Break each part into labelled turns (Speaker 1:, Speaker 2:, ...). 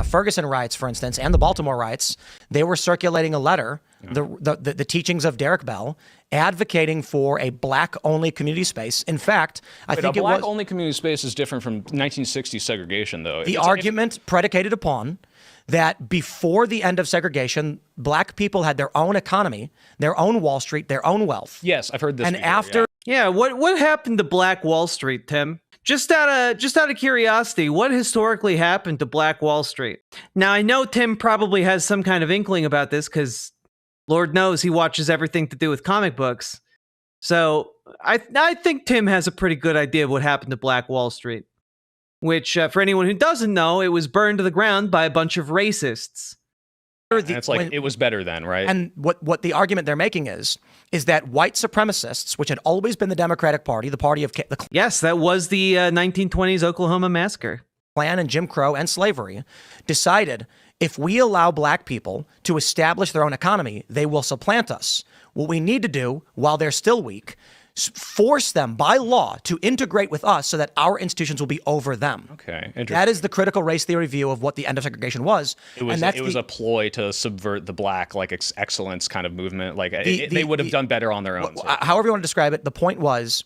Speaker 1: Ferguson riots, for instance, and the Baltimore riots, they were circulating a letter, the teachings of Derek Bell, advocating for a black-only community space. In fact, I think
Speaker 2: a black-only community space is different from 1960s segregation, though.
Speaker 1: The argument predicated upon that before the end of segregation, black people had their own economy, their own Wall Street, their own wealth.
Speaker 2: Yes, I've heard this.
Speaker 1: And
Speaker 2: before,
Speaker 1: after,
Speaker 3: what happened to Black Wall Street, Tim? Just out of curiosity, what historically happened to Black Wall Street? Now, I know Tim probably has some kind of inkling about this because Lord knows he watches everything to do with comic books. So I think Tim has a pretty good idea of what happened to Black Wall Street, which, for anyone who doesn't know, it was burned to the ground by a bunch of racists.
Speaker 2: It's like it was better then, right?
Speaker 1: And what the argument they're making is that white supremacists, which had always been the Democratic Party, the party of the
Speaker 3: yes, that was the 1920s Oklahoma massacre,
Speaker 1: Klan and Jim Crow and slavery, decided if we allow black people to establish their own economy, they will supplant us. What we need to do while they're still weak, force them by law to integrate with us so that our institutions will be over them.
Speaker 2: Okay,
Speaker 1: that is the critical race theory view of what the end of segregation was.
Speaker 2: It was a ploy to subvert the black excellence kind of movement. Like they would have done better on their own.
Speaker 1: However you want to describe it, the point was,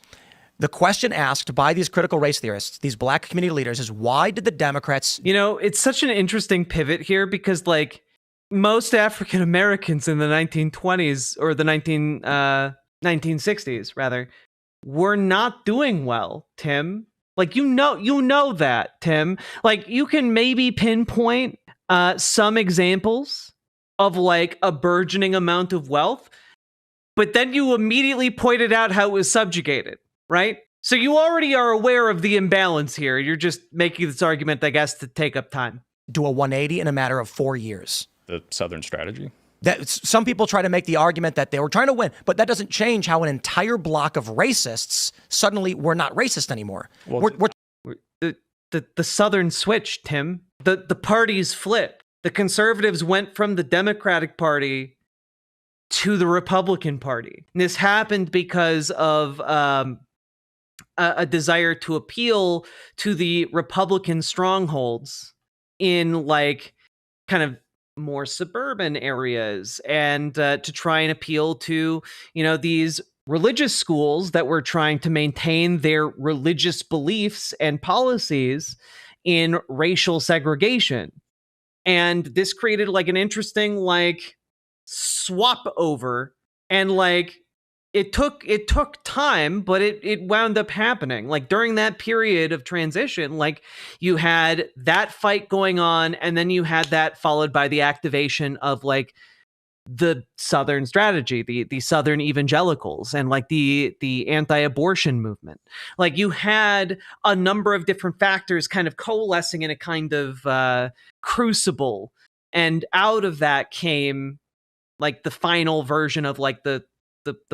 Speaker 1: the question asked by these critical race theorists, these black community leaders, is why did the Democrats...
Speaker 3: it's such an interesting pivot here because like most African Americans in the 1920s or the 1960s rather, were not doing well, Tim. Like, you know that, Tim. Like, you can maybe pinpoint some examples of like a burgeoning amount of wealth, but then you immediately pointed out how it was subjugated, right? So you already are aware of the imbalance here. You're just making this argument, I guess, to take up time.
Speaker 1: Do a 180 in a matter of 4 years.
Speaker 2: The Southern strategy.
Speaker 1: That some people try to make the argument that they were trying to win, but that doesn't change how an entire block of racists suddenly were not racist anymore.
Speaker 2: Well,
Speaker 3: the Southern switch, Tim. The parties flipped. The conservatives went from the Democratic Party to the Republican Party. And this happened because of a desire to appeal to the Republican strongholds in like kind of more suburban areas, and to try and appeal to, these religious schools that were trying to maintain their religious beliefs and policies in racial segregation. And this created like an interesting like swap over, and like it took time, but it wound up happening. Like during that period of transition, like you had that fight going on, and then you had that followed by the activation of like the Southern strategy, the Southern evangelicals, and like the anti-abortion movement. Like you had a number of different factors kind of coalescing in a kind of crucible, and out of that came like the final version of like the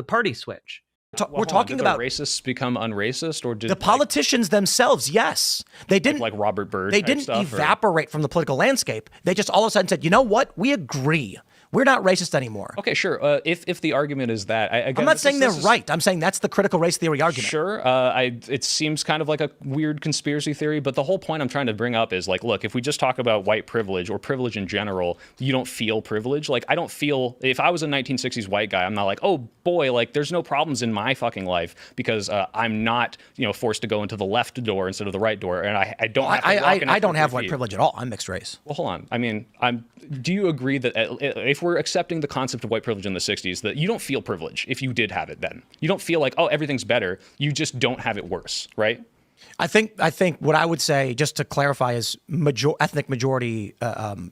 Speaker 3: party switch.
Speaker 1: We're talking about
Speaker 2: racists become unracist, or did
Speaker 1: the politicians themselves? Yes, they didn't
Speaker 2: like Robert Byrd.
Speaker 1: They didn't evaporate from the political landscape. They just all of a sudden said, "You know what? We agree. We're not racist anymore."
Speaker 2: Okay, sure. If the argument is that,
Speaker 1: I'm not saying they're right. I'm saying that's the critical race theory argument.
Speaker 2: Sure. It seems kind of like a weird conspiracy theory, but the whole point I'm trying to bring up is like, look, if we just talk about white privilege or privilege in general, you don't feel privilege. Like I don't feel, if I was a 1960s white guy, I'm not like, oh boy, like there's no problems in my fucking life because I'm not, forced to go into the left door instead of the right door, and I don't.
Speaker 1: I don't have white privilege at all. I'm mixed race.
Speaker 2: Well, hold on. I mean, do you agree that if we're accepting the concept of white privilege in the 60s, that you don't feel privilege if you did have it then? You don't feel like, oh, everything's better. You just don't have it worse, right?
Speaker 1: I think what I would say, just to clarify, is ethnic majority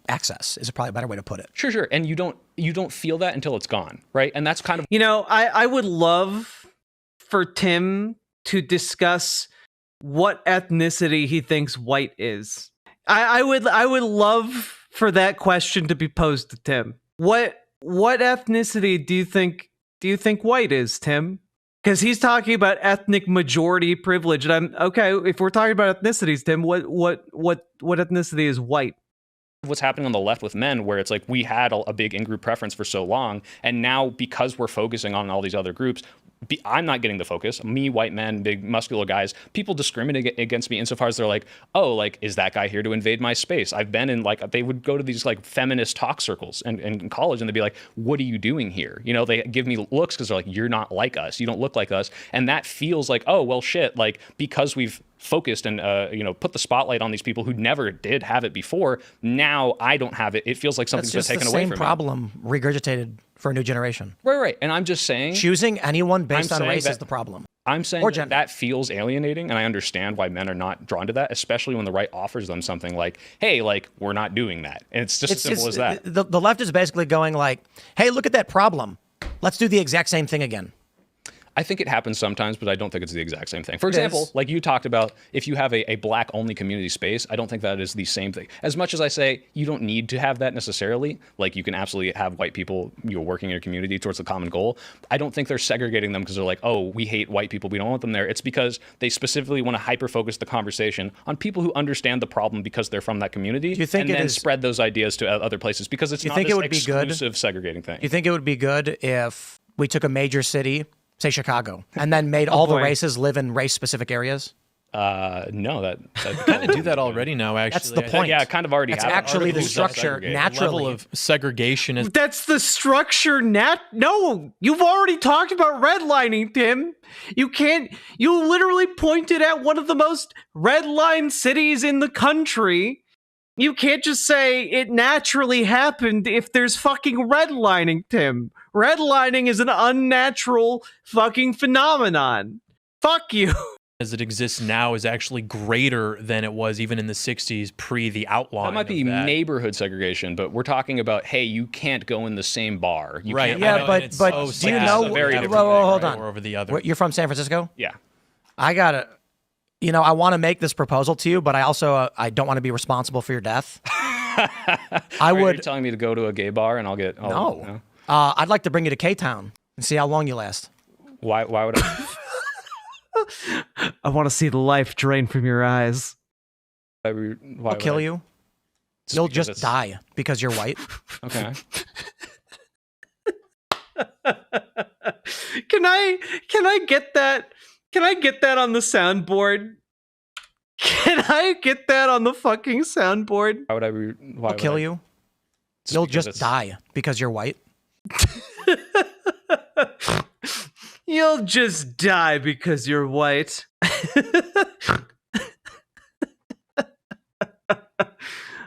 Speaker 1: access is probably a better way to put it.
Speaker 2: Sure. And you don't feel that until it's gone, right? And that's kind of...
Speaker 3: I would love for Tim to discuss what ethnicity he thinks white is. I would love for that question to be posed to Tim. What ethnicity do you think white is, Tim? Because he's talking about ethnic majority privilege, and I'm okay. If we're talking about ethnicities, Tim, what ethnicity is white?
Speaker 2: What's happening on the left with men, where it's like we had a big in-group preference for so long, and now because we're focusing on all these other groups, I'm not getting the focus. Me, white men, big muscular guys, people discriminate against me insofar as they're like, oh, like, is that guy here to invade my space? I've been in, like, they would go to these like feminist talk circles and in college, and they'd be like, what are you doing here? You know, they give me looks because they're like, you're not like us. You don't look like us. And that feels like, oh, well, shit, like, because we've focused and put the spotlight on these people who never did have it before, now I don't have it. It feels like something's been taken away from me.
Speaker 1: That's just the same problem regurgitated for a new generation.
Speaker 2: Right. And I'm just saying,
Speaker 1: choosing anyone based on race is the problem.
Speaker 2: I'm saying that feels alienating, and I understand why men are not drawn to that, especially when the right offers them something like, hey, like, we're not doing that. And it's just as simple as that.
Speaker 1: The left is basically going like, hey, look at that problem. Let's do the exact same thing again.
Speaker 2: I think it happens sometimes, but I don't think it's the exact same thing. For example, like you talked about, if you have a black-only community space, I don't think that is the same thing. As much as I say you don't need to have that necessarily, like you can absolutely have white people working in your community towards the common goal, I don't think they're segregating them because they're like, oh, we hate white people, we don't want them there. It's because they specifically want to hyper-focus the conversation on people who understand the problem because they're from that community, and then spread those ideas to other places because it's not this exclusive segregating thing.
Speaker 1: You think it would be good if we took a major city, say Chicago, and then made all the races live in race-specific areas?
Speaker 2: No, that
Speaker 4: kind of do that already now. Actually,
Speaker 1: that's the point.
Speaker 2: Yeah, kind of already.
Speaker 1: That's actually the structure. Naturally,
Speaker 4: level of segregation is.
Speaker 3: That's the structure. No, you've already talked about redlining, Tim. You can't. You literally pointed at one of the most redlined cities in the country. You can't just say it naturally happened if there's fucking redlining, Tim. Redlining is an unnatural fucking phenomenon. Fuck you.
Speaker 4: As it exists now is actually greater than it was even in the 60s pre the outlawing.
Speaker 2: That might be neighborhood segregation, but we're talking about, hey, you can't go in the same bar. You
Speaker 4: right.
Speaker 2: Can't,
Speaker 1: yeah, but do you know? Hold on.
Speaker 4: Over the other.
Speaker 1: You're from San Francisco?
Speaker 2: Yeah.
Speaker 1: I gotta. I want to make this proposal to you, but I also I don't want to be responsible for your death.
Speaker 2: You're telling me to go to a gay bar and I'll get
Speaker 1: no. I'd like to bring you to K-Town and see how long you last.
Speaker 2: Why would I?
Speaker 3: I want to see the life drain from your eyes.
Speaker 1: I'll kill you. You'll just die because you're white.
Speaker 2: Okay.
Speaker 3: Can I get that? Can I get that on the soundboard? Can I get that on the fucking soundboard?
Speaker 1: I'll kill you. You'll just die because you're white.
Speaker 3: You'll just die because you're white.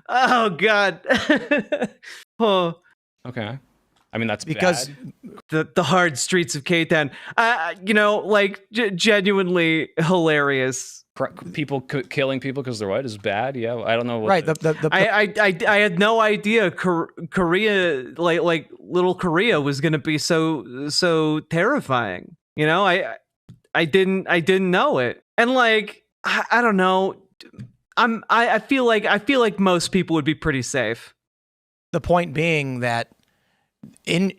Speaker 3: Oh God. Oh.
Speaker 2: Okay. I mean, that's
Speaker 1: because
Speaker 2: bad.
Speaker 3: the hard streets of K-Town. Genuinely hilarious.
Speaker 2: People killing people because they're white is bad. Yeah, I don't know.
Speaker 1: Right.
Speaker 3: I had no idea Korea, like little Korea, was gonna be so terrifying. I didn't know it, and like I don't know. I feel like most people would be pretty safe.
Speaker 1: The point being that in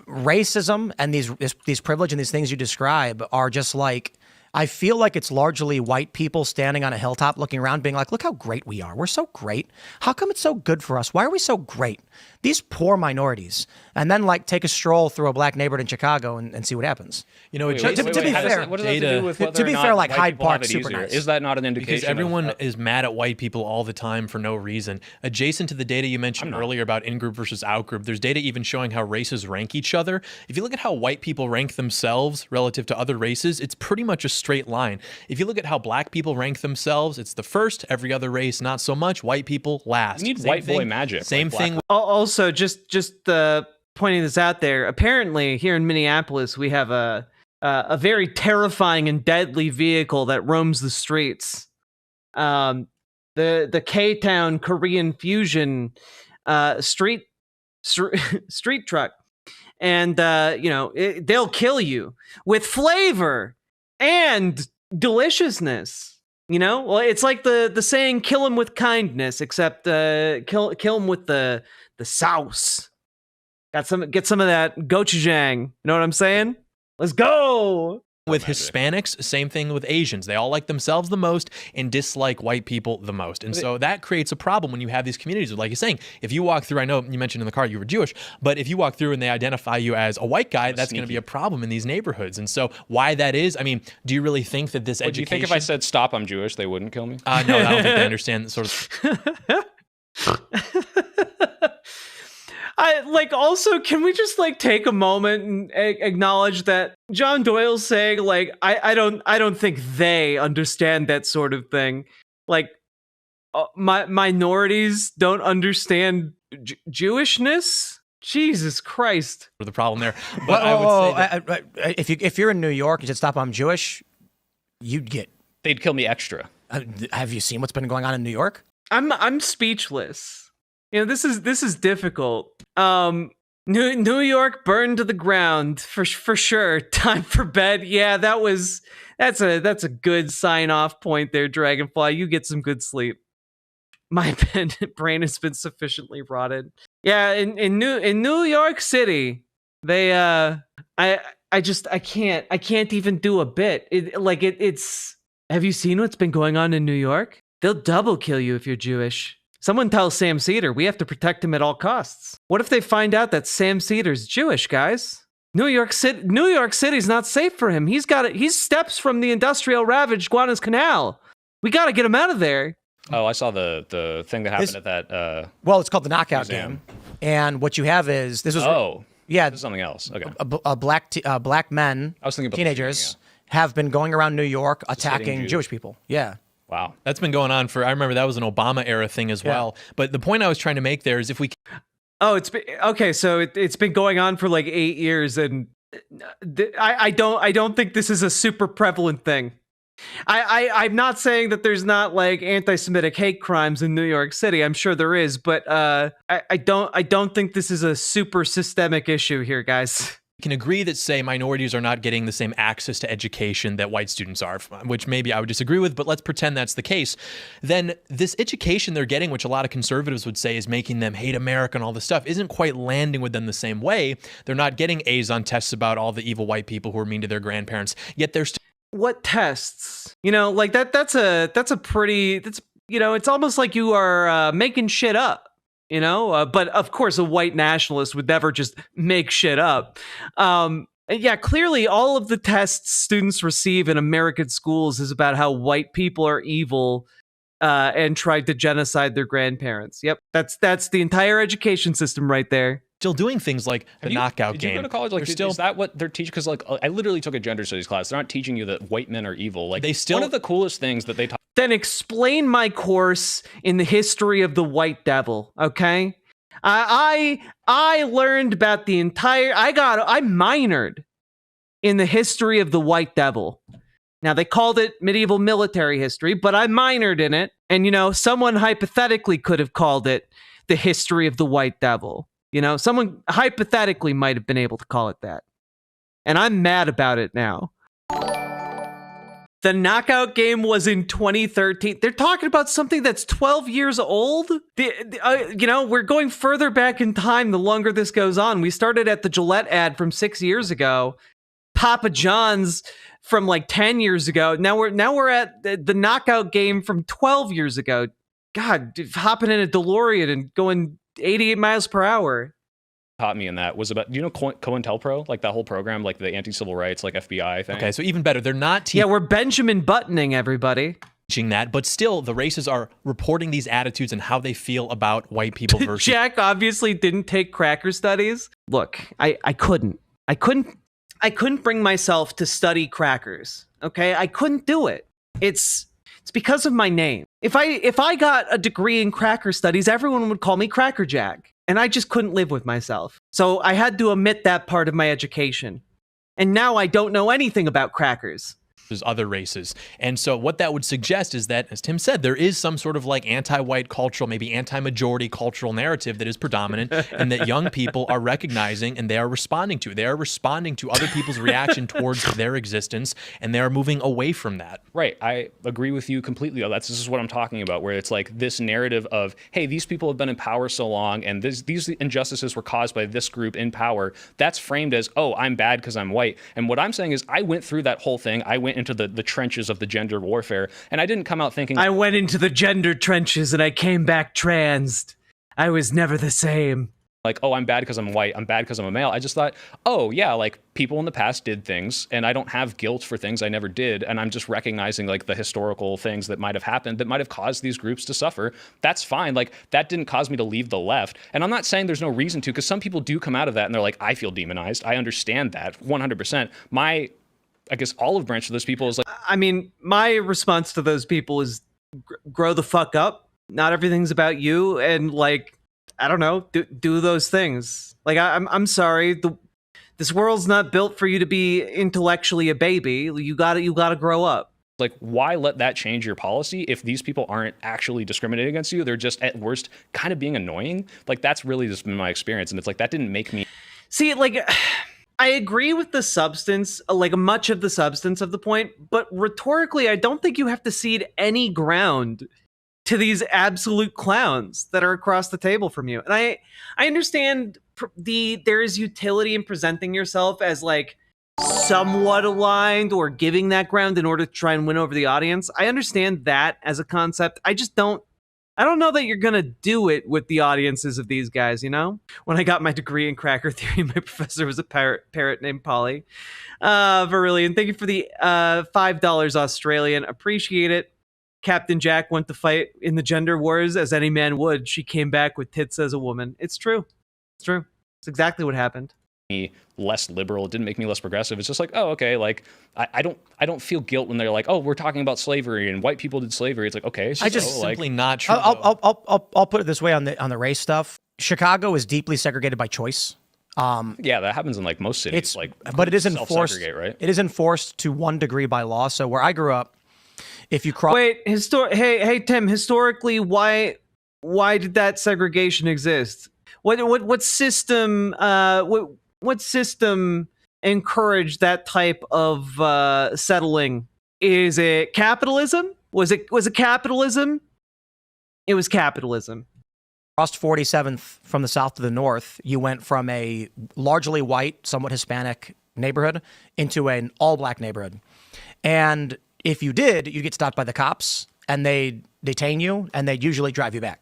Speaker 1: racism and these privilege and these things you describe are just like, I feel like it's largely white people standing on a hilltop looking around being like, look how great we are. We're so great. How come it's so good for us? Why are we so great? These poor minorities. And then like take a stroll through a black neighborhood in Chicago and see what happens.
Speaker 4: To be
Speaker 2: fair, what does that have to do with whether or not
Speaker 1: like
Speaker 2: white
Speaker 1: Hyde
Speaker 2: people have
Speaker 1: Park's
Speaker 2: it
Speaker 1: super
Speaker 2: easier?
Speaker 1: nice.
Speaker 2: Is that not an indication?
Speaker 4: Because everyone is mad at white people all the time for no reason. Adjacent to the data you mentioned earlier about in-group versus out-group, there's data even showing how races rank each other. If you look at how white people rank themselves relative to other races, it's pretty much a straight line. If you look at how black people rank themselves, it's the first, every other race not so much, white people last.
Speaker 2: You need white boy magic.
Speaker 4: Same thing.
Speaker 3: Also, just pointing this out there, apparently here in Minneapolis, we have a very terrifying and deadly vehicle that roams the streets. The K-Town Korean Fusion street truck. And, they'll kill you with flavor and deliciousness. Well, it's like the saying, kill him with kindness, except kill him with the sauce. Get some of that gochujang. You know what I'm saying? Let's go.
Speaker 4: With Hispanics, same thing with Asians. They all like themselves the most and dislike white people the most. And so that creates a problem when you have these communities. Like you're saying, if you walk through, I know you mentioned in the car you were Jewish, but if you walk through and they identify you as a white guy, that's going to be a problem in these neighborhoods. And so why that is, I mean, do you really think that this education...
Speaker 2: Do you think if I said, stop, I'm Jewish, they wouldn't kill me?
Speaker 4: No, I don't think they understand sort of...
Speaker 3: Also, can we just take a moment and acknowledge that John Doyle's saying I don't think they understand that sort of thing. Minorities don't understand Jewishness. Jesus Christ.
Speaker 4: The problem there. But I would say that
Speaker 1: if you're in New York and you said stop, I'm Jewish,
Speaker 2: they'd kill me extra.
Speaker 1: Have you seen what's been going on in New York?
Speaker 3: I'm speechless. This is difficult. New York burned to the ground for sure. Time for bed. Yeah, that's a good sign off point there, Dragonfly. You get some good sleep. My brain has been sufficiently rotted. Yeah, in New York City, they I can't even do a bit. It's have you seen what's been going on in New York? They'll double kill you if you're Jewish. Someone tell Sam Cedar we have to protect him at all costs. What if they find out that Sam Cedar's Jewish, guys? New York City's not safe for him. He's steps from the industrial ravaged Guadalcanal. We got to get him out of there.
Speaker 2: Oh, I saw the thing that happened at that.
Speaker 1: Well, it's called the knockout
Speaker 2: museum.
Speaker 1: game, and what you have is this is
Speaker 2: something else. Okay,
Speaker 1: black men,
Speaker 2: I was thinking about
Speaker 1: teenagers have been going around New York attacking Jewish people. Yeah.
Speaker 2: Wow.
Speaker 4: That's been going on I remember that was an Obama era thing as well. But the point I was trying to make there is if we...
Speaker 3: Oh, so it's been going on for 8 years, and I don't think this is a super prevalent thing. I'm not saying that there's not anti-Semitic hate crimes in New York City. I'm sure there is, but I don't think this is a super systemic issue here, guys.
Speaker 4: Can agree that, say, minorities are not getting the same access to education that white students are, which maybe I would disagree with, but let's pretend that's the case. Then this education they're getting, which a lot of conservatives would say is making them hate America and all this stuff, isn't quite landing with them the same way. They're not getting A's on tests about all the evil white people who are mean to their grandparents, yet they're
Speaker 3: what tests? That's it's almost like you are making shit up. But of course a white nationalist would never just make shit up. Yeah, clearly all of the tests students receive in American schools is about how white people are evil and tried to genocide their grandparents. Yep, that's the entire education system right there.
Speaker 4: Still doing things like the knockout game.
Speaker 2: Did you go to college? Is that what they're teaching? Because I literally took a gender studies class. They're not teaching you that white men are evil. One of the coolest things that they taught.
Speaker 3: Then explain my course in the history of the white devil, okay? I learned about the entire... I minored in the history of the white devil. Now, they called it medieval military history, but I minored in it. And, someone hypothetically could have called it the history of the white devil. Someone hypothetically might have been able to call it that. And I'm mad about it now. The knockout game was in 2013. They're talking about something that's 12 years old. We're going further back in time the longer this goes on. We started at the Gillette ad from 6 years ago. Papa John's from 10 years ago. Now we're at the knockout game from 12 years ago. God, hopping in a DeLorean and going 88 miles per hour.
Speaker 2: Taught me in that was about, COINTELPRO, that whole program, the anti-civil rights, FBI thing.
Speaker 4: Okay, so even better, they're not
Speaker 3: Yeah, we're Benjamin Buttoning everybody.
Speaker 4: Teaching that, but still the races are reporting these attitudes and how they feel about white people versus...
Speaker 3: Jack obviously didn't take cracker studies. Look, I couldn't bring myself to study crackers. Okay, I couldn't do it. It's because of my name. If I got a degree in cracker studies, everyone would call me Cracker Jack. And I just couldn't live with myself. So I had to omit that part of my education. And now I don't know anything about crackers.
Speaker 4: other races. And so what that would suggest is that, as Tim said, there is some sort of like anti-white cultural, maybe anti-majority cultural narrative that is predominant and that young people are recognizing and they are responding to. They are responding to other people's reaction towards their existence, and they are moving away from that.
Speaker 2: Right. I agree with you completely. This is what I'm talking about, where it's like this narrative of, hey, these people have been in power so long and these injustices were caused by this group in power. That's framed as, oh, I'm bad because I'm white. And what I'm saying is I went through that whole thing. I went into the trenches of the gender warfare, and I didn't come out thinking,
Speaker 3: I went into the gender trenches and I came back transed. I was never the same.
Speaker 2: like, oh, I'm bad because I'm white, I'm bad because I'm a male. I just thought, oh yeah, like people in the past did things and I don't have guilt for things I never did. And I'm just recognizing like the historical things that might have happened that might have caused these groups to suffer. That's fine. Like that didn't cause me to leave the left. And I'm not saying there's no reason to, because some people do come out of that and they're like, I feel demonized. I understand that 100%. I guess olive branch to those people is like,
Speaker 3: I mean, my response to those people is grow the fuck up. Not everything's about you. And like, I don't know, do those things. Like, I'm sorry. This world's not built for you to be intellectually a baby. You gotta grow up.
Speaker 2: like, why let that change your policy if these people aren't actually discriminating against you? They're just at worst kind of being annoying. Like, that's really just been my experience. And it's like, that didn't make me.
Speaker 3: See, like, I agree with the substance, like much of the substance of the point, but rhetorically, I don't think you have to cede any ground to these absolute clowns that are across the table from you. And I understand there is utility in presenting yourself as like somewhat aligned or giving that ground in order to try and win over the audience. I understand that as a concept. I don't know that you're going to do it with the audiences of these guys, you know? When I got my degree in cracker theory, my professor was a parrot named Polly. Verillion, thank you for the $5 Australian. Appreciate it. Captain Jack went to fight in the gender wars as any man would. She came back with tits as a woman. It's true. It's true. It's exactly what happened.
Speaker 2: Less liberal. It didn't make me less progressive. It's just like, oh, okay. Like I don't feel guilt when they're like, oh, we're talking about slavery and white people did slavery. It's like, okay, it's just
Speaker 4: simply not true.
Speaker 1: I'll put it this way on the race stuff. Chicago is deeply segregated by choice.
Speaker 2: Yeah, that happens in like most cities.
Speaker 1: But it is enforced.
Speaker 2: Right?
Speaker 1: It is enforced to one degree by law. So where I grew up, if you cross,
Speaker 3: hey Tim, historically, why did that segregation exist? What system encouraged that type of settling? Is it capitalism? Was it capitalism? It was capitalism.
Speaker 1: Crossed 47th from the south to the north, you went from a largely white, somewhat Hispanic neighborhood into an all-black neighborhood. And if you did, you'd get stopped by the cops, and they'd detain you, and they'd usually drive you back.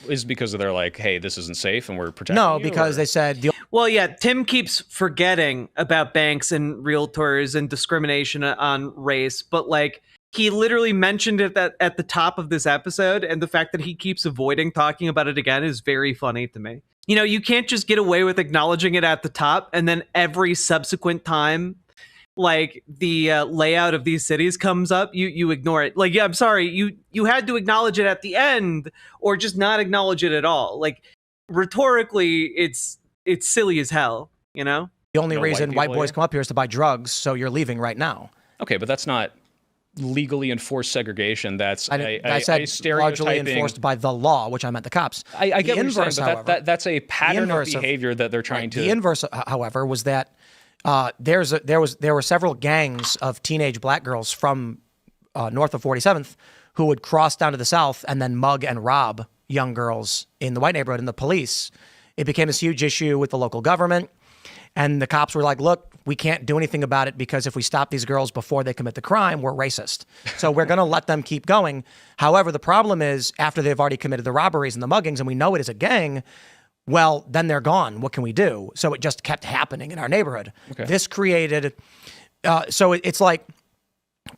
Speaker 2: Is because they're like, hey, this isn't safe, and we're protecting
Speaker 1: No,
Speaker 2: you,
Speaker 1: because they said...
Speaker 3: Well, yeah, Tim keeps forgetting about banks and realtors and discrimination on race, but like he literally mentioned it at the top of this episode, and the fact that he keeps avoiding talking about it again is very funny to me. You know, you can't just get away with acknowledging it at the top, and then every subsequent time like the layout of these cities comes up, you ignore it. Like, yeah, I'm sorry, you had to acknowledge it at the end or just not acknowledge it at all. Like rhetorically, it's silly as hell, you know?
Speaker 1: The only reason white boys come up here is to buy drugs, so you're leaving right now.
Speaker 2: Okay, but that's not legally enforced segregation. That's
Speaker 1: I said largely enforced by the law, which I meant the cops.
Speaker 2: I get
Speaker 1: the
Speaker 2: what you're saying, but that's a pattern of behavior that they're trying to...
Speaker 1: The inverse, however, was that there were several gangs of teenage black girls from north of 47th who would cross down to the south and then mug and rob young girls in the white neighborhood. And the police, it became this huge issue with the local government. And the cops were like, look, we can't do anything about it because if we stop these girls before they commit the crime, we're racist. So we're going to let them keep going. However, the problem is after they've already committed the robberies and the muggings, and we know it is a gang, well, then they're gone. What can we do? So it just kept happening in our neighborhood. Okay. This created, so it's like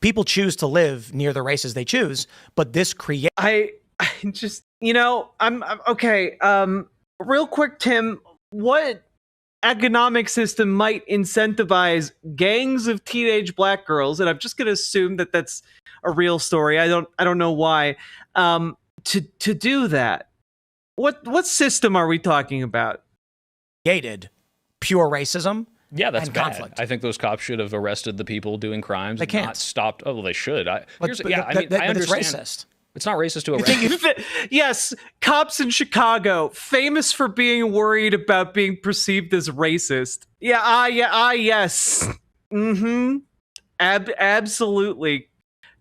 Speaker 1: people choose to live near the races they choose, but this creates...
Speaker 3: I just, you know, I'm okay. Real quick, Tim, what economic system might incentivize gangs of teenage black girls, and I'm just going to assume that that's a real story. I don't know why, to do that. What system are we talking about?
Speaker 1: Created pure racism
Speaker 2: Yeah, that's
Speaker 1: and
Speaker 2: bad.
Speaker 1: conflict.
Speaker 2: I think those cops should have arrested the people doing crimes.
Speaker 1: They can't.
Speaker 2: Not stopped. Oh, well, they should. I
Speaker 1: But
Speaker 2: understand.
Speaker 1: it's racist.
Speaker 2: It's not racist to arrest.
Speaker 3: Yes, cops in Chicago, famous for being worried about being perceived as racist. Yes. Mm-hmm. Absolutely.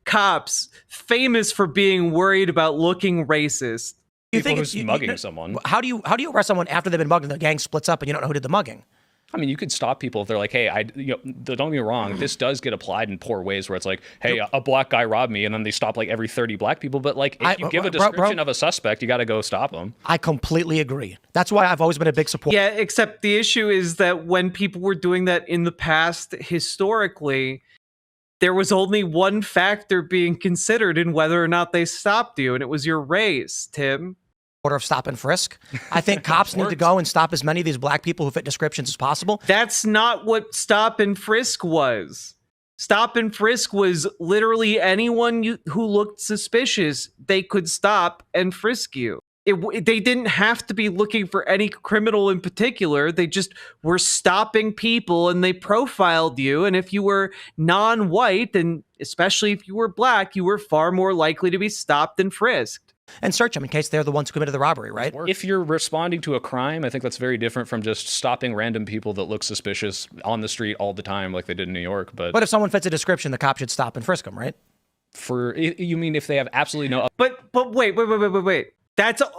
Speaker 3: Cops, famous for being worried about looking racist.
Speaker 2: People who's mugging someone.
Speaker 1: How do you arrest someone after they've been mugged and the gang splits up and you don't know who did the mugging?
Speaker 2: I mean, you could stop people if they're like, hey, don't get me wrong, this does get applied in poor ways where it's like, hey, a black guy robbed me, and then they stop like every 30 black people. But like, if you give a description of a suspect, you got to go stop them.
Speaker 1: I completely agree. That's why I've always been a big supporter.
Speaker 3: Yeah, except the issue is that when people were doing that in the past, historically, there was only one factor being considered in whether or not they stopped you, and it was your race, Tim.
Speaker 1: Order of stop and frisk. I think cops need to go and stop as many of these black people who fit descriptions as possible.
Speaker 3: That's not what stop and frisk was. Stop and frisk was literally anyone who looked suspicious, they could stop and frisk you. They didn't have to be looking for any criminal in particular. They just were stopping people and they profiled you. And if you were non-white, and especially if you were black, you were far more likely to be stopped and frisked.
Speaker 1: And search them in case they're the ones who committed the robbery, right?
Speaker 2: If you're responding to a crime, I think that's very different from just stopping random people that look suspicious on the street all the time like they did in New York. But
Speaker 1: if someone fits a description, the cop should stop and frisk them, right?
Speaker 2: You mean if they have absolutely no...
Speaker 3: But wait. That's not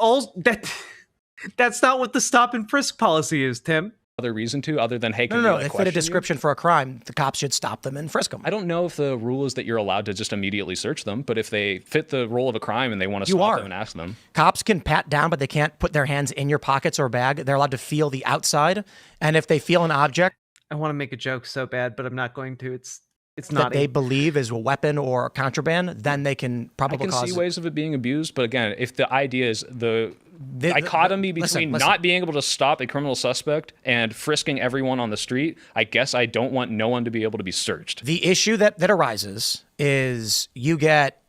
Speaker 3: what the stop and frisk policy is, Tim.
Speaker 2: Other reason to, other than, hey,
Speaker 1: No, they fit a description for a crime, the cops should stop them and frisk them.
Speaker 2: I don't know if the rule is that you're allowed to just immediately search them, but if they fit the role of a crime and they want to stop them and ask them.
Speaker 1: Cops can pat down, but they can't put their hands in your pockets or bag. They're allowed to feel the outside, and if they feel an object...
Speaker 3: I want to make a joke so bad, but I'm not going to. It's
Speaker 1: that
Speaker 3: not
Speaker 1: they believe is a weapon or contraband, then they can probably cause...
Speaker 2: I can see ways of it being abused, but again, if the idea is the dichotomy between not being able to stop a criminal suspect and frisking everyone on the street, I guess I don't want no one to be able to be searched.
Speaker 1: The issue that arises is you get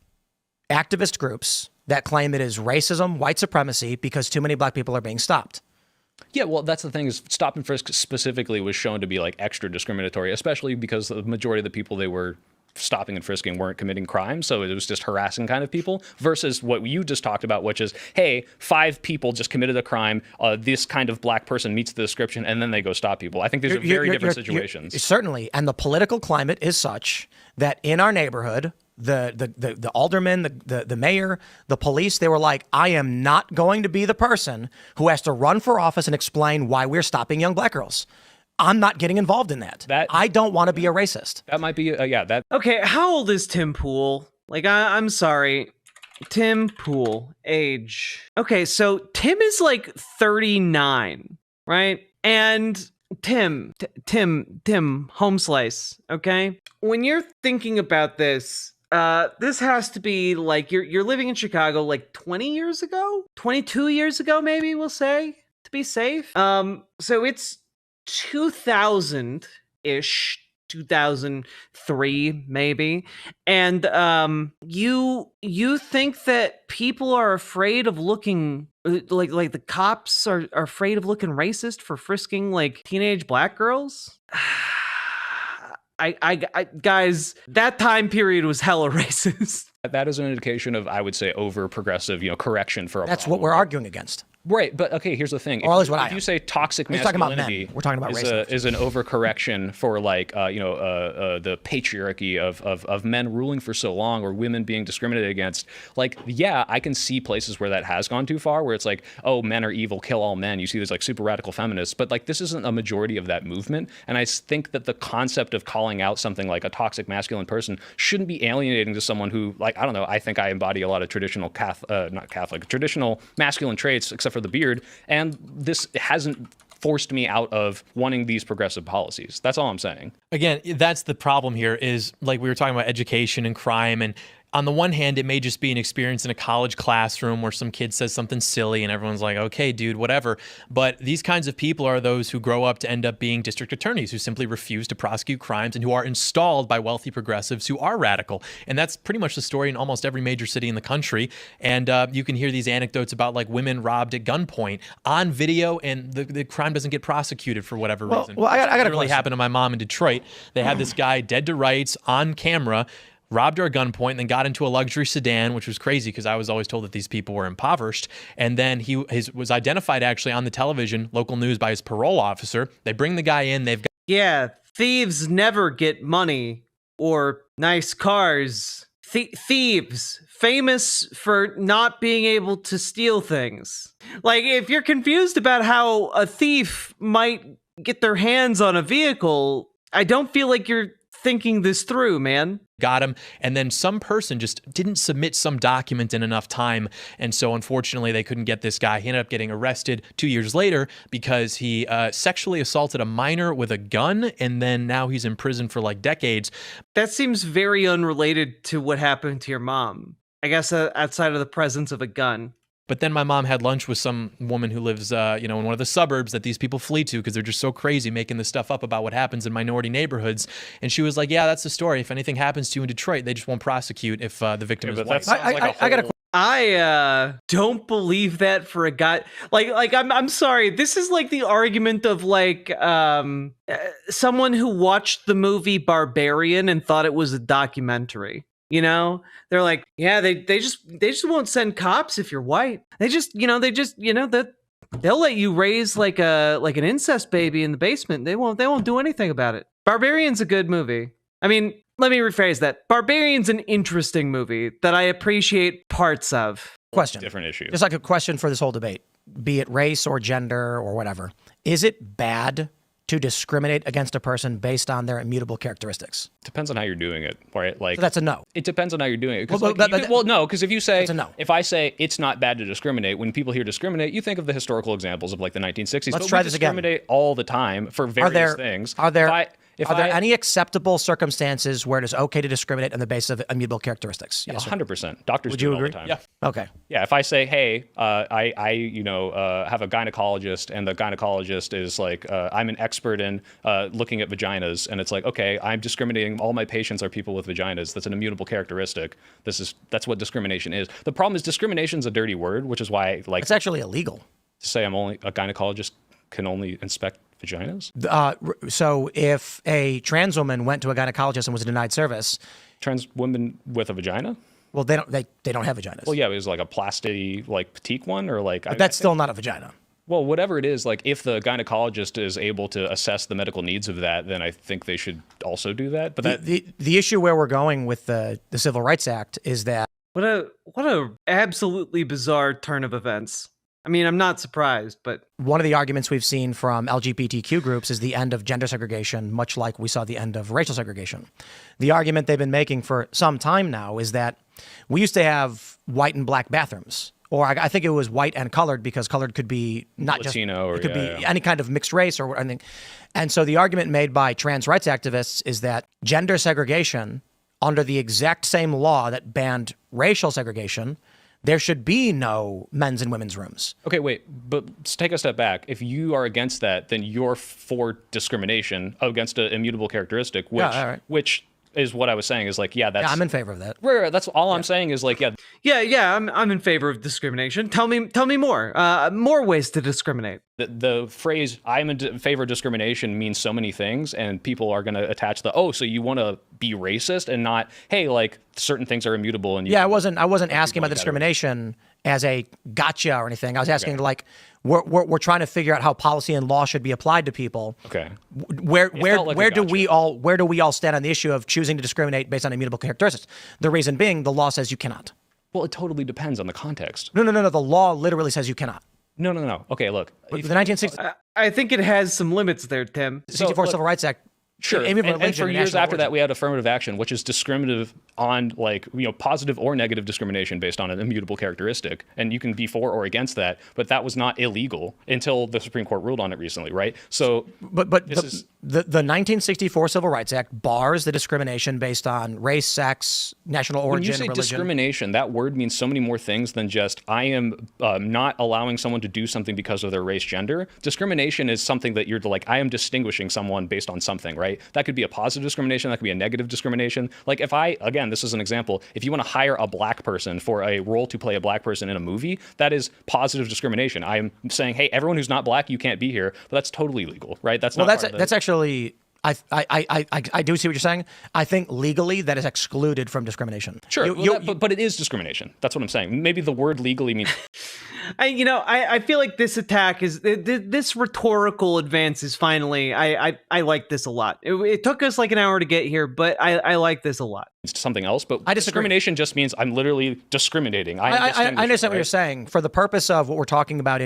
Speaker 1: activist groups that claim it is racism, white supremacy, because too many black people are being stopped.
Speaker 2: Yeah, well, that's the thing is stop and frisk specifically was shown to be like extra discriminatory, especially because the majority of the people they were stopping and frisking weren't committing crimes. So it was just harassing kind of people versus what you just talked about, which is, hey, 5 people just committed a crime. This kind of black person meets the description and then they go stop people. I think these are very different situations.
Speaker 1: Certainly. And the political climate is such that in our neighborhood, the alderman, the mayor, the police, they were like, I am not going to be the person who has to run for office and explain why we're stopping young black girls. I'm not getting involved in that. I don't want to be a racist.
Speaker 2: That might be,
Speaker 3: Okay, how old is Tim Pool? Like, I'm sorry. Tim Pool, age. Okay, so Tim is like 39, right? And Tim, home slice, okay? When you're thinking about this, this has to be like, you're living in Chicago like 20 years ago? 22 years ago, maybe, we'll say, to be safe. So it's 2000-ish, 2003 maybe, and you think that people are afraid of looking like the cops are afraid of looking racist for frisking like teenage black girls? I guys, that time period was hella racist.
Speaker 2: That is an indication of, I would say, over progressive, correction for a
Speaker 1: That's
Speaker 2: problem.
Speaker 1: what we're arguing against.
Speaker 2: Right, but okay, here's the thing.
Speaker 1: If
Speaker 2: you say toxic
Speaker 1: We're
Speaker 2: masculinity
Speaker 1: talking about
Speaker 2: is an overcorrection for like the patriarchy of men ruling for so long or women being discriminated against, like, yeah, I can see places where that has gone too far, where it's like, oh, men are evil, kill all men. You see these like super radical feminists, but like this isn't a majority of that movement. And I think that the concept of calling out something like a toxic masculine person shouldn't be alienating to someone who, like, I don't know, I think I embody a lot of traditional traditional masculine traits, except for the beard, and this hasn't forced me out of wanting these progressive policies. That's all I'm saying.
Speaker 4: Again, that's the problem here is, like we were talking about education and crime, and on the one hand, it may just be an experience in a college classroom where some kid says something silly and everyone's like, okay, dude, whatever. But these kinds of people are those who grow up to end up being district attorneys who simply refuse to prosecute crimes and who are installed by wealthy progressives who are radical. And that's pretty much the story in almost every major city in the country. And you can hear these anecdotes about like women robbed at gunpoint on video, and the crime doesn't get prosecuted for whatever reason.
Speaker 1: Well, I got a
Speaker 4: really
Speaker 1: question.
Speaker 4: happened to my mom in Detroit. They had this guy dead to rights on camera, robbed her at gunpoint, and then got into a luxury sedan, which was crazy because I was always told that these people were impoverished. And then he was identified actually on the television, local news, by his parole officer. They bring the guy in. They've got
Speaker 3: Yeah, thieves never get money or nice cars. Thieves, famous for not being able to steal things. Like, if you're confused about how a thief might get their hands on a vehicle, I don't feel like you're thinking this through, man.
Speaker 4: got him, and then some person just didn't submit some document in enough time, and so unfortunately they couldn't get this guy. He ended up getting arrested 2 years later because he sexually assaulted a minor with a gun, and then now he's in prison for like decades.
Speaker 3: That seems very unrelated to what happened to your mom. I guess outside of the presence of a gun.
Speaker 4: But then my mom had lunch with some woman who lives, in one of the suburbs that these people flee to because they're just so crazy making this stuff up about what happens in minority neighborhoods. And she was like, yeah, that's the story. If anything happens to you in Detroit, they just won't prosecute if the victim is white.
Speaker 1: I got a
Speaker 3: I don't believe that for a guy. I'm sorry. This is like the argument of like someone who watched the movie Barbarian and thought it was a documentary. You know, they're like, yeah, they just won't send cops if you're white. That they'll let you raise like an incest baby in the basement. They won't do anything about it. Barbarian's a good movie. I mean, let me rephrase that. Barbarian's an interesting movie that I appreciate parts of.
Speaker 1: question.
Speaker 2: Different issue.
Speaker 1: Just like a question for this whole debate, be it race or gender or whatever. Is it bad to discriminate against a person based on their immutable characteristics?
Speaker 2: Depends on how you're doing it, right? Like,
Speaker 1: So that's a no.
Speaker 2: it depends on how you're doing it.
Speaker 1: Well,
Speaker 2: Because if you say,
Speaker 1: That's a no.
Speaker 2: if I say it's not bad to discriminate, when people hear discriminate, you think of the historical examples of like the 1960s.
Speaker 1: Let's
Speaker 2: but
Speaker 1: try
Speaker 2: we
Speaker 1: this again.
Speaker 2: discriminate all the time for various things.
Speaker 1: Are there
Speaker 2: If
Speaker 1: are there
Speaker 2: I-
Speaker 1: any acceptable circumstances where it is okay to discriminate on the basis of immutable characteristics? Yes. or no?
Speaker 2: 100%. Doctors
Speaker 1: Would
Speaker 2: do
Speaker 1: you
Speaker 2: it all the
Speaker 1: agree?
Speaker 2: time.
Speaker 4: Yeah.
Speaker 1: Okay.
Speaker 2: Yeah, if I say, hey, I have a gynecologist, and the gynecologist is like, I'm an expert in looking at vaginas, and it's like, okay, I'm discriminating. All my patients are people with vaginas. That's an immutable characteristic. That's what discrimination is. The problem is discrimination is a dirty word, which is why, like,
Speaker 1: It's actually illegal.
Speaker 2: to say I'm only a gynecologist can only inspect vaginas.
Speaker 1: So if a trans woman went to a gynecologist and was denied service,
Speaker 2: Trans women with a vagina?
Speaker 1: well, they don't have vaginas.
Speaker 2: Well, yeah, it was like a plasty, like petite one, or like.
Speaker 1: But that's still not a vagina.
Speaker 2: Well, whatever it is, like if the gynecologist is able to assess the medical needs of that, then I think they should also do that. But that
Speaker 1: The issue where we're going with the Civil Rights Act is that
Speaker 3: What a absolutely bizarre turn of events. I mean, I'm not surprised, but
Speaker 1: one of the arguments we've seen from LGBTQ groups is the end of gender segregation, much like we saw the end of racial segregation. The argument they've been making for some time now is that we used to have white and black bathrooms, or I think it was white and colored, because colored could be not
Speaker 2: Latino, or
Speaker 1: it could
Speaker 2: yeah,
Speaker 1: be
Speaker 2: yeah.
Speaker 1: any kind of mixed race or anything. And so the argument made by trans rights activists is that gender segregation, under the exact same law that banned racial segregation, there should be no men's and women's rooms.
Speaker 2: Okay, wait, but let's take a step back. If you are against that, then you're for discrimination against an immutable characteristic, which
Speaker 1: Yeah, all right.
Speaker 2: which is what I was saying is like, yeah, that's
Speaker 1: Yeah, I'm in favor of that.
Speaker 2: Right, that's all I'm saying is like, yeah,
Speaker 3: yeah, I'm in favor of discrimination. Tell me more ways to discriminate.
Speaker 2: the phrase "I'm in favor of discrimination" means so many things, and people are going to attach so you want to be racist and not, hey, like certain things are immutable. And you
Speaker 1: Yeah, I wasn't asking about the discrimination as a gotcha or anything. I was asking like we're trying to figure out how policy and law should be applied to people.
Speaker 2: Okay.
Speaker 1: Where
Speaker 2: felt like a
Speaker 1: do
Speaker 2: gotcha.
Speaker 1: where do we all stand on the issue of choosing to discriminate based on immutable characteristics? The reason being the law says you cannot.
Speaker 2: Well, it totally depends on the context.
Speaker 1: No. The law literally says you cannot.
Speaker 2: No. Okay, look.
Speaker 1: The 1960
Speaker 3: I think it has some limits there, Tim.
Speaker 1: 64
Speaker 2: look-
Speaker 1: Civil Rights Act
Speaker 2: Sure.
Speaker 1: Even
Speaker 2: And
Speaker 1: religion
Speaker 2: for
Speaker 1: and
Speaker 2: years
Speaker 1: national
Speaker 2: after that,
Speaker 1: origin.
Speaker 2: we had affirmative action, which is discriminative on positive or negative discrimination based on an immutable characteristic. And you can be for or against that, but that was not illegal until the Supreme Court ruled on it recently, right? So,
Speaker 1: But the 1964 Civil Rights Act bars the discrimination based on race, sex, national origin,
Speaker 2: when you say
Speaker 1: religion.
Speaker 2: discrimination, that word means so many more things than just I am not allowing someone to do something because of their race, gender. Discrimination is something that you're like, I am distinguishing someone based on something, right? That could be a positive discrimination. That could be a negative discrimination. Like if again, this is an example. If you want to hire a black person for a role to play a black person in a movie, that is positive discrimination. I'm saying, hey, everyone who's not black, you can't be here. But that's totally legal, right? That's not
Speaker 1: That's actually. I do see what you're saying. I think legally that is excluded from discrimination.
Speaker 2: Sure, but it is discrimination. That's what I'm saying. Maybe the word legally means.
Speaker 3: I feel like this attack is this rhetorical advance is finally. I like this a lot. It took us like an hour to get here, but I like this a lot.
Speaker 2: Something else, but
Speaker 1: I disagree.
Speaker 2: Discrimination just means I'm literally discriminating.
Speaker 1: I understand what you're saying. For the purpose of what we're talking about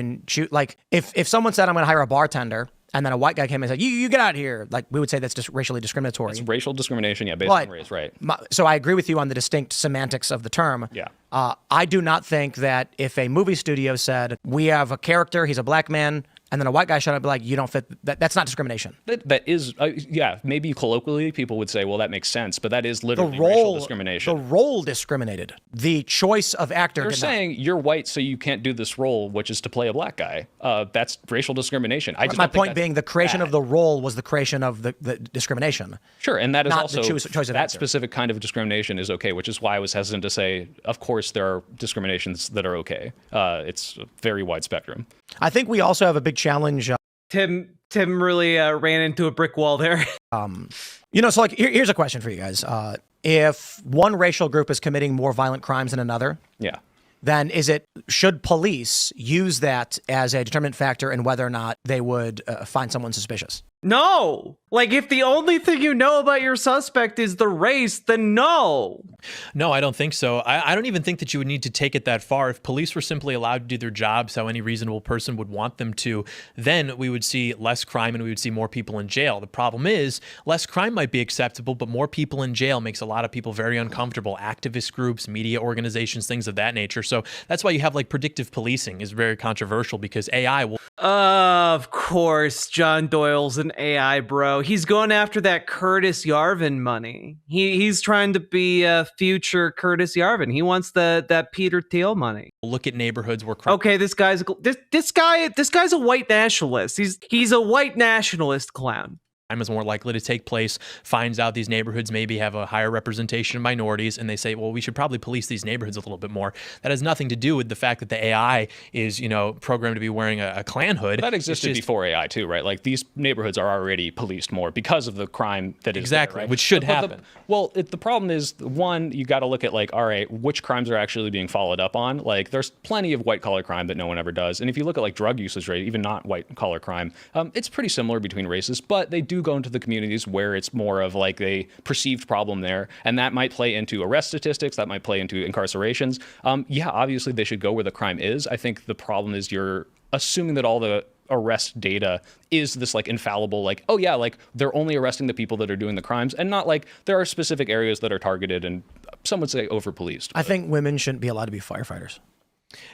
Speaker 1: like if someone said I'm going to hire a bartender, and then a white guy came and said, you get out of here. Like, we would say that's just racially discriminatory.
Speaker 2: It's racial discrimination, yeah, based on race, right.
Speaker 1: So I agree with you on the distinct semantics of the term.
Speaker 2: Yeah.
Speaker 1: I do not think that if a movie studio said, we have a character, he's a black man, and then a white guy showed up and be like, you don't fit, that's not discrimination.
Speaker 2: That is, yeah, maybe colloquially people would say, well, that makes sense, but that is literally racial discrimination.
Speaker 1: The role discriminated. The choice of actor
Speaker 2: You're saying you're white, so you can't do this role, which is to play a black guy. That's racial discrimination.
Speaker 1: My point being, the creation of the role was the creation of the discrimination.
Speaker 2: Sure, and that is
Speaker 1: not
Speaker 2: also,
Speaker 1: the choice of
Speaker 2: that
Speaker 1: actor.
Speaker 2: Specific kind of discrimination is okay, which is why I was hesitant to say, of course, there are discriminations that are okay. It's a very wide spectrum.
Speaker 1: I think we also have a big challenge.
Speaker 3: Tim really ran into a brick wall there.
Speaker 1: So like here's a question for you guys. If one racial group is committing more violent crimes than another,
Speaker 2: yeah,
Speaker 1: then should police use that as a determinant factor in whether or not they would find someone suspicious?
Speaker 3: No. Like, if the only thing you know about your suspect is the race, then no.
Speaker 4: No, I don't think so. I don't even think that you would need to take it that far. If police were simply allowed to do their jobs how any reasonable person would want them to, then we would see less crime and we would see more people in jail. The problem is, less crime might be acceptable, but more people in jail makes a lot of people very uncomfortable. Activist groups, media organizations, things of that nature. So that's why you have like predictive policing is very controversial, because AI will...
Speaker 3: Of course, John Doyle's an AI bro. He's going after that Curtis Yarvin money. He's trying to be a future Curtis Yarvin. He wants that Peter Thiel money.
Speaker 4: Look at neighborhoods where crime...
Speaker 3: Okay, this guy's a white nationalist. He's a white nationalist clown.
Speaker 4: Crime is more likely to take place, finds out these neighborhoods maybe have a higher representation of minorities, and they say, well, we should probably police these neighborhoods a little bit more. That has nothing to do with the fact that the AI is, programmed to be wearing a Klan hood.
Speaker 2: That existed before AI too, right? Like, these neighborhoods are already policed more because of the crime that is
Speaker 4: exactly
Speaker 2: there, right?
Speaker 4: Which should happen.
Speaker 2: The problem is, one, you got to look at like, all right, which crimes are actually being followed up on? Like, there's plenty of white collar crime that no one ever does, and if you look at like drug usage rate, even not white collar crime, it's pretty similar between races, but they do go into the communities where it's more of like a perceived problem there, and that might play into arrest statistics, that might play into incarcerations. Yeah, obviously they should go where the crime is. I think the problem is you're assuming that all the arrest data is this like infallible, like, oh yeah, like they're only arresting the people that are doing the crimes, and not like there are specific areas that are targeted and some would say over policed.
Speaker 1: I think women shouldn't be allowed to be firefighters.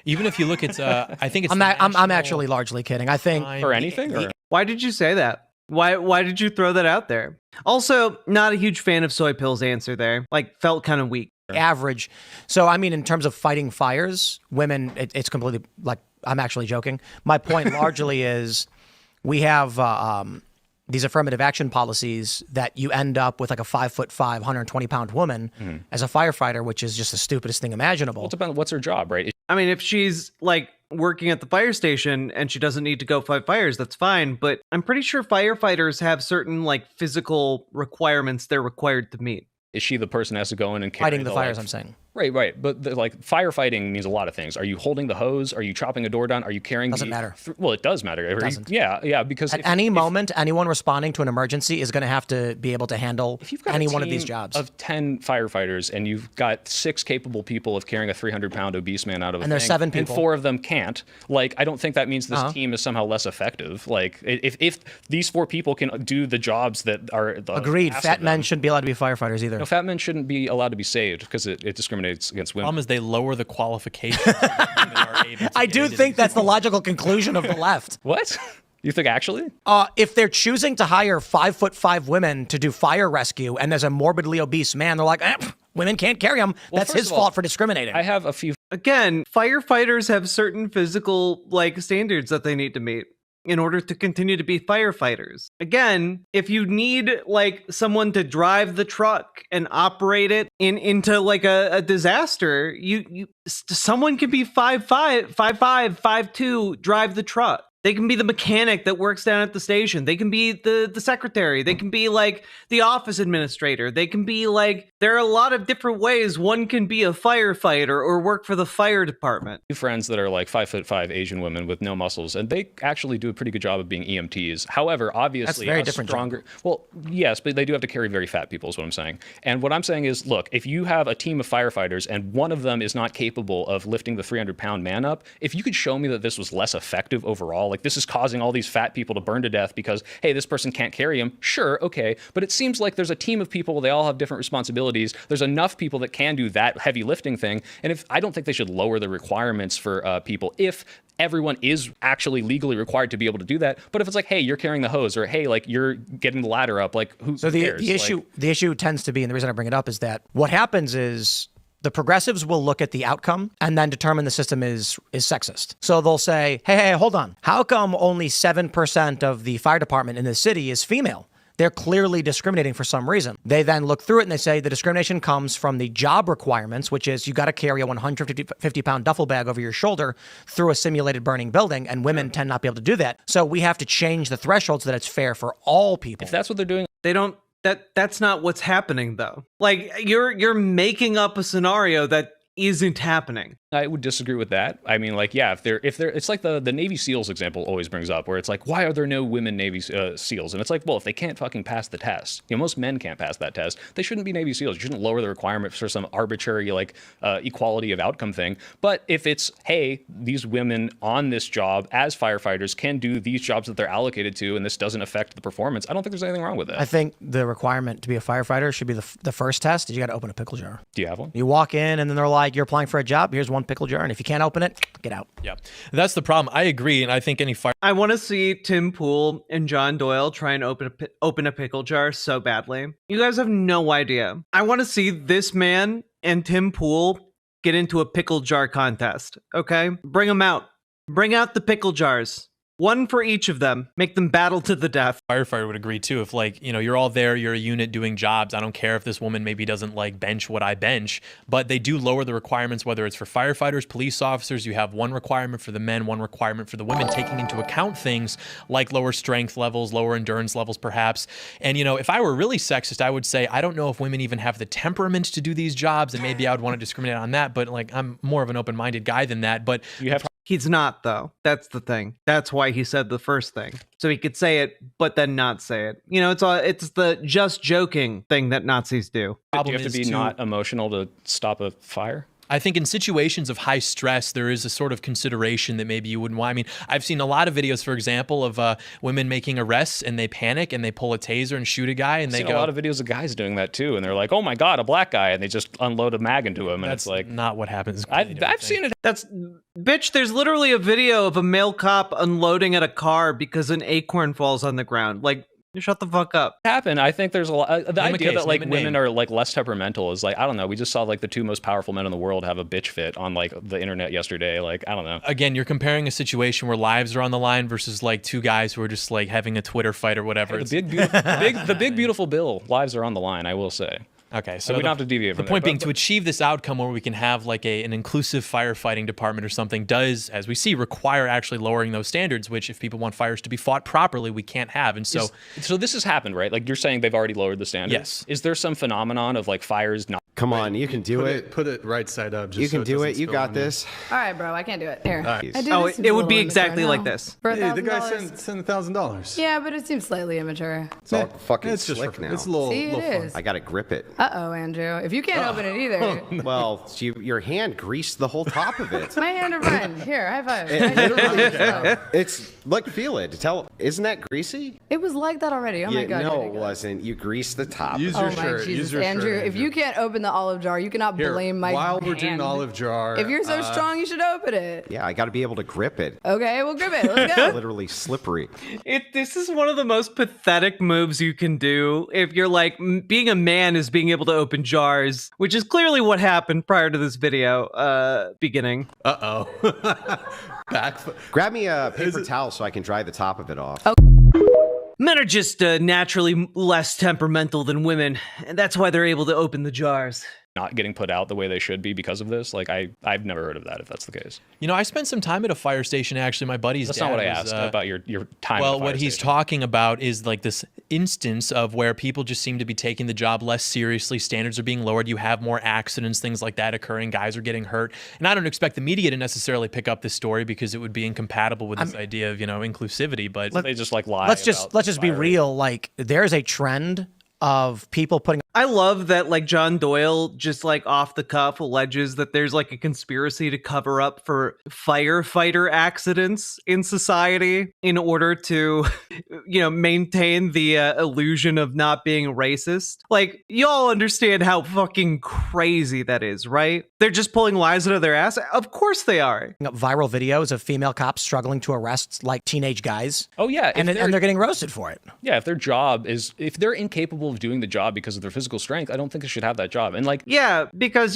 Speaker 4: Even if you look at, I think it's.
Speaker 1: I'm actually largely kidding. I think
Speaker 2: for anything. Or?
Speaker 3: Why did you say that? Why did you throw that out there? Also, not a huge fan of Soy Pill's answer there. Like, felt kind of weak.
Speaker 1: Average. So, I mean, in terms of fighting fires, women, it's completely, like, I'm actually joking. My point largely is we have these affirmative action policies that you end up with like a 5'5", 120-pound woman as a firefighter, which is just the stupidest thing imaginable.
Speaker 2: Well, it depends. What's her job, right?
Speaker 3: I mean, if she's like working at the fire station and she doesn't need to go fight fires, that's fine. But I'm pretty sure firefighters have certain like physical requirements they're required to meet.
Speaker 2: Is she the person that has to go in and carry
Speaker 1: fighting the fires? I'm saying.
Speaker 2: Right. But like firefighting means a lot of things. Are you holding the hose? Are you chopping a door down? Are you carrying?
Speaker 1: Doesn't matter.
Speaker 2: Well, it does matter. It
Speaker 1: doesn't.
Speaker 2: Yeah. Because
Speaker 1: at any moment, anyone responding to an emergency is going to have to be able to handle any one of these jobs.
Speaker 2: Of 10 firefighters, and you've got 6 capable people of carrying a 300-pound obese man out of a
Speaker 1: and there's 7 people,
Speaker 2: and 4 of them can't. Like, I don't think that means this team is somehow less effective. Like, if these 4 people can do the jobs that are
Speaker 1: agreed, fat men shouldn't be allowed to be firefighters either.
Speaker 2: No, fat men shouldn't be allowed to be saved because it discriminates against women.
Speaker 4: The problem is they lower the qualifications. So women are able to
Speaker 1: I
Speaker 4: get
Speaker 1: do
Speaker 4: into
Speaker 1: think
Speaker 4: these-
Speaker 1: that's the logical conclusion of the left.
Speaker 2: What? You think actually?
Speaker 1: If they're choosing to hire 5'5" women to do fire rescue, and there's a morbidly obese man, they're like, women can't carry him. That's his fault for discriminating.
Speaker 2: I have a few.
Speaker 3: Again, firefighters have certain physical standards that they need to meet in order to continue to be firefighters. Again, if you need someone to drive the truck and operate it into a disaster, someone can be 5'5", 5'2", drive the truck. They can be the mechanic that works down at the station. They can be the secretary. They can be the office administrator. They can be there are a lot of different ways one can be a firefighter or work for the fire department.
Speaker 2: Few friends that are 5'5" Asian women with no muscles, and they actually do a pretty good job of being EMTs. However, obviously,
Speaker 1: that's very different.
Speaker 2: Stronger. Well, yes, but they do have to carry very fat people, is what I'm saying. And what I'm saying is, look, if you have a team of firefighters and one of them is not capable of lifting the 300-pound man up, if you could show me that this was less effective overall, this is causing all these fat people to burn to death because, hey, this person can't carry him. Sure, okay. But it seems like there's a team of people, they all have different responsibilities. There's enough people that can do that heavy lifting thing. And I don't think they should lower the requirements for people if everyone is actually legally required to be able to do that. But if it's hey, you're carrying the hose, or hey, you're getting the ladder up, who cares?
Speaker 1: The issue tends to be, and the reason I bring it up is that what happens is the progressives will look at the outcome and then determine the system is sexist. So they'll say, hey, hold on. How come only 7% of the fire department in the city is female? They're clearly discriminating for some reason. They then look through it and they say the discrimination comes from the job requirements, which is you got to carry a 150-pound duffel bag over your shoulder through a simulated burning building, and women tend not to be able to do that. So we have to change the threshold so that it's fair for all people.
Speaker 2: If that's what they're doing,
Speaker 3: they don't. That's not what's happening, though. You're making up a scenario that isn't happening.
Speaker 2: I would disagree with that. I mean, if they're, it's like the Navy SEALs example always brings up, where it's why are there no women Navy SEALs? And it's well, if they can't fucking pass the test, most men can't pass that test, they shouldn't be Navy SEALs. You shouldn't lower the requirements for some arbitrary equality of outcome thing. But if it's, hey, these women on this job as firefighters can do these jobs that they're allocated to, and this doesn't affect the performance, I don't think there's anything wrong with it.
Speaker 1: I think the requirement to be a firefighter should be the first test is you got to open a pickle jar.
Speaker 2: Do you have one?
Speaker 1: You walk in and then they're like, you're applying for a job, here's one pickle jar, and if you can't open it, get out.
Speaker 4: Yeah, that's the problem. I agree, and I think any fire.
Speaker 3: I want to see Tim Pool and John Doyle try and open a pickle jar so badly. You guys have no idea. I want to see this man and Tim Pool get into a pickle jar contest. Okay, bring them out. Bring out the pickle jars. One for each of them. Make them battle to the death.
Speaker 4: Firefighter would agree too. If you're all there, you're a unit doing jobs. I don't care if this woman maybe doesn't bench what I bench, but they do lower the requirements, whether it's for firefighters, police officers. You have one requirement for the men, one requirement for the women, taking into account things like lower strength levels, lower endurance levels, perhaps. And if I were really sexist, I would say, I don't know if women even have the temperament to do these jobs, and maybe I would want to discriminate on that. But I'm more of an open-minded guy than that. But
Speaker 2: you have.
Speaker 3: He's not, though. That's the thing. That's why he said the first thing. So he could say it, but then not say it. It's the just joking thing that Nazis do.
Speaker 2: Do you have to be not emotional to stop a fire?
Speaker 4: I think in situations of high stress, there is a sort of consideration that maybe you wouldn't want. I mean, I've seen a lot of videos, for example, of women making arrests and they panic and they pull a taser and shoot a guy and
Speaker 2: I've seen a lot of videos of guys doing that too. And they're like, oh my God, a black guy. And they just unload a mag into him. And
Speaker 4: that's
Speaker 2: it's
Speaker 4: not what happens.
Speaker 2: I've seen it.
Speaker 3: Bitch, there's literally a video of a male cop unloading at a car because an acorn falls on the ground. Shut the fuck up.
Speaker 2: Happen. I think there's a lot. The idea that women are less temperamental is I don't know. We just saw the 2 most powerful men in the world have a bitch fit on the internet yesterday. I don't know.
Speaker 4: Again, you're comparing a situation where lives are on the line versus 2 guys who are just having a Twitter fight or whatever.
Speaker 2: Hey, the big beautiful bill. Lives are on the line. I will say.
Speaker 4: Okay, so
Speaker 2: we don't have to deviate from
Speaker 4: the point being, to achieve this outcome where we can have an inclusive firefighting department or something does, as we see, require actually lowering those standards, which if people want fires to be fought properly, we can't have. And so
Speaker 2: this has happened, right? You're saying they've already lowered the standards?
Speaker 4: Yes.
Speaker 2: Is there some phenomenon of fires not
Speaker 5: Come on, you can do it.
Speaker 6: Put it right side up. Just
Speaker 5: You
Speaker 6: so
Speaker 5: can
Speaker 6: it
Speaker 5: do
Speaker 6: doesn't
Speaker 5: it. You
Speaker 6: spill
Speaker 5: got
Speaker 6: on
Speaker 5: this.
Speaker 7: All right, bro, I can't do it. Here.
Speaker 6: right.
Speaker 7: I do
Speaker 3: Oh,
Speaker 7: this
Speaker 3: it
Speaker 7: seems a
Speaker 3: would be
Speaker 7: little
Speaker 3: exactly
Speaker 7: immature
Speaker 3: like
Speaker 7: now.
Speaker 3: this.
Speaker 7: For
Speaker 6: Hey, the guy
Speaker 7: $1,000.
Speaker 6: sent $1,000.
Speaker 7: Yeah, but it seems slightly immature.
Speaker 5: It's all fucking
Speaker 6: It's just
Speaker 5: slick
Speaker 6: for,
Speaker 5: now.
Speaker 6: it's a little,
Speaker 7: See, it
Speaker 6: little fun.
Speaker 7: is.
Speaker 5: I gotta grip it.
Speaker 7: Uh-oh, Andrew. If you can't open it either,
Speaker 5: Well, your hand greased the whole top of it.
Speaker 7: my hand a friend. Here, high five.
Speaker 5: It's look, feel it. Isn't that greasy?
Speaker 7: It was like that already. Oh my God.
Speaker 5: No,
Speaker 7: here we
Speaker 5: it
Speaker 7: go.
Speaker 5: wasn't. You greased the top.
Speaker 6: Use
Speaker 7: Oh
Speaker 6: your
Speaker 7: my
Speaker 6: shirt.
Speaker 7: Jesus,
Speaker 6: Use your
Speaker 7: Andrew.
Speaker 6: shirt,
Speaker 7: If you can't open the olive jar, you cannot
Speaker 6: Here,
Speaker 7: blame my
Speaker 6: while we're doing
Speaker 7: hand.
Speaker 6: olive jar.
Speaker 7: If you're so strong, you should open it.
Speaker 5: Yeah, I got to be able to grip it.
Speaker 7: Okay, we'll grip it. Let's go.
Speaker 5: Literally slippery.
Speaker 3: This is one of the most pathetic moves you can do if you're like being a man is being able to open jars, which is clearly what happened prior to this video beginning.
Speaker 6: Back.
Speaker 5: Grab me a paper towel so I can dry the top of it off.
Speaker 3: Men are just naturally less temperamental than women, and that's why they're able to open the jars.
Speaker 2: Not getting put out the way they should be because of this. Like I've never heard of that if that's the case.
Speaker 4: You know, I spent some time at a fire station. Actually, my buddy's
Speaker 2: That's
Speaker 4: dad
Speaker 2: not what I
Speaker 4: was,
Speaker 2: asked about your time.
Speaker 4: Well,
Speaker 2: at the
Speaker 4: what
Speaker 2: fire
Speaker 4: he's
Speaker 2: station.
Speaker 4: talking about is like this instance of where people just seem to be taking the job less seriously. Standards are being lowered. You have more accidents, things like that occurring. Guys are getting hurt. And I don't expect the media to necessarily pick up this story because it would be incompatible with this idea of, inclusivity. But
Speaker 2: They just like lie.
Speaker 1: Let's just be
Speaker 2: firing.
Speaker 1: real. Like, there's a trend of people putting
Speaker 3: I love that like John Doyle just like off the cuff alleges that there's like a conspiracy to cover up for firefighter accidents in society in order to maintain the illusion of not being racist. Like, y'all understand how fucking crazy that is, right? They're just pulling lies out of their ass. Of course they are.
Speaker 1: up viral videos of female cops struggling to arrest like teenage guys.
Speaker 2: Oh yeah,
Speaker 1: and they're getting roasted for it.
Speaker 2: Yeah, if if they're incapable of doing the job because of their physical strength, I don't think they should have that job. And like,
Speaker 3: Yeah, because,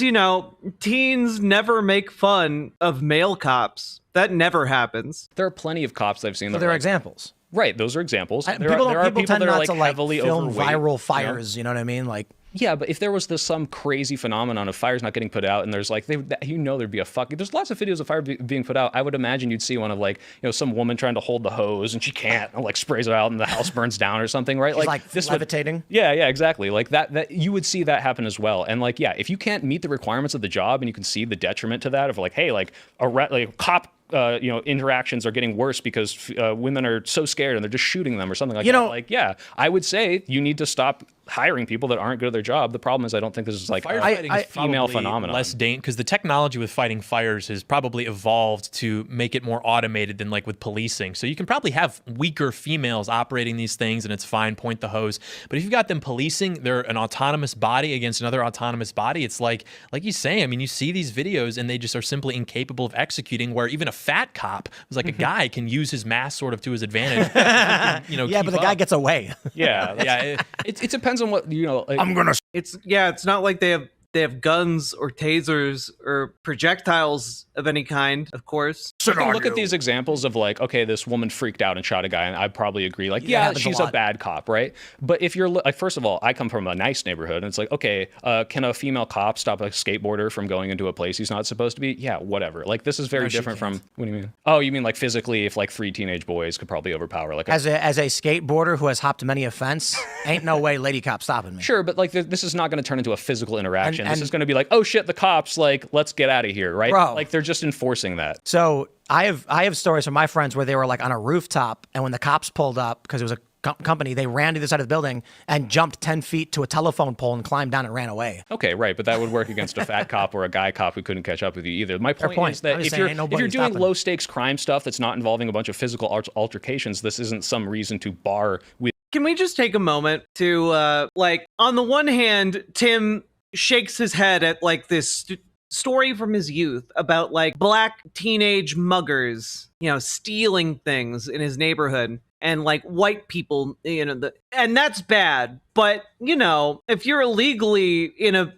Speaker 3: teens never make fun of male cops. That never happens.
Speaker 2: there are plenty of cops I've seen.
Speaker 1: So
Speaker 2: that
Speaker 1: there
Speaker 2: are
Speaker 1: are
Speaker 2: like,
Speaker 1: examples.
Speaker 2: right, those are examples. There
Speaker 1: People
Speaker 2: are people
Speaker 1: tend
Speaker 2: that are
Speaker 1: not
Speaker 2: like
Speaker 1: to like
Speaker 2: heavily
Speaker 1: film
Speaker 2: overweight.
Speaker 1: viral fires. You know what I mean? Like,
Speaker 2: Yeah, but if there was some crazy phenomenon of fires not getting put out, and there's like, there'd be a there's lots of videos of fire being put out. I would imagine you'd see one of like, some woman trying to hold the hose and she can't, and like sprays it out and the house burns down or something, right?
Speaker 1: she's like
Speaker 2: this
Speaker 1: levitating.
Speaker 2: Yeah, exactly. Like that you would see that happen as well. And like, yeah, if you can't meet the requirements of the job and you can see the detriment to that of like, hey, like a cop. Interactions are getting worse because women are so scared and they're just shooting them or something like that. Like, yeah, I would say you need to stop hiring people that aren't good at their job. The problem is I don't think this is like
Speaker 4: firefighting
Speaker 2: a
Speaker 4: is
Speaker 2: female
Speaker 4: probably
Speaker 2: phenomenon.
Speaker 4: less because the technology with fighting fires has probably evolved to make it more automated than like with policing. So you can probably have weaker females operating these things and it's fine, point the hose. But if you've got them policing, they're an autonomous body against another autonomous body. It's like you say, I mean, you see these videos and they just are simply incapable of executing, where even a fat cop who's like a guy can use his mass sort of to his advantage.
Speaker 1: Yeah, but the guy gets away.
Speaker 2: Yeah. It depends on what
Speaker 1: I'm gonna.
Speaker 3: It's not like they have guns or tasers or projectiles of any kind, of course.
Speaker 2: I can look at these examples of like, okay, this woman freaked out and shot a guy, and I'd probably agree, like, yeah,
Speaker 1: happens a
Speaker 2: she's a
Speaker 1: lot.
Speaker 2: bad cop, right? But if you're like, first of all, I come from a nice neighborhood, and it's like, okay, can a female cop stop a skateboarder from going into a place he's not supposed to be? Yeah, whatever. Like, this is very different from. What do you mean? Oh, you mean like physically? If like 3 teenage boys could probably overpower like
Speaker 1: As a skateboarder who has hopped many a fence, ain't no way lady cop stopping me.
Speaker 2: Sure, but like this is not going to turn into a physical interaction.
Speaker 1: And-
Speaker 2: This is going to be like, oh shit, the cops, like, let's get out of here, right?
Speaker 1: Bro.
Speaker 2: Like they're just enforcing that.
Speaker 1: So I have stories from my friends where they were like on a rooftop, and when the cops pulled up because it was a company, they ran to the side of the building and jumped 10 feet to a telephone pole and climbed down and ran away.
Speaker 2: Okay, right, but that would work against a fat cop or a guy cop who couldn't catch up with you either. My point
Speaker 1: point.
Speaker 2: is that
Speaker 1: I'm just
Speaker 2: if
Speaker 1: saying,
Speaker 2: you're
Speaker 1: ain't nobody
Speaker 2: doing
Speaker 1: stopping.
Speaker 2: low stakes crime stuff that's not involving a bunch of physical altercations, this isn't some reason to bar with.
Speaker 3: Can we just take a moment to on the one hand, Tim shakes his head at like this story from his youth about like black teenage muggers, stealing things in his neighborhood, and like white people, and that's bad. But if you're illegally in a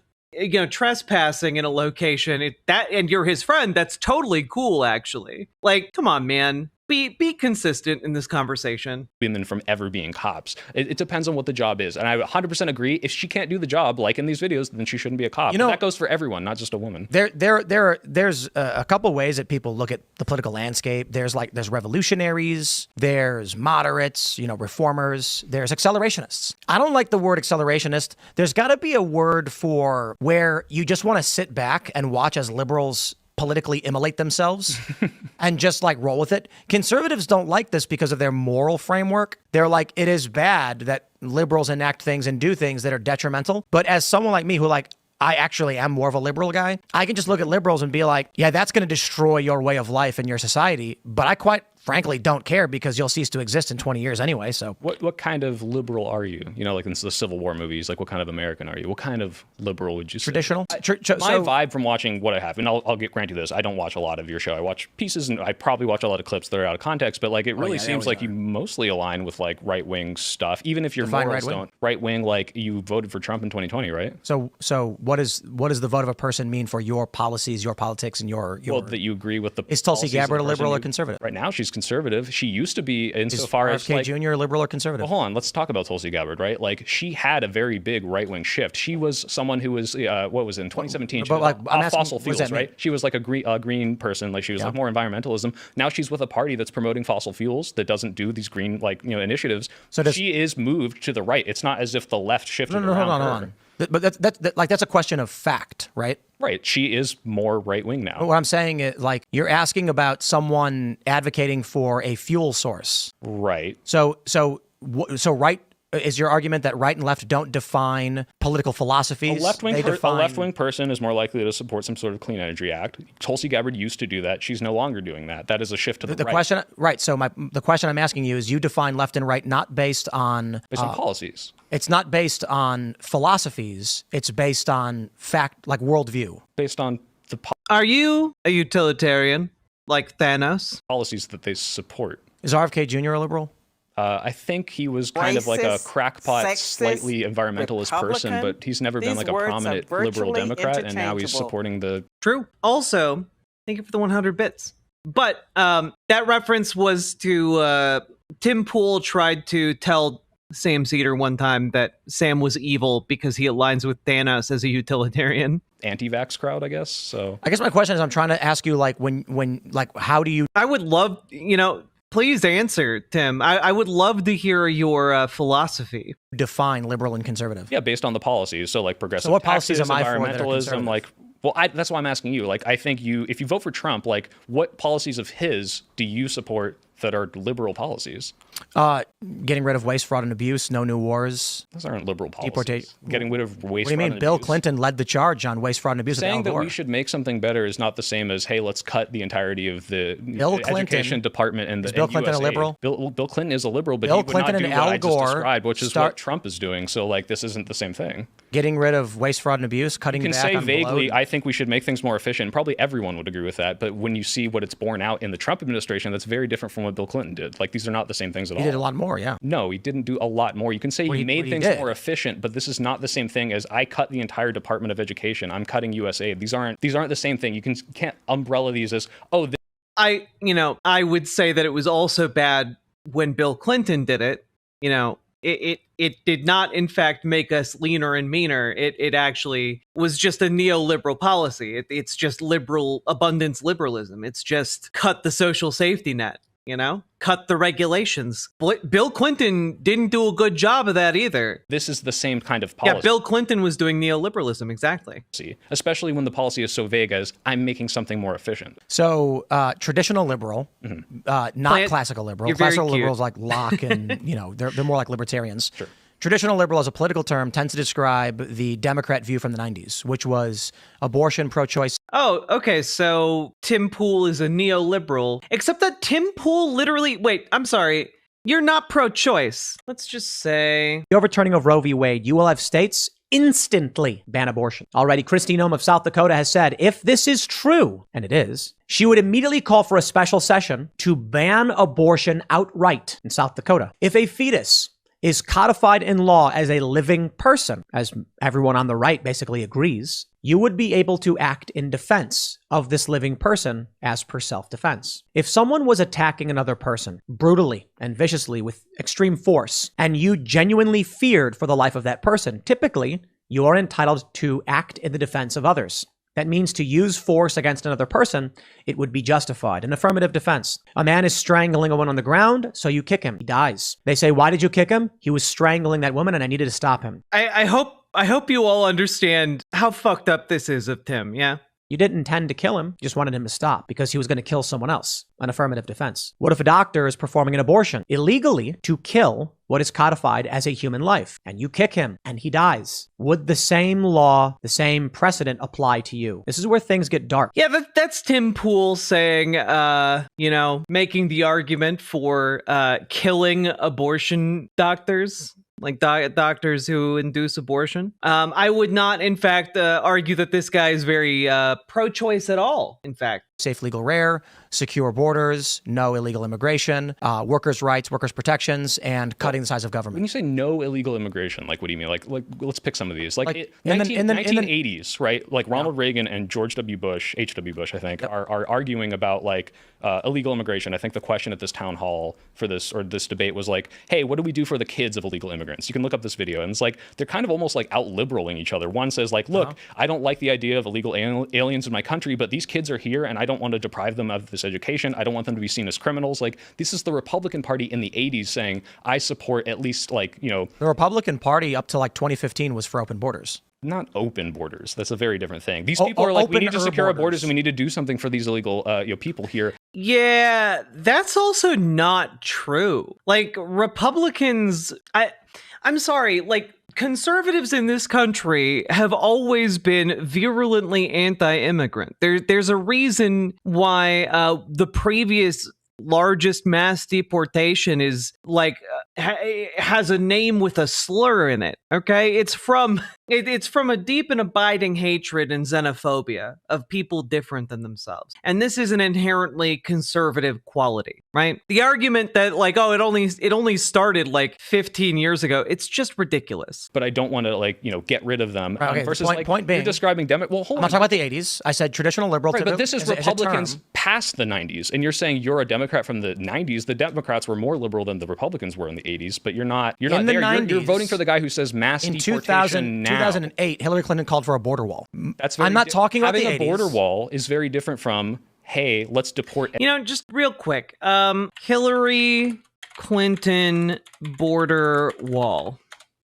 Speaker 3: trespassing in a location, and you're his friend, that's totally cool, actually. Like, come on, man. be consistent in this conversation.
Speaker 2: Women from ever being cops. It depends on what the job is. And I 100% agree. If she can't do the job, like in these videos, then she shouldn't be a cop. But that goes for everyone, not just a woman.
Speaker 1: There's a couple ways that people look at the political landscape. There's revolutionaries, there's moderates, reformers, there's accelerationists. I don't like the word accelerationist. There's got to be a word for where you just want to sit back and watch as liberals politically immolate themselves and just roll with it. Conservatives don't like this because of their moral framework. They're like, it is bad that liberals enact things and do things that are detrimental. But as someone like me who I actually am more of a liberal guy, I can just look at liberals and be like, yeah, that's going to destroy your way of life and your society. But I quite frankly don't care because you'll cease to exist in 20 years anyway. So
Speaker 2: what kind of liberal are you? Like in the Civil War movies, what kind of American are you? What kind of liberal would you say?
Speaker 1: Traditional?
Speaker 2: My vibe from watching what I have, and I'll grant you this, I don't watch a lot of your show. I watch pieces and I probably watch a lot of clips that are out of context, but it really seems like you mostly align with right-wing stuff, even if your morals don't. Right-wing, you voted for Trump in 2020, right?
Speaker 1: So what does the vote of a person mean for your policies, your politics, and your
Speaker 2: Well, that you agree with the
Speaker 1: Is Tulsi Gabbard a liberal or conservative?
Speaker 2: Right now she's conservative. She used to be insofar as
Speaker 1: RFK Jr. liberal or conservative?
Speaker 2: Well, hold on, let's talk about Tulsi Gabbard, right? She had a very big right-wing shift. She was someone who was what was it, in 2017? She was off fossil fuels, right? She was a green person, she was more environmentalism. Now she's with a party that's promoting fossil fuels that doesn't do these green initiatives. So she is moved to the right. It's not as if the left shifted around her.
Speaker 1: Hold on. But that's a question of fact, right?
Speaker 2: Right. She is more right-wing now.
Speaker 1: What I'm saying is, you're asking about someone advocating for a fuel source.
Speaker 2: Right.
Speaker 1: So right, is your argument that right and left don't define political philosophies?
Speaker 2: A left-wing person is more likely to support some sort of Clean Energy Act. Tulsi Gabbard used to do that. She's no longer doing that. That is a shift to the right.
Speaker 1: Question, right. So the question I'm asking you is, you define left and right not based on
Speaker 2: policies.
Speaker 1: It's not based on philosophies. It's based on fact, worldview.
Speaker 2: Based on the
Speaker 3: Are you a utilitarian like Thanos?
Speaker 2: Policies that they support.
Speaker 1: Is RFK Jr. a liberal?
Speaker 2: I think he was kind of like a crackpot,
Speaker 8: sexist,
Speaker 2: slightly environmentalist person, but he's never been a prominent liberal Democrat, and now he's supporting the...
Speaker 3: True. Also, thank you for the 100 bits. But that reference was to Tim Pool tried to tell Sam Cedar one time that Sam was evil because he aligns with Thanos as a utilitarian.
Speaker 2: Anti-vax crowd, I guess. So
Speaker 1: I guess my question is, I'm trying to ask you, how do you...
Speaker 3: I would love, please answer, Tim. I would love to hear your philosophy.
Speaker 1: Define liberal and conservative.
Speaker 2: Yeah, based on the policies. So progressive
Speaker 1: so what
Speaker 2: taxes,
Speaker 1: policies am I for that are
Speaker 2: environmentalism, that's why I'm asking you. I think if you vote for Trump, what policies of his do you support that are liberal policies?
Speaker 1: Getting rid of waste, fraud, and abuse, no new wars.
Speaker 2: Those aren't liberal policies.
Speaker 1: Deportation.
Speaker 2: Getting rid of waste, fraud, and abuse.
Speaker 1: What do you mean? Bill Clinton led the charge on waste, fraud, and abuse.
Speaker 2: Saying that we should make something better is not the same as, hey, let's cut the entirety of the education department and the
Speaker 1: Bill Clinton
Speaker 2: USAID.
Speaker 1: A liberal?
Speaker 2: Bill Clinton is a liberal, but
Speaker 1: Bill
Speaker 2: he would
Speaker 1: Clinton
Speaker 2: not do
Speaker 1: and
Speaker 2: what
Speaker 1: Al
Speaker 2: I just
Speaker 1: Gore
Speaker 2: described, which is what Trump is doing. So this isn't the same thing.
Speaker 1: Getting rid of waste, fraud, and abuse, cutting back on
Speaker 2: You can say vaguely,
Speaker 1: bloat.
Speaker 2: I think we should make things more efficient. Probably everyone would agree with that. But when you see what it's borne out in the Trump administration, that's very different from what Bill Clinton did. These are not the same things at all.
Speaker 1: He did a lot more, yeah.
Speaker 2: No, he didn't do a lot more. You can say he made things more efficient, but this is not the same thing as I cut the entire Department of Education. I'm cutting USAID. These aren't the same thing. You can't umbrella these as,
Speaker 3: I would say that it was also bad when Bill Clinton did it. It did not, in fact, make us leaner and meaner. It actually was just a neoliberal policy. It's just abundance liberalism. It's just cut the social safety net, cut the regulations. Bill Clinton didn't do a good job of that either.
Speaker 2: This is the same kind of policy.
Speaker 3: Yeah, Bill Clinton was doing neoliberalism, exactly.
Speaker 2: Especially when the policy is so vague as, I'm making something more efficient.
Speaker 1: So traditional liberal, not classical liberal. Classical liberals like Locke and, they're more like libertarians.
Speaker 2: Sure.
Speaker 1: Traditional liberal as a political term tends to describe the Democrat view from the 90s, which was abortion, pro-choice.
Speaker 3: Oh, okay, so Tim Pool is a neoliberal, except that Tim Pool wait, I'm sorry, you're not pro-choice. Let's just say...
Speaker 9: The overturning of Roe v. Wade, you will have states instantly ban abortion. Already, Kristi Noem of South Dakota has said, if this is true, and it is, she would immediately call for a special session to ban abortion outright in South Dakota. If a fetus is codified in law as a living person, as everyone on the right basically agrees, you would be able to act in defense of this living person as per self-defense. If someone was attacking another person brutally and viciously with extreme force, and you genuinely feared for the life of that person, typically you are entitled to act in the defense of others. That means to use force against another person, it would be justified. An affirmative defense. A man is strangling a woman on the ground, so you kick him. He dies. They say, why did you kick him? He was strangling that woman and I needed to stop him.
Speaker 3: I hope you all understand how fucked up this is of Tim, yeah?
Speaker 9: You didn't intend to kill him, you just wanted him to stop because he was going to kill someone else. An affirmative defense. What if a doctor is performing an abortion illegally to kill what is codified as a human life, and you kick him and he dies? Would the same law, the same precedent apply to you? This is where things get dark.
Speaker 3: Yeah, that's Tim Pool saying, making the argument for killing abortion doctors. Like doctors who induce abortion. I would not, in fact, argue that this guy is very pro-choice at all, in fact.
Speaker 1: Safe, legal, rare, secure borders, no illegal immigration, workers' rights, workers' protections, and cutting the size of
Speaker 2: When
Speaker 1: government.
Speaker 2: you say no illegal immigration, like what do you mean? Like let's pick some of these. Like,
Speaker 1: in the
Speaker 2: 1980s, right? Like Ronald Reagan and George W. Bush, H.W. Bush, I think, are arguing about like illegal immigration. I think the question at this town hall for this debate was like, hey, what do we do for the kids of illegal immigrants? You can look up this video, and it's like they're kind of almost like out liberaling each other. One says like, look, I don't like the idea of illegal aliens in my country, but these kids are here, and I don't want to deprive them of this education. I don't want them to be seen as criminals. Like, this is the Republican Party in the 80s saying, I support at least like,
Speaker 1: The Republican Party up to like 2015 was for open borders.
Speaker 2: not open borders. That's a very different thing. These people are like, we need to secure our borders and we need to do something for these illegal people here.
Speaker 3: Yeah, that's also not true. Like, Republicans, I'm sorry, like, conservatives in this country have always been virulently anti-immigrant. There's a reason why the previous largest mass deportation is like has a name with a slur in it. Okay, it's from a deep and abiding hatred and xenophobia of people different than themselves, and this is an inherently conservative quality, right? The argument that like, oh, it only started like 15 years ago, it's just ridiculous.
Speaker 2: But I don't want to like get rid of them.
Speaker 1: Okay,
Speaker 2: versus
Speaker 1: point being,
Speaker 2: you're describing well, hold
Speaker 1: I'm not
Speaker 2: on.
Speaker 1: talking about the 80s. I said traditional liberal.
Speaker 2: Right, but this is Republicans
Speaker 1: term.
Speaker 2: past the 90s, and you're saying you're a Democrat from the 90s. The Democrats were more liberal than the Republicans were in the 80s, but you're not
Speaker 1: In
Speaker 2: there.
Speaker 1: the
Speaker 2: You're
Speaker 1: 90s,
Speaker 2: voting for the guy who says mass
Speaker 1: in
Speaker 2: deportation now.
Speaker 1: 2008, Hillary Clinton called for a border wall.
Speaker 2: That's very
Speaker 1: I'm not talking about
Speaker 2: having
Speaker 1: the
Speaker 2: a border
Speaker 1: 80s.
Speaker 2: wall is very different from, hey, let's deport.
Speaker 3: Just real quick, Hillary Clinton border wall.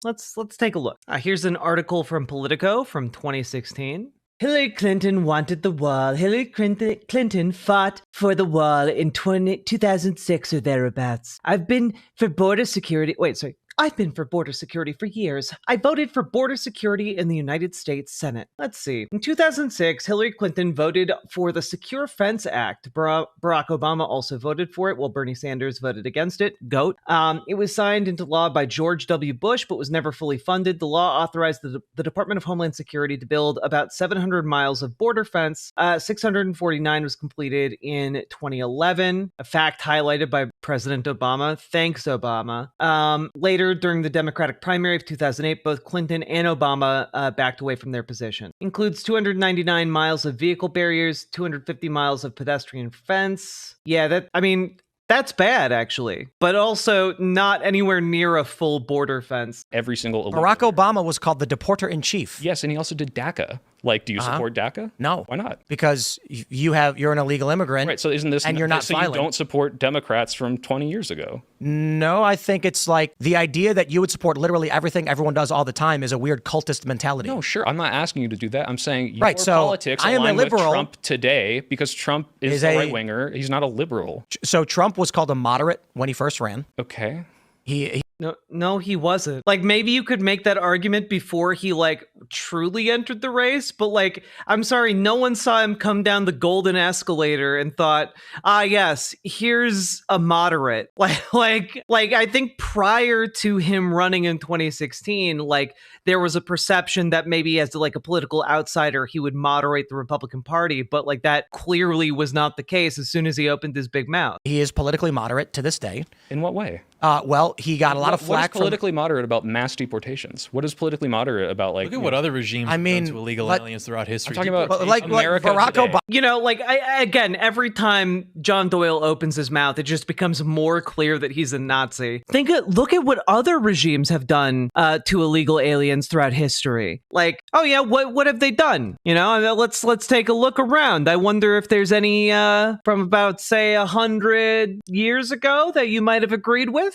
Speaker 3: Let's take a look. Here's an article from Politico from 2016. Hillary Clinton wanted the wall. Hillary Clinton fought for the wall in 2006 or thereabouts. I've been for border security for years. I voted for border security in the United States Senate. Let's see. In 2006, Hillary Clinton voted for the Secure Fence Act. Barack Obama also voted for it, while Bernie Sanders voted against it. GOAT. It was signed into law by George W. Bush, but was never fully funded. The law authorized the Department of Homeland Security to build about 700 miles of border fence. 649 was completed in 2011, a fact highlighted by President Obama. Thanks, Obama. Later, during the Democratic primary of 2008, both Clinton and Obama backed away from their position. Includes 299 miles of vehicle barriers, 250 miles of pedestrian fence. Yeah, that's bad, actually, but also not anywhere near a full border fence.
Speaker 2: Every single
Speaker 1: Barack Obama was called the deporter in chief.
Speaker 2: Yes, and he also did DACA. Like, do you support DACA?
Speaker 1: No.
Speaker 2: Why not?
Speaker 1: Because you're an illegal immigrant.
Speaker 2: Right. So isn't this
Speaker 1: and you're not
Speaker 2: so
Speaker 1: violent.
Speaker 2: You don't support Democrats from 20 years ago?
Speaker 1: No, I think it's like the idea that you would support literally everything everyone does all the time is a weird cultist mentality.
Speaker 2: No, sure. I'm not asking you to do that. I'm saying your
Speaker 1: Right, so
Speaker 2: politics
Speaker 1: I am a
Speaker 2: align with
Speaker 1: liberal.
Speaker 2: Trump today because Trump is a right winger. He's not a liberal.
Speaker 1: So Trump was called a moderate when he first ran.
Speaker 2: Okay.
Speaker 1: He
Speaker 3: No, he wasn't. Like, maybe you could make that argument before he like truly entered the race, but like, I'm sorry, no one saw him come down the golden escalator and thought, yes, here's a moderate. Like I think prior to him running in 2016, like there was a perception that maybe as like a political outsider, he would moderate the Republican Party, but like that clearly was not the case as soon as he opened his big mouth.
Speaker 1: He is politically moderate to this day.
Speaker 2: In what way?
Speaker 1: Well, he got a lot of flack
Speaker 2: What is
Speaker 1: from
Speaker 2: politically moderate about mass deportations? What is politically moderate about like?
Speaker 4: Look at what other regimes have done to illegal aliens throughout history.
Speaker 2: I'm talking about
Speaker 1: like
Speaker 2: America
Speaker 1: Barack
Speaker 2: today.
Speaker 1: Obama.
Speaker 3: You know, like again, every time John Doyle opens his mouth, it just becomes more clear that he's a Nazi. Look at what other regimes have done to illegal aliens throughout history. Like, oh yeah, what have they done? You know, let's take a look around. I wonder if there's any from about say 100 years ago that you might have agreed with,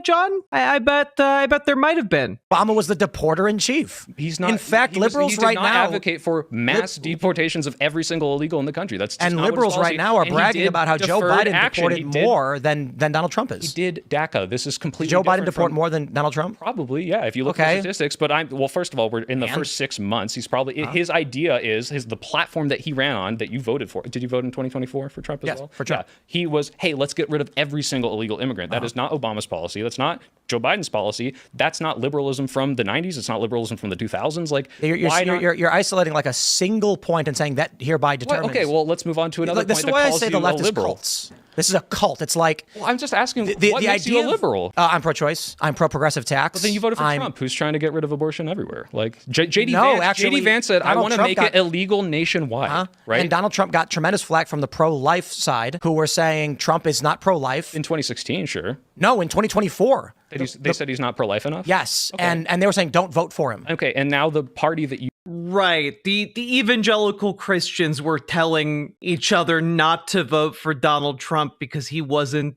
Speaker 3: John. I bet there might have been.
Speaker 1: Obama was the deporter in chief.
Speaker 2: He's not.
Speaker 1: In fact, liberals
Speaker 2: he did
Speaker 1: right
Speaker 2: not
Speaker 1: now
Speaker 2: advocate for mass deportations of every single illegal in the country. That's just
Speaker 1: and
Speaker 2: not what his
Speaker 1: liberals
Speaker 2: policy-
Speaker 1: right now are
Speaker 2: and he
Speaker 1: bragging
Speaker 2: did
Speaker 1: about how Joe
Speaker 2: deferred
Speaker 1: Biden
Speaker 2: action. He
Speaker 1: deported
Speaker 2: did-
Speaker 1: more than Donald Trump
Speaker 2: He
Speaker 1: is.
Speaker 2: did DACA. This is completely.
Speaker 1: Joe Biden
Speaker 2: different
Speaker 1: deport
Speaker 2: from-
Speaker 1: more than Donald Trump?
Speaker 2: Probably, yeah. If you look at the statistics, but well, first of all, we're in the first 6 months. He's probably his idea is the platform that he ran on that you voted for. Did you vote in 2024 for Trump as
Speaker 1: Yes,
Speaker 2: well?
Speaker 1: for Trump.
Speaker 2: Yeah. He was, hey, let's get rid of every single illegal immigrant. That is not Obama's policy. That's not Joe Biden's policy. That's not liberalism from the 90s. It's not liberalism from the 2000s. Like, why not?
Speaker 1: You're isolating like a single point and saying that hereby determines.
Speaker 2: Okay, well, let's move on to another
Speaker 1: This
Speaker 2: point
Speaker 1: is
Speaker 2: that
Speaker 1: why I
Speaker 2: calls
Speaker 1: say
Speaker 2: you
Speaker 1: the
Speaker 2: a
Speaker 1: left is
Speaker 2: liberal.
Speaker 1: cults. This is a cult. It's like
Speaker 2: Well, I'm just asking, what
Speaker 1: the
Speaker 2: makes
Speaker 1: idea
Speaker 2: you a liberal?
Speaker 1: I'm pro-choice. I'm pro-progressive tax.
Speaker 2: But then you voted for Trump, who's trying to get rid of abortion everywhere. Like JD
Speaker 1: No,
Speaker 2: Vance,
Speaker 1: actually,
Speaker 2: JD Vance said, "I
Speaker 1: Donald
Speaker 2: want to
Speaker 1: Trump
Speaker 2: make
Speaker 1: got-
Speaker 2: it illegal nationwide." Right?
Speaker 1: And Donald Trump got tremendous flack from the pro-life side, who were saying Trump is not pro-life.
Speaker 2: in 2016, sure.
Speaker 1: No, in 2024.
Speaker 2: They said he's not pro-life enough.
Speaker 1: Yes,
Speaker 2: Okay.
Speaker 1: and they were saying don't vote for him.
Speaker 2: Okay, and now the party that you
Speaker 3: Right. The evangelical Christians were telling each other not to vote for Donald Trump because he wasn't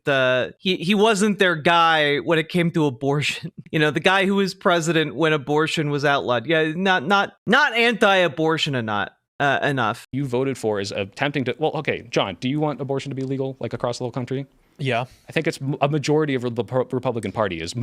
Speaker 3: he wasn't their guy when it came to abortion. You know, the guy who was president when abortion was outlawed. Yeah, not anti-abortion or not. Enough.
Speaker 2: you voted for is attempting to. Well, okay, John, do you want abortion to be legal like across the whole country?
Speaker 4: Yeah.
Speaker 2: I think it's a majority of the Republican Party is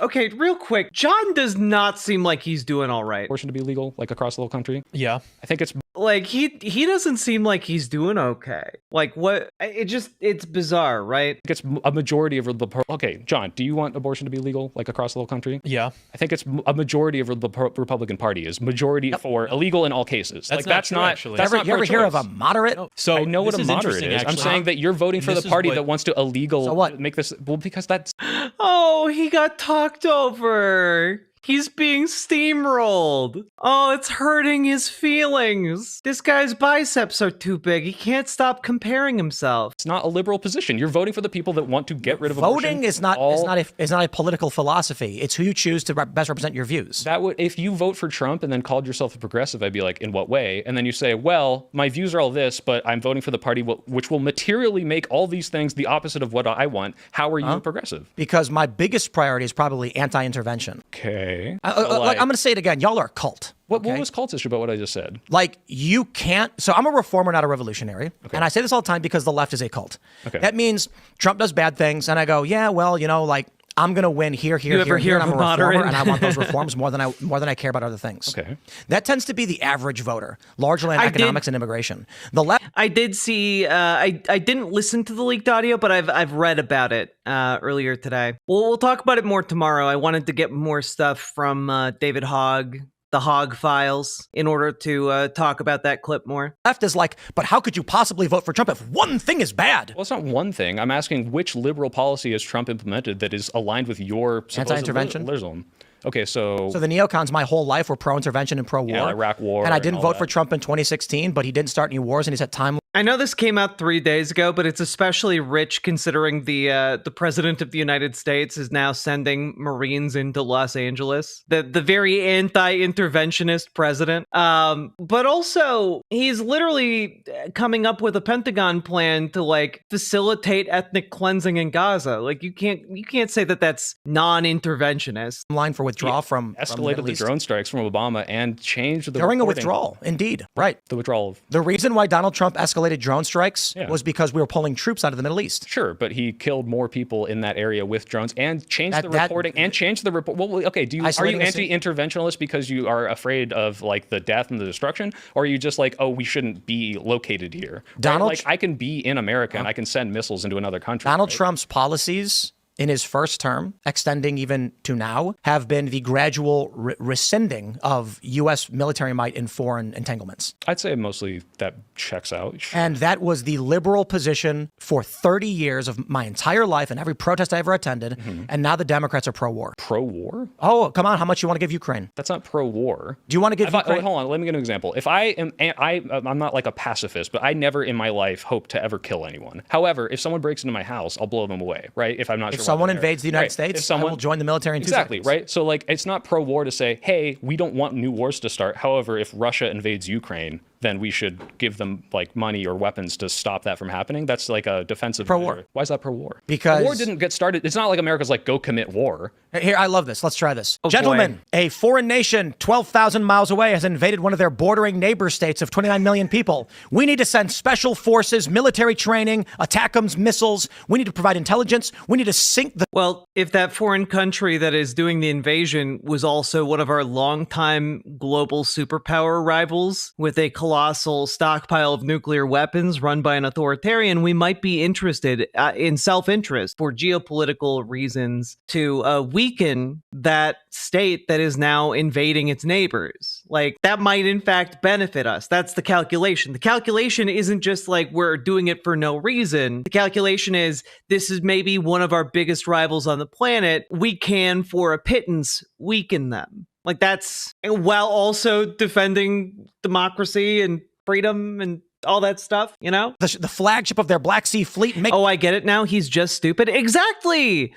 Speaker 3: Okay, real quick. John does not seem like he's doing all right.
Speaker 2: abortion to be legal like across the whole country.
Speaker 4: Yeah.
Speaker 2: I think it's
Speaker 3: Like he doesn't seem like he's doing okay. Like what? It's bizarre, right?
Speaker 2: it's a majority of the. Okay, John, do you want abortion to be legal like across the whole country?
Speaker 4: Yeah.
Speaker 2: I think it's a majority of the Republican Party is majority for illegal in all cases.
Speaker 4: That's
Speaker 2: like
Speaker 4: not
Speaker 2: that's
Speaker 4: true,
Speaker 2: not.
Speaker 4: actually.
Speaker 2: That's not
Speaker 1: You ever hear of a
Speaker 2: pro-choice.
Speaker 1: moderate?
Speaker 4: So
Speaker 2: I know what
Speaker 4: this
Speaker 2: a
Speaker 4: is
Speaker 2: moderate
Speaker 4: interesting,
Speaker 2: is. I'm
Speaker 4: actually.
Speaker 2: saying that you're voting for
Speaker 4: This
Speaker 2: the
Speaker 4: is
Speaker 2: party
Speaker 4: what-
Speaker 2: that wants to illegal
Speaker 1: So what?
Speaker 2: make this. Well, because that's
Speaker 3: Oh, he got talked over. He's being steamrolled. Oh, it's hurting his feelings. This guy's biceps are too big. He can't stop comparing himself.
Speaker 2: it's not a liberal position. You're voting for the people that want to get rid of
Speaker 1: Voting
Speaker 2: abortion.
Speaker 1: is not
Speaker 2: All-
Speaker 1: is not a political philosophy. It's who you choose to best represent your views.
Speaker 2: That would, if you vote for Trump and then called yourself a progressive, I'd be like, in what way? And then you say, well, my views are all this, but I'm voting for the party which will materially make all these things the opposite of what I want. How are you a progressive?
Speaker 1: Because my biggest priority is probably anti-intervention.
Speaker 2: Okay.
Speaker 1: Like, I'm going to say it again. Y'all are a cult.
Speaker 2: What
Speaker 1: okay?
Speaker 2: was cultish about what I just said?
Speaker 1: Like, you can't. So I'm a reformer, not a revolutionary. And I say this all the time because the left is a cult.
Speaker 2: Okay.
Speaker 1: That means Trump does bad things. And I go, yeah, well, you know, like, I'm going to win here,
Speaker 3: You ever
Speaker 1: here,
Speaker 3: hear
Speaker 1: and I'm
Speaker 3: of
Speaker 1: a
Speaker 3: a moderate?
Speaker 1: reformer, and I want those reforms more than I care about other things.
Speaker 2: Okay.
Speaker 1: That tends to be the average voter, largely in
Speaker 3: I did-
Speaker 1: economics and immigration. The left.
Speaker 3: I did see. I didn't listen to the leaked audio, but I've read about it earlier today. We'll talk about it more tomorrow. I wanted to get more stuff from David Hogg, the Hogg Files, in order to talk about that clip more.
Speaker 1: Left is like, but how could you possibly vote for Trump if one thing is bad?
Speaker 2: Well, it's not one thing. I'm asking which liberal policy has Trump implemented that is aligned with your supposed
Speaker 1: Anti-intervention?
Speaker 2: liberalism? Okay, so
Speaker 1: So the neocons my whole life were pro-intervention and pro-war.
Speaker 2: Yeah, Iraq War
Speaker 1: And I
Speaker 2: and
Speaker 1: didn't
Speaker 2: all
Speaker 1: vote
Speaker 2: that.
Speaker 1: for Trump in 2016, but he didn't start any wars and he set time.
Speaker 3: I know this came out 3 days ago, but it's especially rich considering the president of the United States is now sending Marines into Los Angeles. The very anti-interventionist president. But also he's literally coming up with a Pentagon plan to like facilitate ethnic cleansing in Gaza. Like you can't say that that's non-interventionist.
Speaker 1: Line for withdrawal from the
Speaker 2: escalated
Speaker 1: Middle
Speaker 2: the
Speaker 1: East.
Speaker 2: drone strikes from Obama and changed the
Speaker 1: During a
Speaker 2: reporting.
Speaker 1: withdrawal, indeed. Right.
Speaker 2: The withdrawal of
Speaker 1: The reason why Donald Trump escalated escalated drone strikes
Speaker 2: Yeah.
Speaker 1: was because we were pulling troops out of the Middle East.
Speaker 2: Sure, but he killed more people in that area with drones and changed the reporting and changed the report. Well, okay, are you anti-interventionist because you are afraid of like the death and the destruction, or are you just like, oh, we shouldn't be located here?
Speaker 1: Donald,
Speaker 2: right? Like I can be in America and I can send missiles into another country.
Speaker 1: Donald Trump's policies in his first term, extending even to now, have been the gradual rescinding of U.S. military might in foreign entanglements.
Speaker 2: I'd say mostly that checks out.
Speaker 1: And that was the liberal position for 30 years of my entire life and every protest I ever attended. And now the Democrats are pro-war.
Speaker 2: Pro-war?
Speaker 1: Oh, come on. How much you want to give Ukraine?
Speaker 2: That's not pro-war.
Speaker 1: Do you want to give Ukraine?
Speaker 2: Wait, hold on. Let me give an example. If I'm not like a pacifist, but I never in my life hope to ever kill anyone. However, if someone breaks into my house, I'll blow them away, right? If I'm not sure.
Speaker 1: If someone invades the United States, I will join the military in 2 seconds.
Speaker 2: Exactly, right? So like, it's not pro-war to say, hey, we don't want new wars to start. However, if Russia invades Ukraine, then we should give them like money or weapons to stop that from happening. That's like a defensive
Speaker 1: pro-war.
Speaker 2: measure. Why is that pro-war?
Speaker 1: Because
Speaker 2: the war didn't get started. It's not like America's like, go commit war.
Speaker 1: Here, I love this. Let's try this.
Speaker 3: Oh,
Speaker 1: Gentlemen,
Speaker 3: boy.
Speaker 1: a foreign nation 12,000 miles away has invaded one of their bordering neighbor states of 29 million people. We need to send special forces, military training, ATACMS, missiles. We need to provide intelligence. We need to sink the...
Speaker 3: Well, if that foreign country that is doing the invasion was also one of our longtime global superpower rivals with a colossal stockpile of nuclear weapons run by an authoritarian, we might be interested in self-interest for geopolitical reasons to weaken that state that is now invading its neighbors. Like, that might in fact benefit us. That's the calculation. The calculation isn't just like we're doing it for no reason. The calculation is this is maybe one of our biggest rivals on the planet. We can, for a pittance, weaken them. Like, that's while also defending democracy and freedom and all that stuff, you know?
Speaker 1: The flagship of their Black Sea Fleet.
Speaker 3: Oh, I get it now. He's just stupid. Exactly.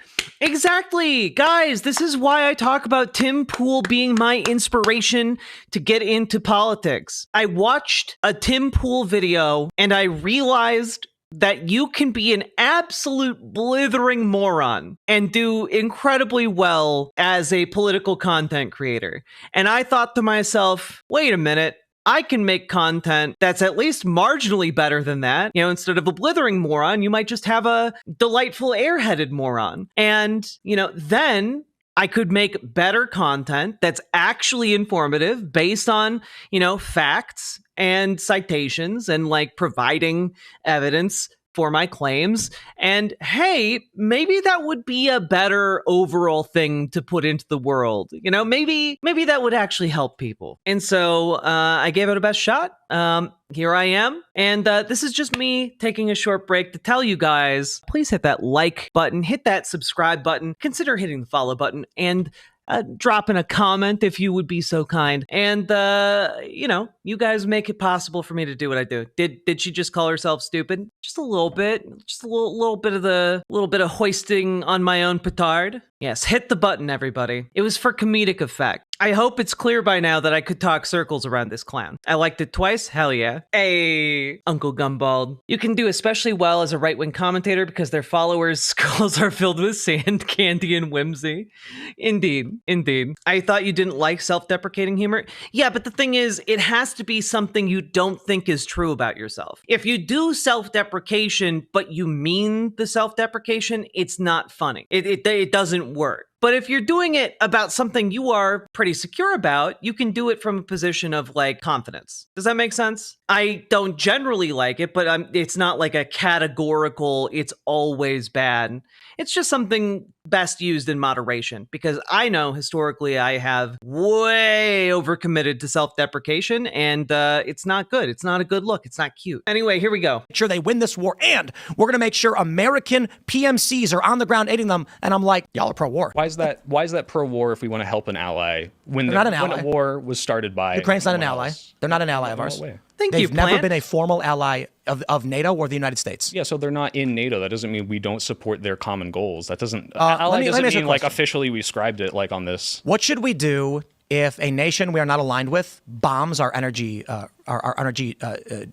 Speaker 3: Guys, this is why I talk about Tim Pool being my inspiration to get into politics. I watched a Tim Pool video and I realized that you can be an absolute blithering moron and do incredibly well as a political content creator. And I thought to myself, wait a minute. I can make content that's at least marginally better than that. You know, instead of a blithering moron, you might just have a delightful airheaded moron. And, you know, then I could make better content that's actually informative based on, you know, facts and citations and like providing evidence for my claims. And hey, maybe that would be a better overall thing to put into the world. You know, maybe that would actually help people. And so I gave it a best shot. Here I am. And this is just me taking a short break to tell you guys, please hit that like button, hit that subscribe button, consider hitting the follow button, and drop in a comment if you would be so kind. And, you know, you guys make it possible for me to do what I do. Did she just call herself stupid? Just a little bit. Just a little bit of hoisting on my own petard. Yes, hit the button, everybody. It was for comedic effect. I hope it's clear by now that I could talk circles around this clown. I liked it twice, hell yeah. Hey, Uncle Gumbald. You can do especially well as a right-wing commentator because their followers' skulls are filled with sand, candy, and whimsy. Indeed. I thought you didn't like self-deprecating humor. Yeah, but the thing is, it has to be something you don't think is true about yourself. If you do self-deprecation, but you mean the self-deprecation, it's not funny. It doesn't work. But if you're doing it about something you are pretty secure about, you can do it from a position of like confidence. Does that make sense? I don't generally like it, but it's not like a categorical, it's always bad. It's just something best used in moderation because I know historically I have way overcommitted to self-deprecation and it's not good. It's not a good look. It's not cute. Anyway, here we go.
Speaker 1: Make sure they win this war, and we're going to make sure American PMCs are on the ground aiding them. And I'm like, y'all are pro-war.
Speaker 2: Why is that pro-war if we want to help an ally when a war was started by
Speaker 1: Ukraine's not an ally. They're not an ally of ours. They've never been a formal ally of NATO or the United States.
Speaker 2: Yeah, so they're not in NATO. That doesn't mean we don't support their common goals. That doesn't ally doesn't mean like officially we ascribed it like on this.
Speaker 1: What should we do if a nation we are not aligned with bombs our energy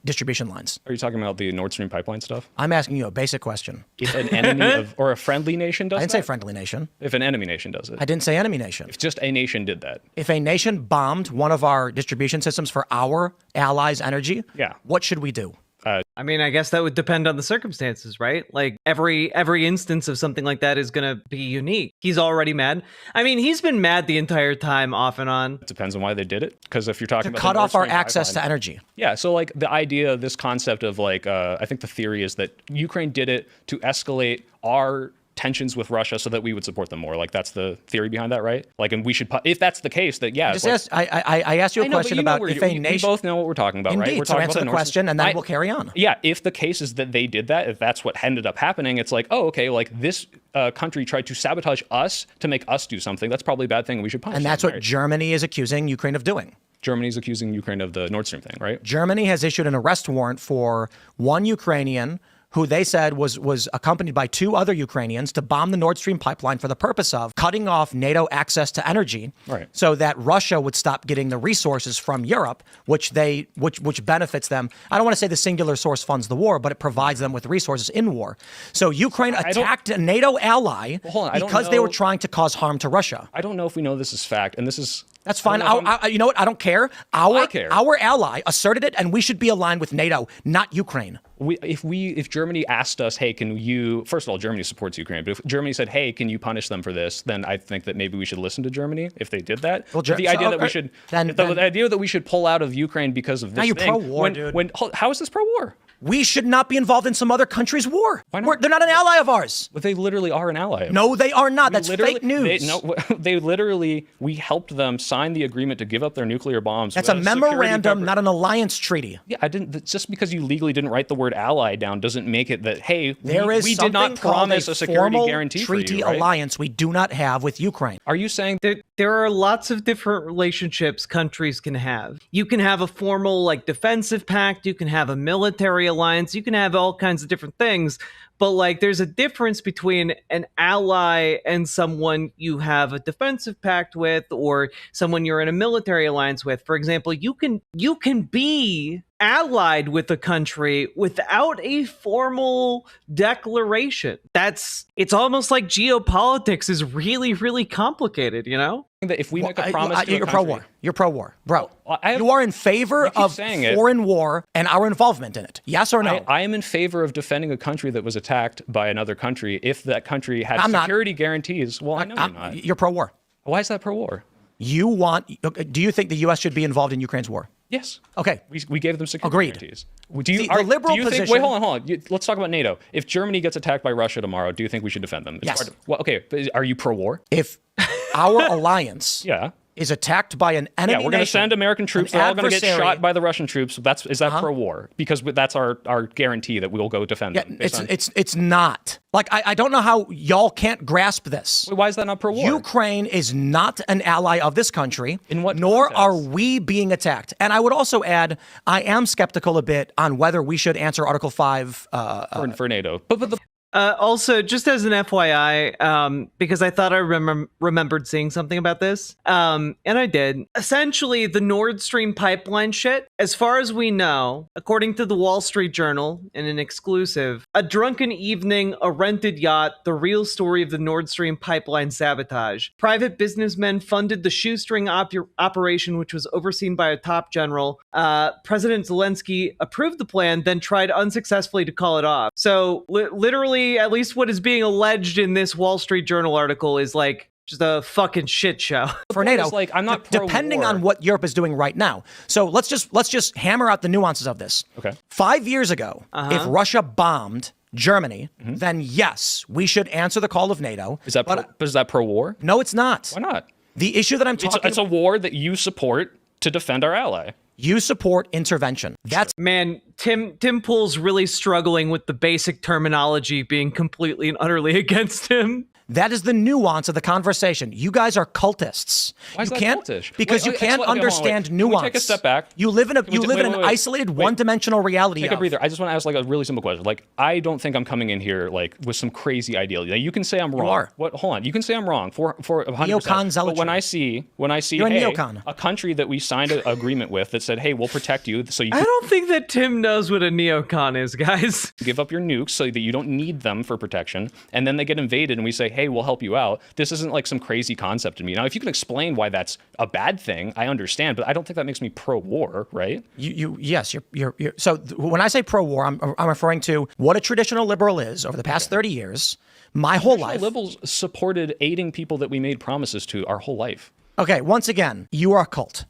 Speaker 1: distribution lines?
Speaker 2: Are you talking about the Nordstream pipeline stuff?
Speaker 1: I'm asking you a basic question.
Speaker 2: If an enemy or a friendly nation does that?
Speaker 1: I didn't say friendly nation.
Speaker 2: If an enemy nation does it.
Speaker 1: I didn't say enemy nation.
Speaker 2: If just a nation did that.
Speaker 1: If a nation bombed one of our distribution systems for our allies' energy,
Speaker 2: yeah.
Speaker 1: What should we do?
Speaker 3: I mean, I guess that would depend on the circumstances, right? Like every instance of something like that is going to be unique. He's already mad. I mean, he's been mad the entire time, off and on.
Speaker 2: It depends on why they did it. Because if you're talking
Speaker 1: To
Speaker 2: about
Speaker 1: cut
Speaker 2: the
Speaker 1: off
Speaker 2: Nord
Speaker 1: our
Speaker 2: Stream
Speaker 1: access
Speaker 2: pipeline-
Speaker 1: to energy.
Speaker 2: Yeah, so like the idea, this concept of like, I think the theory is that Ukraine did it to escalate our tensions with Russia so that we would support them more. Like that's the theory behind that, right? Like, and we should, if that's the case, that yeah.
Speaker 1: I asked you a question about if a
Speaker 2: we
Speaker 1: nation.
Speaker 2: both know what we're talking about, right?
Speaker 1: Indeed.
Speaker 2: We're
Speaker 1: So
Speaker 2: talking
Speaker 1: answer
Speaker 2: about
Speaker 1: the
Speaker 2: Nord
Speaker 1: question,
Speaker 2: Stream.
Speaker 1: and then we'll carry on.
Speaker 2: Yeah, if the case is that they did that, if that's what ended up happening, it's like, oh, okay, like this country tried to sabotage us to make us do something. That's probably a bad thing. We should punish.
Speaker 1: And that's
Speaker 2: them,
Speaker 1: what
Speaker 2: right?
Speaker 1: Germany is accusing Ukraine of doing.
Speaker 2: Germany's accusing Ukraine of the Nord Stream thing, right?
Speaker 1: Germany has issued an arrest warrant for one Ukrainian who they said was accompanied by two other Ukrainians to bomb the Nord Stream pipeline for the purpose of cutting off NATO access to energy,
Speaker 2: right,
Speaker 1: so that Russia would stop getting the resources from Europe, which benefits them. I don't want to say the singular source funds the war, but it provides them with resources in war. So Ukraine attacked a NATO ally because they were trying to cause harm to Russia.
Speaker 2: I don't know if we know this is fact, and this is...
Speaker 1: That's fine. You know what? I don't care.
Speaker 2: I care.
Speaker 1: Our ally asserted it, and we should be aligned with NATO, not Ukraine.
Speaker 2: If Germany asked us, hey, can you... First of all, Germany supports Ukraine, but if Germany said, hey, can you punish them for this, then I think that maybe we should listen to Germany if they did that.
Speaker 1: Well,
Speaker 2: the idea that we should... The idea that we should pull out of Ukraine because of this
Speaker 1: now you're
Speaker 2: thing...
Speaker 1: pro-war, dude.
Speaker 2: How is this pro-war?
Speaker 1: We should not be involved in some other country's war.
Speaker 2: Why not?
Speaker 1: They're not an ally of ours.
Speaker 2: But they literally are an ally.
Speaker 1: No, they are not. That's fake news.
Speaker 2: They literally, we helped them sign the agreement to give up their nuclear bombs.
Speaker 1: That's a memorandum, not an alliance treaty.
Speaker 2: Yeah, I didn't. Just because you legally didn't write the word ally down doesn't make it that, hey, we
Speaker 1: something
Speaker 2: did not promise a security guarantee for you,
Speaker 1: treaty
Speaker 2: right?
Speaker 1: alliance we do not have with Ukraine.
Speaker 2: Are you saying
Speaker 3: there are lots of different relationships countries can have? You can have a formal like defensive pact, you can have a military alliance, you can have all kinds of different things, but like there's a difference between an ally and someone you have a defensive pact with or someone you're in a military alliance with. For example, you can be allied with a country without a formal declaration. It's almost like geopolitics is really, really complicated, you know?
Speaker 2: that if we make a promise to
Speaker 1: you're pro-war. You're pro-war. Bro,
Speaker 2: I
Speaker 1: you are in favor of foreign war and our involvement in it. Yes or no?
Speaker 2: I am in favor of defending a country that was attacked by another country if that country had security guarantees. Well, I know you're not.
Speaker 1: You're pro-war.
Speaker 2: Why is that pro-war?
Speaker 1: Do you think the U.S. should be involved in Ukraine's war?
Speaker 2: Yes.
Speaker 1: Okay.
Speaker 2: We gave them security guarantees.
Speaker 1: The liberal position...
Speaker 2: Wait, hold on. Let's talk about NATO. If Germany gets attacked by Russia tomorrow, do you think we should defend them?
Speaker 1: Yes.
Speaker 2: Well, okay, but are you pro-war?
Speaker 1: If our alliance is attacked by an enemy
Speaker 2: we're going to send American troops. They're all going to get shot by the Russian troops. Is that pro-war? Because that's our guarantee that we'll go defend them.
Speaker 1: It's not. Like, I don't know how y'all can't grasp this.
Speaker 2: Wait, why is that not pro-war?
Speaker 1: Ukraine is not an ally of this country.
Speaker 2: In what
Speaker 1: nor
Speaker 2: context?
Speaker 1: are we being attacked. And I would also add, I am skeptical a bit on whether we should answer Article 5
Speaker 2: for NATO. But
Speaker 3: also, just as an FYI, because I thought I remembered seeing something about this, and I did. Essentially, the Nord Stream pipeline shit, as far as we know, according to the Wall Street Journal in an exclusive, a drunken evening, a rented yacht, the real story of the Nord Stream pipeline sabotage. Private businessmen funded the shoestring operation, which was overseen by a top general. President Zelensky approved the plan, then tried unsuccessfully to call it off. So, literally, at least what is being alleged in this Wall Street Journal article is like just a fucking shit show.
Speaker 1: For NATO,
Speaker 2: like, I'm not pro-war.
Speaker 1: Depending on what Europe is doing right now. So let's just hammer out the nuances of this.
Speaker 2: Okay.
Speaker 1: 5 years ago, if Russia bombed Germany, then yes, we should answer the call of NATO.
Speaker 2: Is that pro-war?
Speaker 1: No, it's not.
Speaker 2: Why not?
Speaker 1: The issue that I'm talking
Speaker 2: it's a war that you support to defend our ally.
Speaker 1: You support intervention.
Speaker 3: Man, Tim Pool's really struggling with the basic terminology being completely and utterly against him.
Speaker 1: That is the nuance of the conversation. You guys are cultists.
Speaker 2: Why is that cultish?
Speaker 1: Because you can't understand nuance.
Speaker 2: Can we take a step back?
Speaker 1: You live in an isolated, one-dimensional reality.
Speaker 2: Take a breather. I just want to ask like a really simple question. Like, I don't think I'm coming in here like with some crazy ideology. Now, you can say I'm wrong.
Speaker 1: You are.
Speaker 2: Hold on. You can say I'm wrong for 100%.
Speaker 1: Neocon zealotry.
Speaker 2: But when I see
Speaker 1: You're
Speaker 2: a country that we signed an agreement with that said, hey, we'll protect you, so you
Speaker 3: I don't think that Tim knows what a neocon is, guys.
Speaker 2: Give up your nukes so that you don't need them for protection, and then they get invaded, and we say, hey, we'll help you out. This isn't like some crazy concept to me. Now, if you can explain why that's a bad thing, I understand, but I don't think that makes me pro-war, right?
Speaker 1: Yes, you're so when I say pro-war, I'm referring to what a traditional liberal is over the past 30 years. My whole life.
Speaker 2: Liberals supported aiding people that we made promises to our whole life.
Speaker 1: Okay, once again, you are a cult.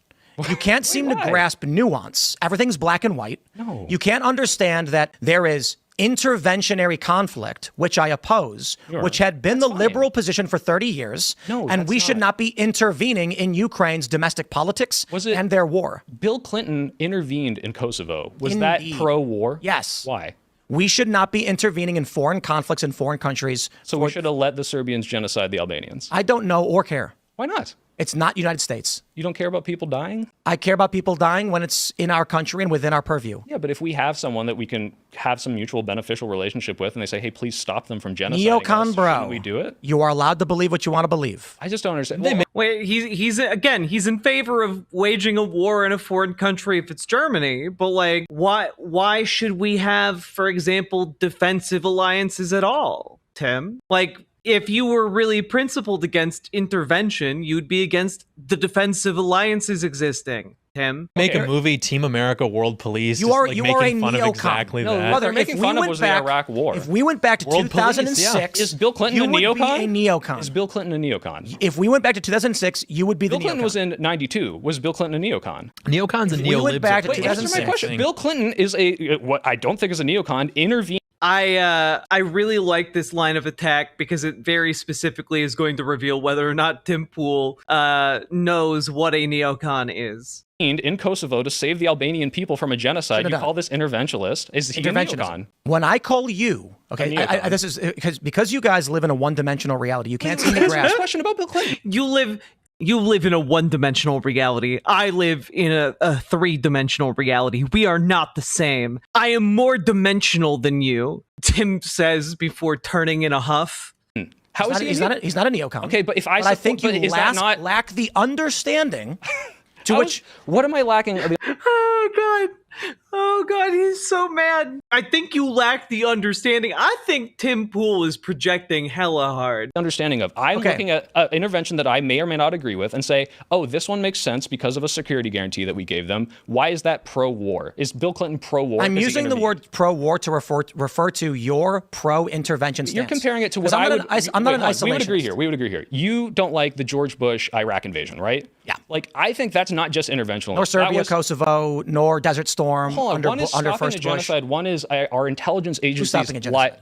Speaker 1: You can't seem to grasp nuance. Everything's black and white.
Speaker 2: No.
Speaker 1: You can't understand that there is interventionary conflict, which I oppose, which had been the liberal position for 30 years.
Speaker 2: No,
Speaker 1: and we should not be intervening in Ukraine's domestic politics and their war.
Speaker 2: Bill Clinton intervened in Kosovo. Was that pro-war?
Speaker 1: Yes.
Speaker 2: Why?
Speaker 1: We should not be intervening in foreign conflicts in foreign countries.
Speaker 2: So we should have let the Serbians genocide the Albanians.
Speaker 1: I don't know or care.
Speaker 2: Why not?
Speaker 1: It's not United States.
Speaker 2: You don't care about people dying?
Speaker 1: I care about people dying when it's in our country and within our purview.
Speaker 2: Yeah, but if we have someone that we can have some mutual beneficial relationship with and they say, hey, please stop them from genociding
Speaker 1: Neocon
Speaker 2: us,
Speaker 1: bro.
Speaker 2: shouldn't we do it?
Speaker 1: You are allowed to believe what you want to believe.
Speaker 2: I just don't understand.
Speaker 3: Wait, he's in favor of waging a war in a foreign country if it's Germany, but like why should we have, for example, defensive alliances at all, Tim? Like, if you were really principled against intervention, you'd be against the defensive alliances existing, Tim.
Speaker 4: Make a movie, Team America, World Police.
Speaker 1: You are
Speaker 4: making
Speaker 1: a
Speaker 4: fun of
Speaker 1: neocon.
Speaker 4: exactly
Speaker 2: No,
Speaker 4: that.
Speaker 2: what they're making fun of was the Iraq War.
Speaker 1: If we went back to
Speaker 4: World Police,
Speaker 1: 2006,
Speaker 2: Is Bill Clinton
Speaker 1: you
Speaker 2: a
Speaker 1: would
Speaker 2: neocon?
Speaker 1: be a neocon.
Speaker 2: Is Bill Clinton a neocon?
Speaker 1: If we went back to 2006, you would be
Speaker 2: Bill
Speaker 1: the
Speaker 2: Clinton
Speaker 1: neocon.
Speaker 2: was in 92. Was Bill Clinton a neocon?
Speaker 4: Neocons and
Speaker 1: we went
Speaker 4: neolibs
Speaker 1: back
Speaker 4: are
Speaker 1: to
Speaker 4: pretty much the
Speaker 1: 2006.
Speaker 2: Answer my
Speaker 4: same
Speaker 2: question.
Speaker 4: thing.
Speaker 2: Bill Clinton is what I don't think is a neocon. Intervened.
Speaker 3: I really like this line of attack because it very specifically is going to reveal whether or not Tim Pool knows what a neocon is.
Speaker 2: In Kosovo to save the Albanian people from a genocide. You call this interventionist? Is he a neocon?
Speaker 1: When I call you, okay, this is because you guys live in a one-dimensional reality. You can't seem to
Speaker 2: Answer this
Speaker 1: grasp.
Speaker 2: question about Bill Clinton.
Speaker 3: You live in a one-dimensional reality. I live in a three-dimensional reality. We are not the same. I am more dimensional than you, Tim says before turning in a huff.
Speaker 2: How is he?
Speaker 1: He's not a neocon.
Speaker 2: Okay, but if I
Speaker 1: But I think you
Speaker 2: is that not
Speaker 1: lack the understanding to which.
Speaker 2: What am I lacking?
Speaker 3: Oh god, he's so mad. I think you lack the understanding. I think Tim Pool is projecting hella hard.
Speaker 2: Understanding of I'm looking at an intervention that I may or may not agree with and say, oh, this one makes sense because of a security guarantee that we gave them. Why is that pro-war? Is Bill Clinton pro-war?
Speaker 1: I'm using the word pro-war to refer to your pro-intervention stance.
Speaker 2: You're comparing it to what
Speaker 1: I'm not an
Speaker 2: isolationist.
Speaker 1: isolationist.
Speaker 2: We would agree here. You don't like the George Bush Iraq invasion, right?
Speaker 1: Yeah.
Speaker 2: Like, I think that's not just interventional.
Speaker 1: Nor Serbia, Kosovo, nor Desert Storm.
Speaker 2: One is
Speaker 1: under
Speaker 2: stopping
Speaker 1: first
Speaker 2: a genocide.
Speaker 1: Bush.
Speaker 2: One is our intelligence agencies.
Speaker 1: stopping a genocide?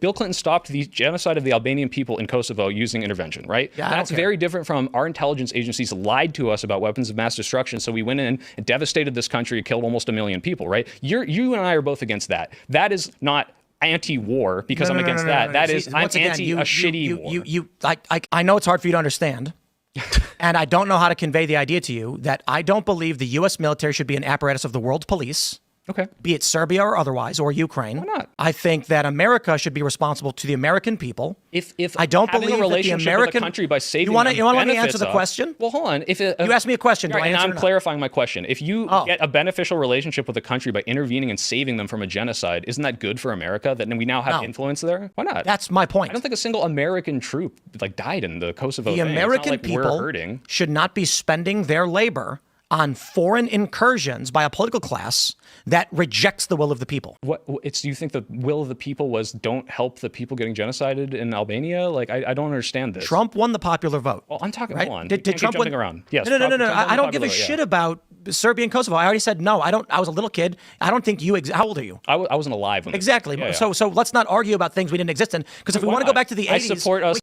Speaker 2: Bill Clinton stopped the genocide of the Albanian people in Kosovo using intervention, right?
Speaker 1: Yeah,
Speaker 2: That's very different from our intelligence agencies lied to us about weapons of mass destruction. So we went in and devastated this country and killed almost 1 million people, right? You and I are both against that. That is not anti-war because I'm against that. That is, I'm anti a shitty war.
Speaker 1: I know it's hard for you to understand. And I don't know how to convey the idea to you that I don't believe the U.S. military should be an apparatus of the world police.
Speaker 2: Okay.
Speaker 1: Be it Serbia or otherwise, or Ukraine.
Speaker 2: Why not?
Speaker 1: I think that America should be responsible to the American people.
Speaker 2: If
Speaker 1: I don't
Speaker 2: having
Speaker 1: believe
Speaker 2: a relationship
Speaker 1: that the American
Speaker 2: with a country by saving
Speaker 1: you want to let me
Speaker 2: benefits
Speaker 1: answer the
Speaker 2: us-
Speaker 1: question?
Speaker 2: Well, hold on. If
Speaker 1: You asked me a question. Do I
Speaker 2: and
Speaker 1: answer
Speaker 2: I'm
Speaker 1: or not?
Speaker 2: clarifying my question. If you get a beneficial relationship with a country by intervening and saving them from a genocide, isn't that good for America? That we now have influence there. Why not?
Speaker 1: That's my point.
Speaker 2: I don't think a single American troop died in the Kosovo.
Speaker 1: The
Speaker 2: thing. It's not
Speaker 1: American
Speaker 2: like we're
Speaker 1: people
Speaker 2: hurting.
Speaker 1: should not be spending their labor on foreign incursions by a political class that rejects the will of the people.
Speaker 2: Do you think the will of the people was don't help the people getting genocided in Albania? Like, I don't understand this.
Speaker 1: Trump won the popular vote.
Speaker 2: Well, I'm talking.
Speaker 1: Right?
Speaker 2: Hold on.
Speaker 1: Did
Speaker 2: You can't
Speaker 1: Trump
Speaker 2: keep
Speaker 1: win?
Speaker 2: jumping around? Yes.
Speaker 1: No.
Speaker 2: Trump won
Speaker 1: I
Speaker 2: the
Speaker 1: don't give a
Speaker 2: popular vote,
Speaker 1: shit
Speaker 2: yeah.
Speaker 1: about Serbia and Kosovo. I already said no. I don't. I was a little kid. I don't think you. How old are you?
Speaker 2: I wasn't alive when
Speaker 1: Exactly.
Speaker 2: Yeah, yeah.
Speaker 1: So let's not argue about things we didn't exist in. Because if we
Speaker 2: Why
Speaker 1: want to go
Speaker 2: not?
Speaker 1: back to the 80s,
Speaker 2: I support us.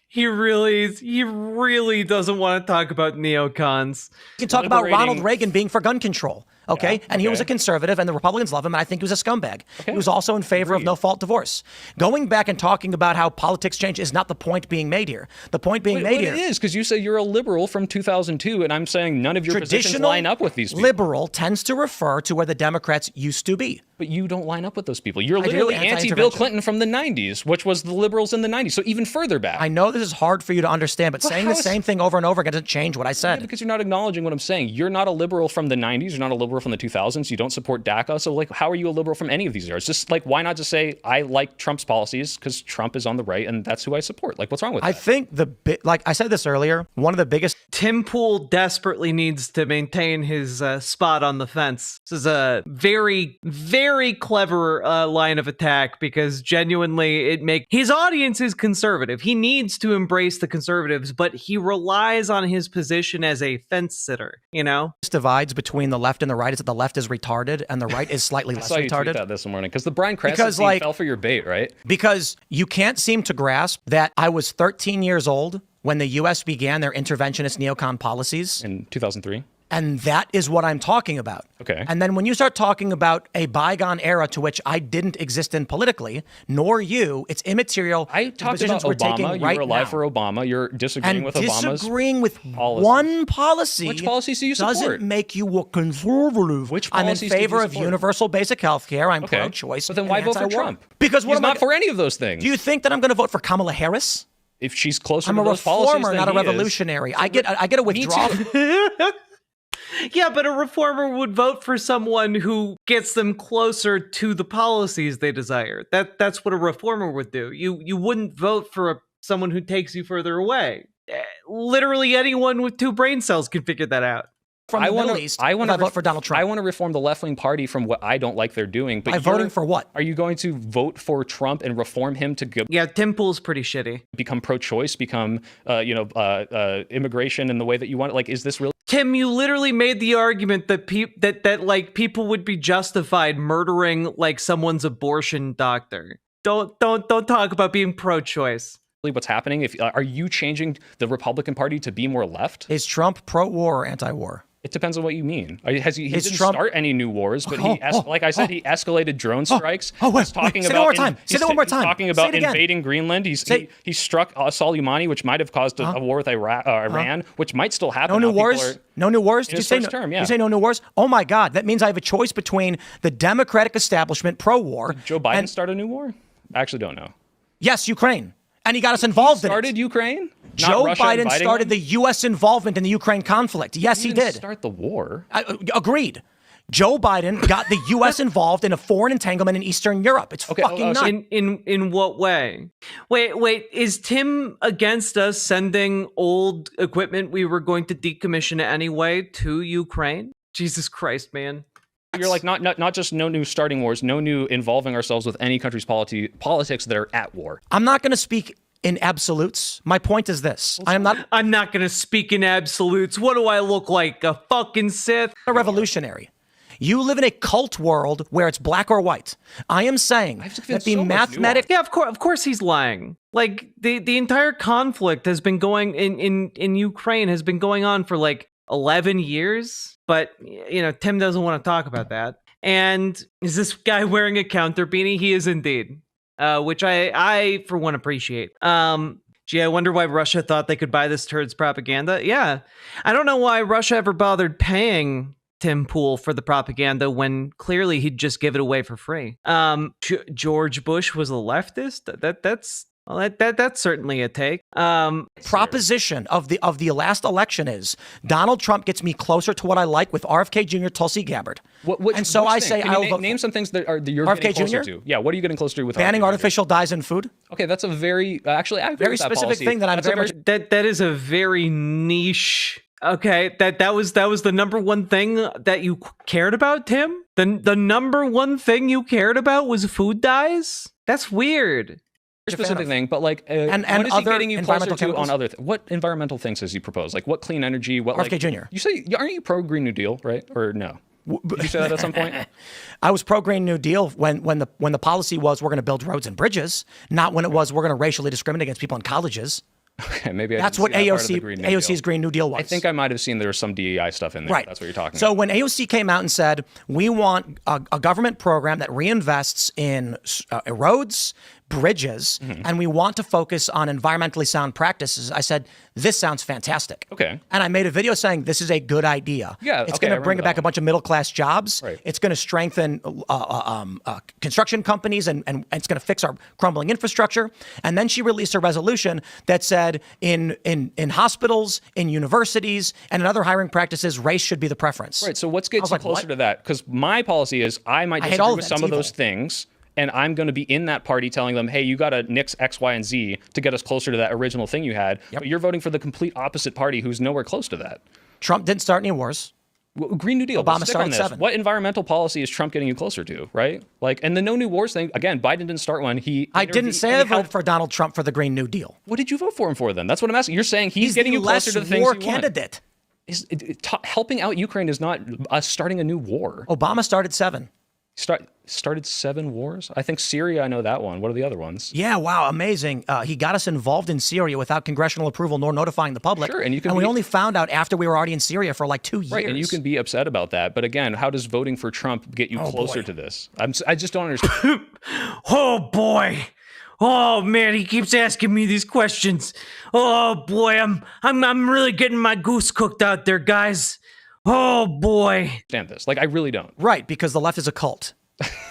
Speaker 3: He really doesn't want to talk about neocons.
Speaker 1: we can talk about
Speaker 2: liberating-
Speaker 1: Ronald Reagan being for gun control. Okay? And he was a conservative, and the Republicans love him, and I think he was a scumbag. He was also in favor of no-fault divorce. Going back and talking about how politics change is not the point being made here. The point being made here.
Speaker 2: It is, because you say you're a liberal from 2002, and I'm saying none of your positions
Speaker 1: Traditional
Speaker 2: line up with these people.
Speaker 1: liberal tends to refer to where the Democrats used to be.
Speaker 2: But you don't line up with those people. You're
Speaker 1: I do,
Speaker 2: literally anti-Bill
Speaker 1: anti-intervention.
Speaker 2: Clinton from the 90s, which was the liberals in the 90s. So even further back.
Speaker 1: I know this is hard for you to understand, but saying
Speaker 2: how
Speaker 1: the
Speaker 2: is-
Speaker 1: same thing over and over again doesn't change what I said.
Speaker 2: Because you're not acknowledging what I'm saying. You're not a liberal from the 90s. You're not a liberal liberal from the 2000s. You don't support DACA. So like, how are you a liberal from any of these eras? Just like, why not just say, I like Trump's policies because Trump is on the right and that's who I support? Like, what's wrong with that?
Speaker 1: I think like I said this earlier, one of the biggest.
Speaker 3: Tim Pool desperately needs to maintain his spot on the fence. This is a very, very clever line of attack because genuinely his audience is conservative. He needs to embrace the conservatives, but he relies on his position as a fence sitter, you know?
Speaker 1: Divides between the left and the right is that the left is retarded and the right is slightly less
Speaker 2: I saw you tweet
Speaker 1: retarded.
Speaker 2: that this morning because the Bryan Cranston scene fell for your bait, right?
Speaker 1: Because you can't seem to grasp that I was 13 years old when the U.S. began their interventionist neocon policies.
Speaker 2: In 2003.
Speaker 1: And that is what I'm talking about.
Speaker 2: Okay.
Speaker 1: And then when you start talking about a bygone era to which I didn't exist in politically, nor you, it's immaterial.
Speaker 2: I talked about Obama. You were alive for Obama. You're disagreeing with Obama's
Speaker 1: disagreeing with
Speaker 2: policies.
Speaker 1: one policy.
Speaker 2: Which policies do you support?
Speaker 1: Doesn't make you a conservative.
Speaker 2: Which
Speaker 1: I'm in
Speaker 2: policies did you
Speaker 1: favor of
Speaker 2: support?
Speaker 1: universal basic health care. I'm
Speaker 2: Okay.
Speaker 1: pro-choice.
Speaker 2: But then why
Speaker 1: and
Speaker 2: vote for
Speaker 1: anti-war.
Speaker 2: Trump?
Speaker 1: Because what
Speaker 2: He's
Speaker 1: am I
Speaker 2: not for any of those things.
Speaker 1: Do you think that I'm going to vote for Kamala Harris?
Speaker 2: If she's closer
Speaker 1: I'm
Speaker 2: to
Speaker 1: a
Speaker 2: those policies
Speaker 1: reformer,
Speaker 2: than
Speaker 1: not a
Speaker 2: he is.
Speaker 1: revolutionary. I get a withdrawal.
Speaker 3: Yeah, but a reformer would vote for someone who gets them closer to the policies they desire. That's what a reformer would do. You wouldn't vote for someone who takes you further away. Literally anyone with 2 brain cells can figure that out.
Speaker 1: From the Middle East, I vote for Donald Trump.
Speaker 2: I want to reform the left-wing party from what I don't like they're doing. But
Speaker 1: I'm voting for what?
Speaker 2: Are you going to vote for Trump and reform him to
Speaker 3: Yeah, Tim Pool's pretty shitty.
Speaker 2: become pro-choice, become immigration in the way that you want? Like, is this really?
Speaker 3: Tim, you literally made the argument that people would be justified murdering like someone's abortion doctor. Don't talk about being pro-choice.
Speaker 2: What's happening? Are you changing the Republican Party to be more left?
Speaker 1: Is Trump pro-war or anti-war?
Speaker 2: It depends on what you mean. He didn't start any new wars, but like I said, he escalated drone strikes.
Speaker 1: Say that one more time. Say that one more time.
Speaker 2: Talking about invading Greenland. He struck Soleimani, which might have caused a war with Iran, which might still happen.
Speaker 1: No new wars? No new wars?
Speaker 2: Did you say term, yeah.
Speaker 1: You say no new wars? Oh my God. That means I have a choice between the Democratic establishment pro-war.
Speaker 2: Did Joe Biden start a new war? I actually don't know.
Speaker 1: Yes, Ukraine. And he got us involved in it.
Speaker 2: Started Ukraine?
Speaker 1: Joe Biden started the U.S. involvement in the Ukraine conflict. Yes, he did.
Speaker 2: Start the war.
Speaker 1: Agreed. Joe Biden got the U.S. involved in a foreign entanglement in Eastern Europe. It's fucking nuts.
Speaker 3: In what way? Wait. Is Tim against us sending old equipment we were going to decommission anyway to Ukraine? Jesus Christ, man.
Speaker 2: You're like not just no new starting wars, no new involving ourselves with any country's politics that are at war.
Speaker 1: I'm not going to speak in absolutes. My point is this. I'm not
Speaker 3: going to speak in absolutes. What do I look like? A fucking Sith?
Speaker 1: A revolutionary. You live in a cult world where it's black or white. I am saying that the mathematics...
Speaker 3: Yeah, of course he's lying. Like, the entire conflict has been going in Ukraine has been going on for like 11 years. But, Tim doesn't want to talk about that. And is this guy wearing a counter beanie? He is indeed. Which I for one, appreciate. Gee, I wonder why Russia thought they could buy this turd's propaganda. Yeah. I don't know why Russia ever bothered paying Tim Pool for the propaganda when clearly he'd just give it away for free. George Bush was a leftist? That's certainly a take.
Speaker 1: Proposition of the last election is Donald Trump gets me closer to what I like with RFK Jr., Tulsi Gabbard. I say I'll vote.
Speaker 2: Name some things that you're
Speaker 1: RFK
Speaker 2: getting closer
Speaker 1: Jr.?
Speaker 2: to. Yeah, what are you getting closer to with
Speaker 1: banning
Speaker 2: RFK
Speaker 1: artificial dyes in food?
Speaker 2: Okay, that's a very
Speaker 1: very specific thing that I'm very much.
Speaker 3: That is a very niche. Okay, that was the number one thing that you cared about, Tim. The number one thing you cared about was food dyes. That's weird.
Speaker 2: Specific thing, but like,
Speaker 1: and
Speaker 2: what is he getting you closer to
Speaker 1: chemicals?
Speaker 2: on other? What environmental things has he proposed? Like, what clean energy? What
Speaker 1: RFK Jr.
Speaker 2: You say, aren't you pro Green New Deal, right? Or no? Did you say that at some point?
Speaker 1: I was pro Green New Deal when the policy was we're going to build roads and bridges, not when it was we're going to racially discriminate against people in colleges.
Speaker 2: Okay, maybe
Speaker 1: that's what AOC's Green New Deal was.
Speaker 2: I think I might have seen there was some DEI stuff in there.
Speaker 1: Right.
Speaker 2: That's what you're talking about.
Speaker 1: So when AOC came out and said, we want a government program that reinvests in roads, bridges and we want to focus on environmentally sound practices, I said, this sounds fantastic.
Speaker 2: Okay.
Speaker 1: And I made a video saying this is a good idea.
Speaker 2: Yeah,
Speaker 1: it's
Speaker 2: okay,
Speaker 1: going
Speaker 2: I
Speaker 1: to bring
Speaker 2: remember
Speaker 1: back
Speaker 2: that
Speaker 1: a bunch of middle class jobs.
Speaker 2: Right.
Speaker 1: It's going to strengthen construction companies and it's going to fix our crumbling infrastructure. And then she released a resolution that said in hospitals, in universities, and in other hiring practices, race should be the preference.
Speaker 2: Right. So what's gets you
Speaker 1: like,
Speaker 2: closer
Speaker 1: what?
Speaker 2: to that? Because my policy is I might
Speaker 1: hate
Speaker 2: disagree
Speaker 1: all of
Speaker 2: with
Speaker 1: it.
Speaker 2: some
Speaker 1: It's
Speaker 2: of those
Speaker 1: evil.
Speaker 2: things, and I'm going to be in that party telling them, hey, you got to nix X, Y, and Z to get us closer to that original thing you had.
Speaker 1: Yep.
Speaker 2: But you're voting for the complete opposite party who's nowhere close to that.
Speaker 1: Trump didn't start any wars.
Speaker 2: Well, Green New Deal.
Speaker 1: Obama
Speaker 2: Let's stick
Speaker 1: started
Speaker 2: on this.
Speaker 1: 7.
Speaker 2: What environmental policy is Trump getting you closer to, right? Like, and the no new wars thing, again, Biden didn't start one.
Speaker 1: I didn't say I voted for Donald Trump for the Green New Deal.
Speaker 2: What did you vote for him for then? That's what I'm asking. You're saying he's getting
Speaker 1: the
Speaker 2: you closer to the things
Speaker 1: war
Speaker 2: you
Speaker 1: candidate.
Speaker 2: want. Helping out Ukraine is not us starting a new war.
Speaker 1: Obama started 7.
Speaker 2: Started 7 wars? I think Syria, I know that one. What are the other ones?
Speaker 1: Yeah, wow, amazing. He got us involved in Syria without congressional approval nor notifying the public.
Speaker 2: Sure, and you can
Speaker 1: we
Speaker 2: be-
Speaker 1: only found out after we were already in Syria for like 2 years.
Speaker 2: Right, and you can be upset about that. But again, how does voting for Trump get you closer
Speaker 1: boy.
Speaker 2: to this? I just don't understand.
Speaker 3: Oh boy. Oh man, he keeps asking me these questions. Oh boy, I'm really getting my goose cooked out there, guys. Oh boy.
Speaker 2: This. Like, I really don't.
Speaker 1: Right, because the left is a cult.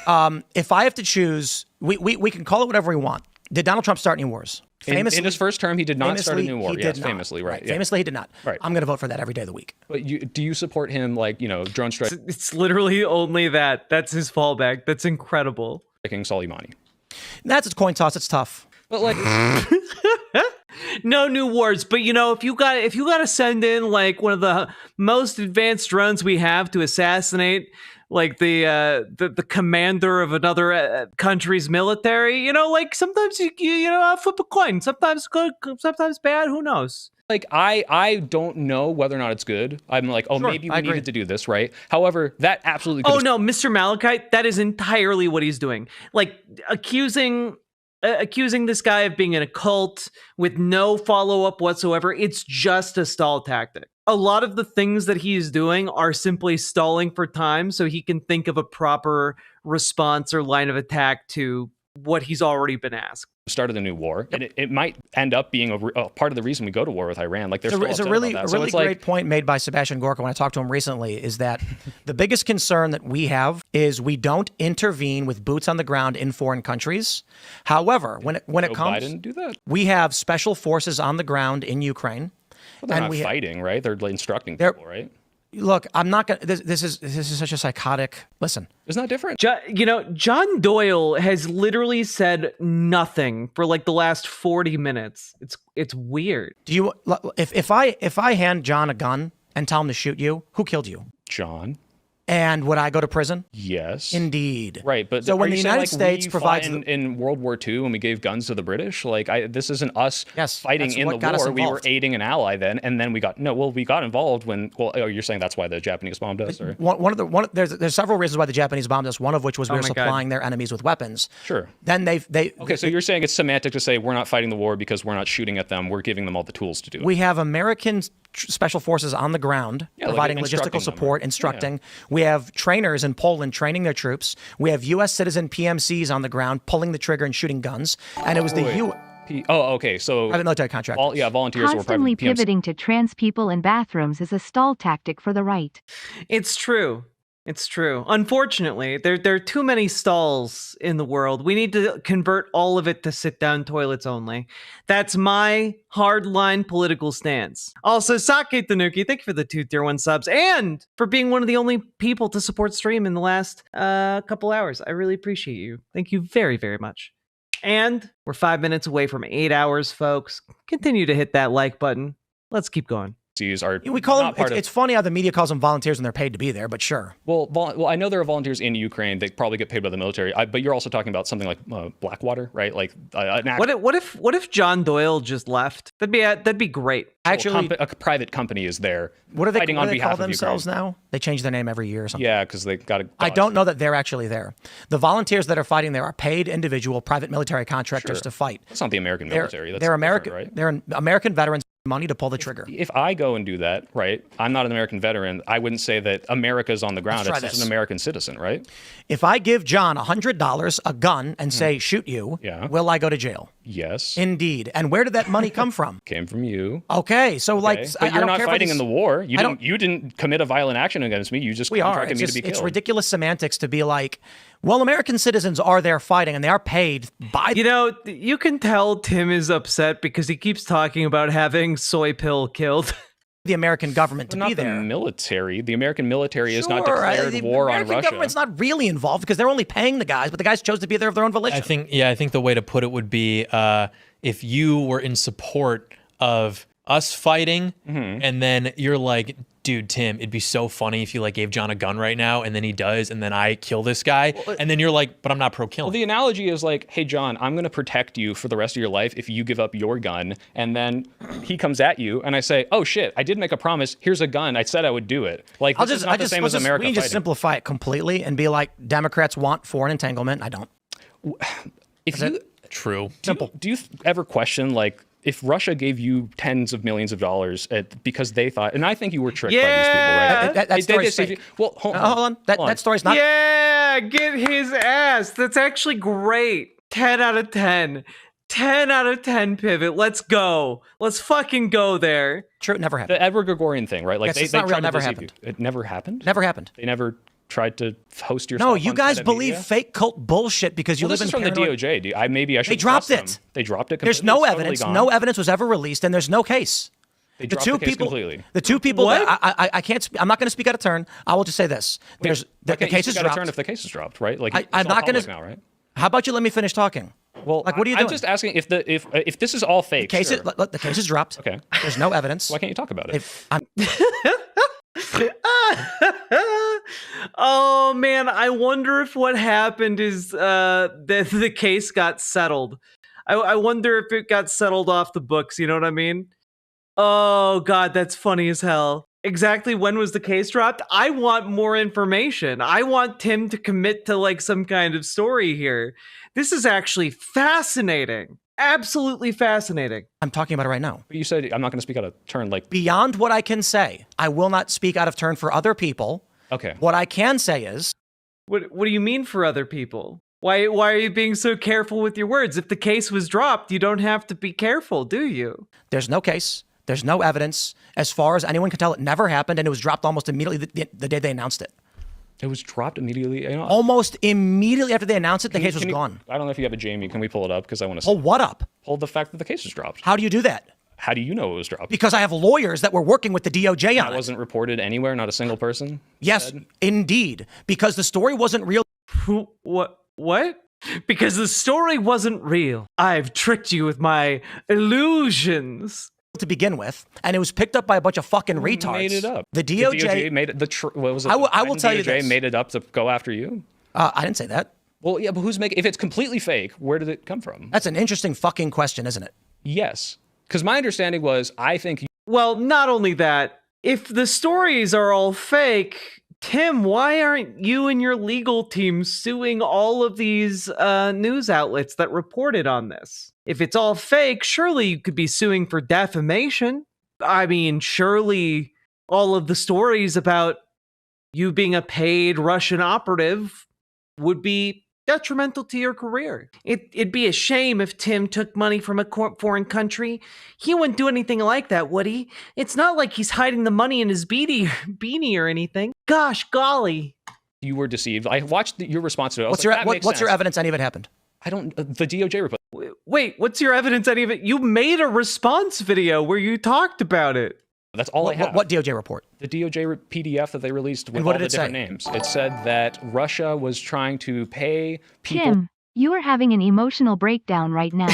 Speaker 1: If I have to choose, we can call it whatever we want. Did Donald Trump start any wars?
Speaker 2: In his first term, he did not start a new war.
Speaker 1: He
Speaker 2: Yes,
Speaker 1: did not.
Speaker 2: famously, right. Yeah.
Speaker 1: Famously, he did not.
Speaker 2: Right.
Speaker 1: I'm going to vote for that every day of the week.
Speaker 2: But do you support him, like, drone striking
Speaker 3: It's literally only that. That's his fallback. That's incredible.
Speaker 2: Soleimani?
Speaker 1: That's a coin toss. It's tough.
Speaker 2: But like,
Speaker 3: No new wars, but if you got to send in like one of the most advanced drones we have to assassinate like the commander of another country's military, like sometimes you I'll flip a coin. Sometimes good, sometimes bad. Who knows?
Speaker 2: like I don't know whether or not it's good. I'm like, oh,
Speaker 1: Sure,
Speaker 2: maybe
Speaker 1: I
Speaker 2: we
Speaker 1: agree.
Speaker 2: needed to do this, right? However, that absolutely could
Speaker 3: Oh
Speaker 2: have
Speaker 3: no, Mr. Malachite, that is entirely what he's doing. Like accusing this guy of being in a cult with no follow-up whatsoever. It's just a stall tactic. A lot of the things that he is doing are simply stalling for time so he can think of a proper response or line of attack to what he's already been asked.
Speaker 2: started the new war, and it might end up being a part of the reason we go to war with Iran. Like, there's
Speaker 1: It's a really great point made by Sebastian Gorka when I talked to him recently, is that the biggest concern that we have is we don't intervene with boots on the ground in foreign countries. However, when it comes,
Speaker 2: Biden do that?
Speaker 1: we have special forces on the ground in Ukraine.
Speaker 2: Well, they're
Speaker 1: and
Speaker 2: not
Speaker 1: we-
Speaker 2: fighting, right? They're instructing
Speaker 1: They're-
Speaker 2: people, right?
Speaker 1: Look, I'm not gonna. This is such a psychotic. Listen,
Speaker 2: Isn't that different?
Speaker 3: John Doyle has literally said nothing for like the last 40 minutes. It's weird.
Speaker 1: do you if I hand John a gun and tell him to shoot you, who killed you?
Speaker 2: John?
Speaker 1: And would I go to prison?
Speaker 2: Yes.
Speaker 1: Indeed.
Speaker 2: Right, but
Speaker 1: so
Speaker 2: are
Speaker 1: when the
Speaker 2: you saying,
Speaker 1: United
Speaker 2: like,
Speaker 1: States
Speaker 2: we
Speaker 1: provides
Speaker 2: fought in World War II and we gave guns to the British, like this isn't us
Speaker 1: Yes,
Speaker 2: fighting
Speaker 1: that's
Speaker 2: in
Speaker 1: what
Speaker 2: the
Speaker 1: got us
Speaker 2: war. We were
Speaker 1: involved.
Speaker 2: aiding an ally then, and then we got involved when. Well, oh, you're saying that's why the Japanese bombed us, or
Speaker 1: there's several reasons why the Japanese bombed us. One of which was we were
Speaker 3: my God.
Speaker 1: supplying their enemies with weapons.
Speaker 2: Sure.
Speaker 1: Then they
Speaker 2: Okay, so you're saying it's semantic to say we're not fighting the war because we're not shooting at them. We're giving them all the tools to do it.
Speaker 1: we have American special forces on the ground
Speaker 2: Yeah, like
Speaker 1: providing
Speaker 2: instructing
Speaker 1: logistical
Speaker 2: them,
Speaker 1: support,
Speaker 2: right?
Speaker 1: instructing. We have trainers in Poland training their troops. We have U.S. citizen PMCs on the ground pulling the trigger and shooting guns. And it was the
Speaker 2: okay. So
Speaker 1: private military contract.
Speaker 2: volunteers or
Speaker 8: Constantly
Speaker 2: private PMC.
Speaker 8: pivoting to trans people in bathrooms is a stall tactic for the right.
Speaker 3: It's true. It's true. Unfortunately, there are too many stalls in the world. We need to convert all of it to sit-down toilets only. That's my hardline political stance. Also, Sake Tanuki, thank you for the 2 tier 1 subs and for being one of the only people to support stream in the last couple hours. I really appreciate you. Thank you very, very much. And we're 5 minutes away from 8 hours, folks. Continue to hit that like button. Let's keep going.
Speaker 2: Are
Speaker 1: We call them.
Speaker 2: not part of.
Speaker 1: It's funny how the media calls them volunteers when they're paid to be there, but sure.
Speaker 2: Well, I know there are volunteers in Ukraine. They probably get paid by the military. But you're also talking about something like Blackwater, right? Like an actual
Speaker 3: What if John Doyle just left? That'd be great.
Speaker 1: Actually,
Speaker 2: a private company is there.
Speaker 1: what do they,
Speaker 2: fighting
Speaker 1: what
Speaker 2: on
Speaker 1: do they
Speaker 2: behalf
Speaker 1: call
Speaker 2: of
Speaker 1: themselves
Speaker 2: Ukraine.
Speaker 1: now? They change their name every year or something.
Speaker 2: Yeah, because they got to.
Speaker 1: I don't know that they're actually there. The volunteers that are fighting there are paid individual private military contractors
Speaker 2: Sure.
Speaker 1: to fight.
Speaker 2: That's not the American military. That's
Speaker 1: They're
Speaker 2: different,
Speaker 1: American.
Speaker 2: right?
Speaker 1: They're American veterans money to pull the trigger.
Speaker 2: If I go and do that, right, I'm not an American veteran. I wouldn't say that America's on the ground.
Speaker 1: Let's
Speaker 2: It's
Speaker 1: try
Speaker 2: just
Speaker 1: this.
Speaker 2: an American citizen, right?
Speaker 1: If I give John $100, a gun, and say, shoot you,
Speaker 2: Yeah.
Speaker 1: will I go to jail?
Speaker 2: Yes.
Speaker 1: Indeed. And where did that money come from?
Speaker 2: Came from you.
Speaker 1: Okay, so like,
Speaker 2: Okay.
Speaker 1: I
Speaker 2: But you're
Speaker 1: don't
Speaker 2: not
Speaker 1: care for
Speaker 2: fighting
Speaker 1: these-
Speaker 2: in the war.
Speaker 1: I don't-
Speaker 2: You didn't commit a violent action against me. You just
Speaker 1: We are.
Speaker 2: contracted
Speaker 1: It's,
Speaker 2: me
Speaker 1: just,
Speaker 2: to be killed.
Speaker 1: it's ridiculous semantics to be like, well, American citizens are there fighting and they are paid by.
Speaker 3: You know, you can tell Tim is upset because he keeps talking about having Soy Pill killed.
Speaker 1: the American government to
Speaker 2: But
Speaker 1: be
Speaker 2: not the
Speaker 1: there.
Speaker 2: military. The American military has not
Speaker 1: Sure,
Speaker 2: declared
Speaker 1: the
Speaker 2: war
Speaker 1: American
Speaker 2: on Russia.
Speaker 1: government's not really involved because they're only paying the guys, but the guys chose to be there of their own volition.
Speaker 4: I think the way to put it would be if you were in support of us fighting, and then you're like, dude, Tim, it'd be so funny if you like gave John a gun right now, and then he does, and then I kill this guy, and then you're like, but I'm not pro-killing.
Speaker 2: Well, the analogy is like, hey, John, I'm going to protect you for the rest of your life if you give up your gun. And then he comes at you, and I say, oh, shit, I did make a promise. Here's a gun. I said I would do it. Like, this is not the same as America
Speaker 1: we can just
Speaker 2: fighting.
Speaker 1: simplify it completely and be like, Democrats want foreign entanglement. I don't.
Speaker 2: If you,
Speaker 4: True.
Speaker 2: do you ever question, like, if Russia gave you tens of millions of dollars because they thought, and I think you were tricked by these people, right?
Speaker 1: That
Speaker 2: They
Speaker 1: story's
Speaker 2: just saved
Speaker 1: fake.
Speaker 2: you- Well, hold
Speaker 1: Hold on. That story's not.
Speaker 3: Yeah, get his ass. That's actually great. 10 out of 10. 10 out of 10 pivot. Let's go. Let's fucking go there.
Speaker 1: True. It never happened.
Speaker 2: The Edward Gregorian thing, right? Like
Speaker 1: Yes,
Speaker 2: they
Speaker 1: it's not real,
Speaker 2: tried to
Speaker 1: never
Speaker 2: deceive
Speaker 1: happened.
Speaker 2: you. It never happened?
Speaker 1: Never happened.
Speaker 2: They never tried to host your
Speaker 1: No,
Speaker 2: stuff
Speaker 1: you
Speaker 2: on
Speaker 1: guys
Speaker 2: Tenet
Speaker 1: believe
Speaker 2: Media?
Speaker 1: fake cult bullshit because you
Speaker 2: Well,
Speaker 1: live
Speaker 2: this
Speaker 1: in
Speaker 2: is from the
Speaker 1: paranoid-
Speaker 2: DOJ. Maybe I should
Speaker 1: They dropped
Speaker 2: trust
Speaker 1: it.
Speaker 2: them. They dropped it.
Speaker 1: There's
Speaker 2: completely.
Speaker 1: no
Speaker 2: It's totally
Speaker 1: evidence.
Speaker 2: gone.
Speaker 1: No evidence was ever released, and there's no case.
Speaker 2: They
Speaker 1: The
Speaker 2: dropped
Speaker 1: two
Speaker 2: the case
Speaker 1: people.
Speaker 2: completely.
Speaker 1: The two people.
Speaker 3: What?
Speaker 1: That I can't. I'm not going to speak out of turn. I will just say this. There's
Speaker 2: Why
Speaker 1: the
Speaker 2: can't you
Speaker 1: case is
Speaker 2: speak out of
Speaker 1: dropped.
Speaker 2: turn if the case is dropped, right? Like it's
Speaker 1: I'm
Speaker 2: all
Speaker 1: not going
Speaker 2: public
Speaker 1: to.
Speaker 2: now, right?
Speaker 1: How about you let me finish talking?
Speaker 2: Well,
Speaker 1: Like, what are you
Speaker 2: I'm
Speaker 1: doing?
Speaker 2: just asking if this is all fake.
Speaker 1: Case
Speaker 2: sure.
Speaker 1: the case is dropped.
Speaker 2: Okay.
Speaker 1: There's no evidence.
Speaker 2: Why can't you talk about it?
Speaker 1: If I'm,
Speaker 3: Oh man, I wonder if what happened is the case got settled. I wonder if it got settled off the books, you know what I mean? Oh god, that's funny as hell. Exactly when was the case dropped? I want more information. I want Tim to commit to like some kind of story here. This is actually fascinating. Absolutely fascinating.
Speaker 1: I'm talking about it right now.
Speaker 2: But you said I'm not going to speak out of turn. Like,
Speaker 1: Beyond what I can say, I will not speak out of turn for other people.
Speaker 2: okay.
Speaker 1: What I can say is,
Speaker 3: What do you mean for other people? Why are you being so careful with your words? If the case was dropped, you don't have to be careful, do you?
Speaker 1: there's no case. There's no evidence. As far as anyone can tell, it never happened, and it was dropped almost immediately the day they announced it.
Speaker 2: It was dropped immediately. You know,
Speaker 1: Almost immediately after they announced it, the case was
Speaker 2: can you-
Speaker 1: gone.
Speaker 2: I don't know if you have a Jamie. Can we pull it up? Because I want to
Speaker 1: Hold what up?
Speaker 2: hold the fact that the case was dropped.
Speaker 1: How do you do that?
Speaker 2: How do you know it was dropped?
Speaker 1: Because I have lawyers that were working with the DOJ on
Speaker 2: That
Speaker 1: it.
Speaker 2: wasn't reported anywhere. Not a single person.
Speaker 1: Yes, indeed. Because the story wasn't real.
Speaker 3: What? Because the story wasn't real. I've tricked you with my illusions.
Speaker 1: To begin with, and it was picked up by a bunch of fucking retards.
Speaker 2: Made it up.
Speaker 1: The DOJ.
Speaker 2: made it. What was it?
Speaker 1: I will
Speaker 2: The
Speaker 1: tell you
Speaker 2: DOJ
Speaker 1: this.
Speaker 2: made it up to go after you.
Speaker 1: I didn't say that.
Speaker 2: Well, yeah, but who's making? If it's completely fake, where did it come from?
Speaker 1: That's an interesting fucking question, isn't it?
Speaker 2: Yes, because my understanding was I think
Speaker 3: Well, not only that, if the stories are all fake, Tim, why aren't you and your legal team suing all of these news outlets that reported on this? If it's all fake, surely you could be suing for defamation. I mean, surely all of the stories about you being a paid Russian operative would be detrimental to your career. It'd be a shame if Tim took money from a foreign country. He wouldn't do anything like that, would he? It's not like he's hiding the money in his beanie or anything. Gosh golly.
Speaker 2: you were deceived. I watched your response to it. I was
Speaker 1: What's
Speaker 2: like,
Speaker 1: your
Speaker 2: that makes
Speaker 1: what's your
Speaker 2: sense.
Speaker 1: evidence any of it happened?
Speaker 2: I don't. The DOJ report.
Speaker 3: Wait, what's your evidence any of it? You made a response video where you talked about it.
Speaker 2: That's all I have.
Speaker 1: What DOJ report?
Speaker 2: The DOJ PDF that they released with
Speaker 1: And what
Speaker 2: all
Speaker 1: did
Speaker 2: the
Speaker 1: it
Speaker 2: different
Speaker 1: say?
Speaker 2: names. It said that Russia was trying to pay people.
Speaker 8: Tim, you are having an emotional breakdown right now.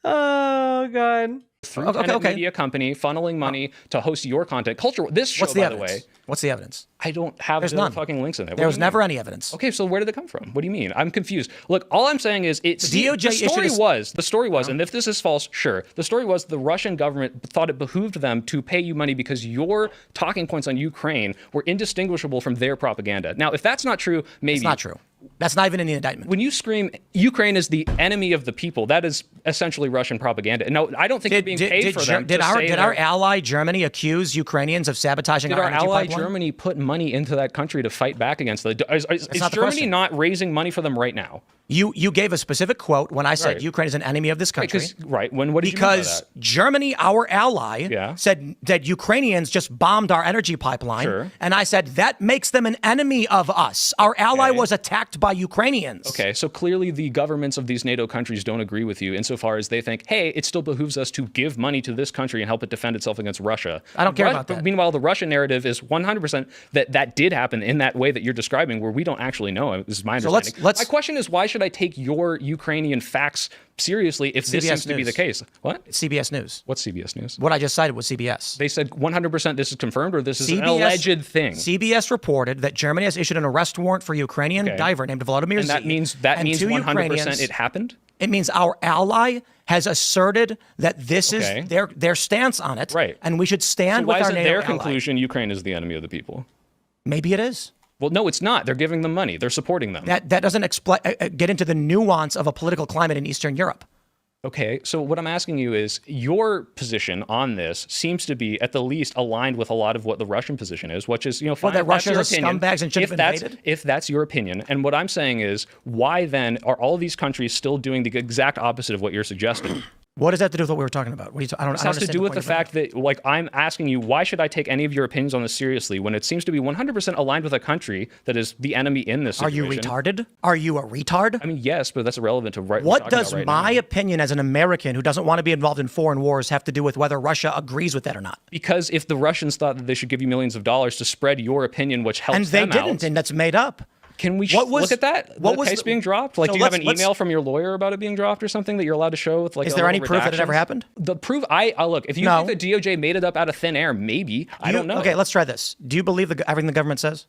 Speaker 3: Oh god.
Speaker 2: Through
Speaker 1: Okay,
Speaker 2: Tenet
Speaker 1: okay.
Speaker 2: Media Company funneling money to host your content. Culture. This show,
Speaker 1: What's the
Speaker 2: by the
Speaker 1: evidence?
Speaker 2: way,
Speaker 1: What's the evidence?
Speaker 2: I don't have
Speaker 1: There's
Speaker 2: the
Speaker 1: none.
Speaker 2: fucking links in it. What
Speaker 1: There
Speaker 2: do
Speaker 1: was
Speaker 2: you
Speaker 1: never
Speaker 2: mean?
Speaker 1: any evidence.
Speaker 2: Okay, so where did it come from? What do you mean? I'm confused. Look, all I'm saying is it's
Speaker 1: The DOJ
Speaker 2: the story
Speaker 1: issued
Speaker 2: was, and if this is false, sure. The story was the Russian government thought it behooved them to pay you money because your talking points on Ukraine were indistinguishable from their propaganda. Now, if that's not true, maybe
Speaker 1: It's not true. That's not even in the indictment.
Speaker 2: When you scream Ukraine is the enemy of the people, that is essentially Russian propaganda. No, I don't think you're being paid for them.
Speaker 1: Did our ally Germany accuse Ukrainians of sabotaging our energy
Speaker 2: ally
Speaker 1: pipeline?
Speaker 2: Germany put money into that country to fight back against the? Is
Speaker 1: not the
Speaker 2: Germany
Speaker 1: question.
Speaker 2: not raising money for them right now?
Speaker 1: You gave a specific quote when I said
Speaker 2: Right.
Speaker 1: Ukraine is an enemy of this country.
Speaker 2: What did you mean by
Speaker 1: Because
Speaker 2: that?
Speaker 1: Germany, our ally,
Speaker 2: Yeah.
Speaker 1: said that Ukrainians just bombed our energy pipeline.
Speaker 2: Sure.
Speaker 1: And I said that makes them an enemy of us. Our ally
Speaker 2: Okay.
Speaker 1: was attacked by Ukrainians.
Speaker 2: Okay, so clearly the governments of these NATO countries don't agree with you insofar as they think, hey, it still behooves us to give money to this country and help it defend itself against Russia.
Speaker 1: I don't care about that.
Speaker 2: Meanwhile, the Russian narrative is 100% that did happen in that way that you're describing, where we don't actually know. This is my
Speaker 1: So
Speaker 2: understanding.
Speaker 1: let's-
Speaker 2: My question is, why should I take your Ukrainian facts seriously if this
Speaker 1: CBS
Speaker 2: seems to be the
Speaker 1: News.
Speaker 2: case? What?
Speaker 1: CBS News.
Speaker 2: What's CBS News?
Speaker 1: What I just cited was CBS.
Speaker 2: They said 100% this is confirmed, or this is an alleged thing.
Speaker 1: CBS reported that Germany has issued an arrest warrant for a Ukrainian
Speaker 2: Okay.
Speaker 1: diver named Volodymyr
Speaker 2: And
Speaker 1: Z.
Speaker 2: that means
Speaker 1: and two
Speaker 2: 100%
Speaker 1: Ukrainians-
Speaker 2: it happened?
Speaker 1: It means our ally has asserted that this
Speaker 2: Okay.
Speaker 1: is their stance on it.
Speaker 2: Right.
Speaker 1: And we should
Speaker 2: So
Speaker 1: stand
Speaker 2: why
Speaker 1: with
Speaker 2: is
Speaker 1: our
Speaker 2: it
Speaker 1: NATO
Speaker 2: their
Speaker 1: ally.
Speaker 2: conclusion Ukraine is the enemy of the people?
Speaker 1: Maybe it is.
Speaker 2: Well, no, it's not. They're giving them money. They're supporting them.
Speaker 1: That doesn't get into the nuance of a political climate in Eastern Europe.
Speaker 2: Okay, so what I'm asking you is your position on this seems to be at the least aligned with a lot of what the Russian position is, which is, fine,
Speaker 1: that
Speaker 2: if that's your
Speaker 1: Russia's
Speaker 2: opinion.
Speaker 1: scumbags and should have invaded?
Speaker 2: If that's your opinion, and what I'm saying is, why then are all these countries still doing the exact opposite of what you're suggesting?
Speaker 1: What does that have to do with what we were talking about? What are you I don't.
Speaker 2: This
Speaker 1: I don't
Speaker 2: has to
Speaker 1: understand
Speaker 2: do with the
Speaker 1: point you're
Speaker 2: fact that, like, I'm asking you, why should I take any of your opinions on this seriously when it seems to be 100% aligned with a country that is the enemy in this
Speaker 1: Are
Speaker 2: situation?
Speaker 1: you retarded? Are you a retard?
Speaker 2: I mean, yes, but that's irrelevant to what
Speaker 1: What
Speaker 2: we're talking
Speaker 1: does
Speaker 2: about right
Speaker 1: my
Speaker 2: now.
Speaker 1: opinion as an American who doesn't want to be involved in foreign wars have to do with whether Russia agrees with that or not?
Speaker 2: Because if the Russians thought that they should give you millions of dollars to spread your opinion, which helps
Speaker 1: And they
Speaker 2: them
Speaker 1: didn't,
Speaker 2: out,
Speaker 1: and that's made up.
Speaker 2: can we
Speaker 1: What was-
Speaker 2: look at that?
Speaker 1: what
Speaker 2: The
Speaker 1: was
Speaker 2: case
Speaker 1: the-
Speaker 2: being dropped? Like,
Speaker 1: So
Speaker 2: do you have an
Speaker 1: let's-
Speaker 2: email from your lawyer about it being dropped or something that you're allowed to show with, like,
Speaker 1: Is
Speaker 2: a
Speaker 1: there any
Speaker 2: little
Speaker 1: proof that it ever
Speaker 2: redactions?
Speaker 1: happened?
Speaker 2: The proof, look, if you
Speaker 1: No.
Speaker 2: think the DOJ made it up out of thin air, maybe. I don't know.
Speaker 1: Okay, let's try this. Do you believe everything the government says?